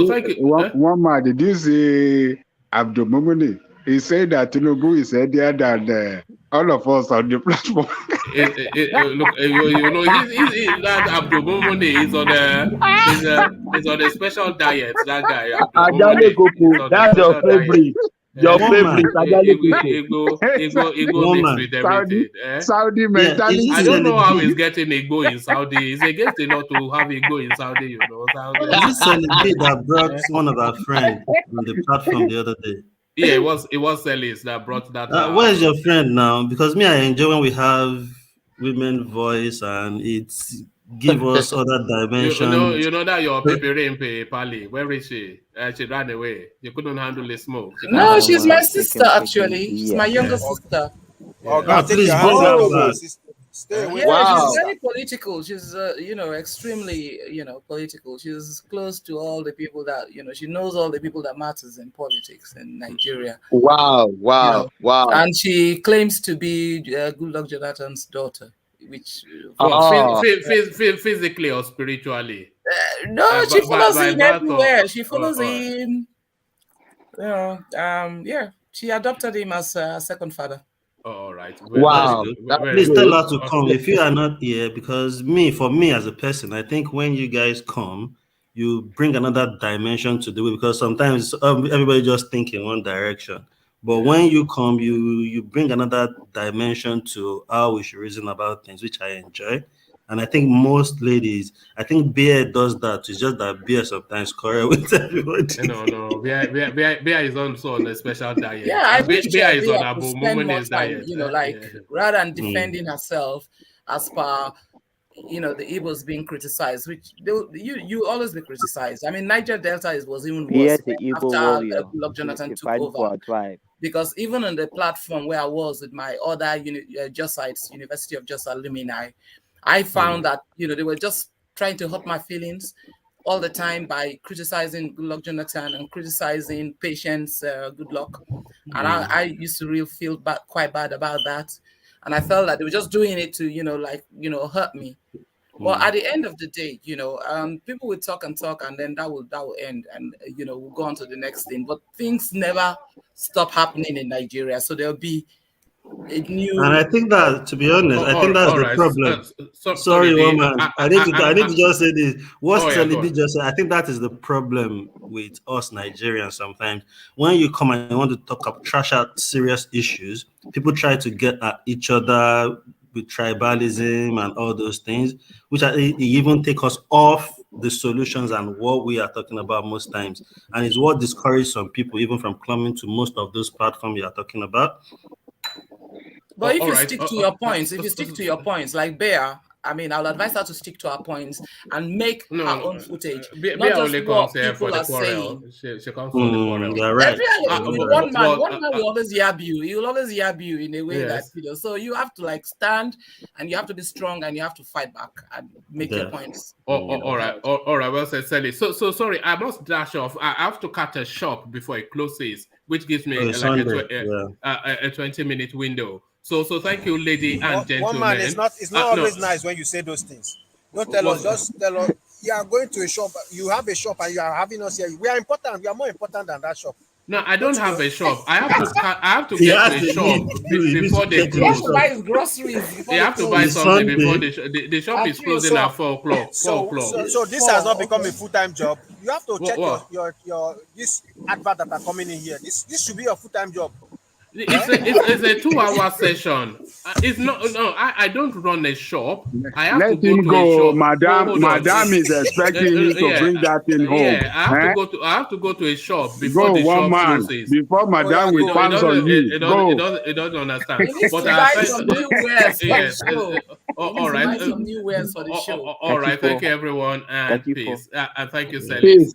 thank you. One man, did you see Abdul Mumuni? He said that Tinubu is heavier than all of us on the platform. Look, that Abdul Mumuni is on a special diet. That guy, Ajale Koko, that's your favorite. Your favorite, Ajale Ego mixed with everything. Saudi mentality. I don't know how he's getting ego in Saudi. It's against the law to have ego in Saudi, you know. Is this Celebi that brought one of our friends on the platform the other day? Yeah, it was Celis that brought that. Where's your friend now? Because me, I enjoy when we have women voice and it's give us other dimensions. You know that your Pepe Pali. Where is she? She ran away. You couldn't handle the smoke. No, she's my sister actually. She's my younger sister. Please bring her back. Stay away. Yeah, she's very political. She's extremely political. She's close to all the people that she knows all the people that matters in politics in Nigeria. Wow. And she claims to be Goodluck Jonathan's daughter, which physically or spiritually. No, she follows him everywhere. She follows him. She adopted him as a second father. All right. Wow. Please tell her to come if you are not here, because for me as a person, I think when you guys come, you bring another dimension to the way, because sometimes everybody just think in one direction. But when you come, you bring another dimension to how we should reason about things, which I enjoy. And I think most ladies, I think Beer does that. It's just that Beer sometimes quarrel with everybody. No. Beer is also on a special diet. Yeah, I wish Beer is on Abu Mumini's diet. Rather than defending herself as per, the Igbos being criticized, which you always be criticized. I mean, Niger Delta was even worse after Goodluck Jonathan took over. Because even on the platform where I was with my other University of Jos alumni, I found that, they were just trying to hurt my feelings all the time by criticizing Goodluck Jonathan and criticizing Patience Goodluck. And I used to really feel quite bad about that. and I felt that they were just doing it to, hurt me. Well, at the end of the day, people will talk and talk, and then that will end, and we'll go on to the next thing. But things never stop happening in Nigeria, so there'll be a new. And I think that, to be honest, I think that's the problem. Sorry, woman. I need to just say this. What Salibi just said, I think that is the problem with us Nigerians. Sometimes when you come and you want to trash out serious issues, people try to get at each other with tribalism and all those things, which even take us off the solutions and what we are talking about most times. And it's what discourages some people even from coming to most of those platforms you are talking about. But if you stick to your points, like Bear, I mean, I'll advise her to stick to her points and make her own footage. Not just what people are saying. She comes for the quarrel. You're right. One man will always yab you. He will always yab you in a way that, so you have to stand, and you have to be strong, and you have to fight back and make your points. All right. Well said, Sally. So sorry, I must dash off. I have to cut a shop before it closes, which gives me a 20-minute window. So thank you, lady and gentlemen. One man, it's not always nice when you say those things. Don't tell us, just tell us you are going to a shop, you have a shop, and you are having us here. We are important, we are more important than that shop. No, I don't have a shop. I have to get to a shop before they close. You have to buy his groceries. You have to buy something before the shop is closing at 4 o'clock. So this has not become a full-time job. You have to check your this advert that are coming in here. This should be your full-time job. It's a 2-hour session. It's not. No, I don't run a shop. I have Let to him go to a shop. Madam is expecting you to bring that thing home. Yeah, I have to go to a shop before the shop closes. Before Madam will pounce on you. It doesn't understand. But I buy some new wares for the show. All right. Some new wares for the show. All right. Thank you, everyone, and peace. And thank you, Sally.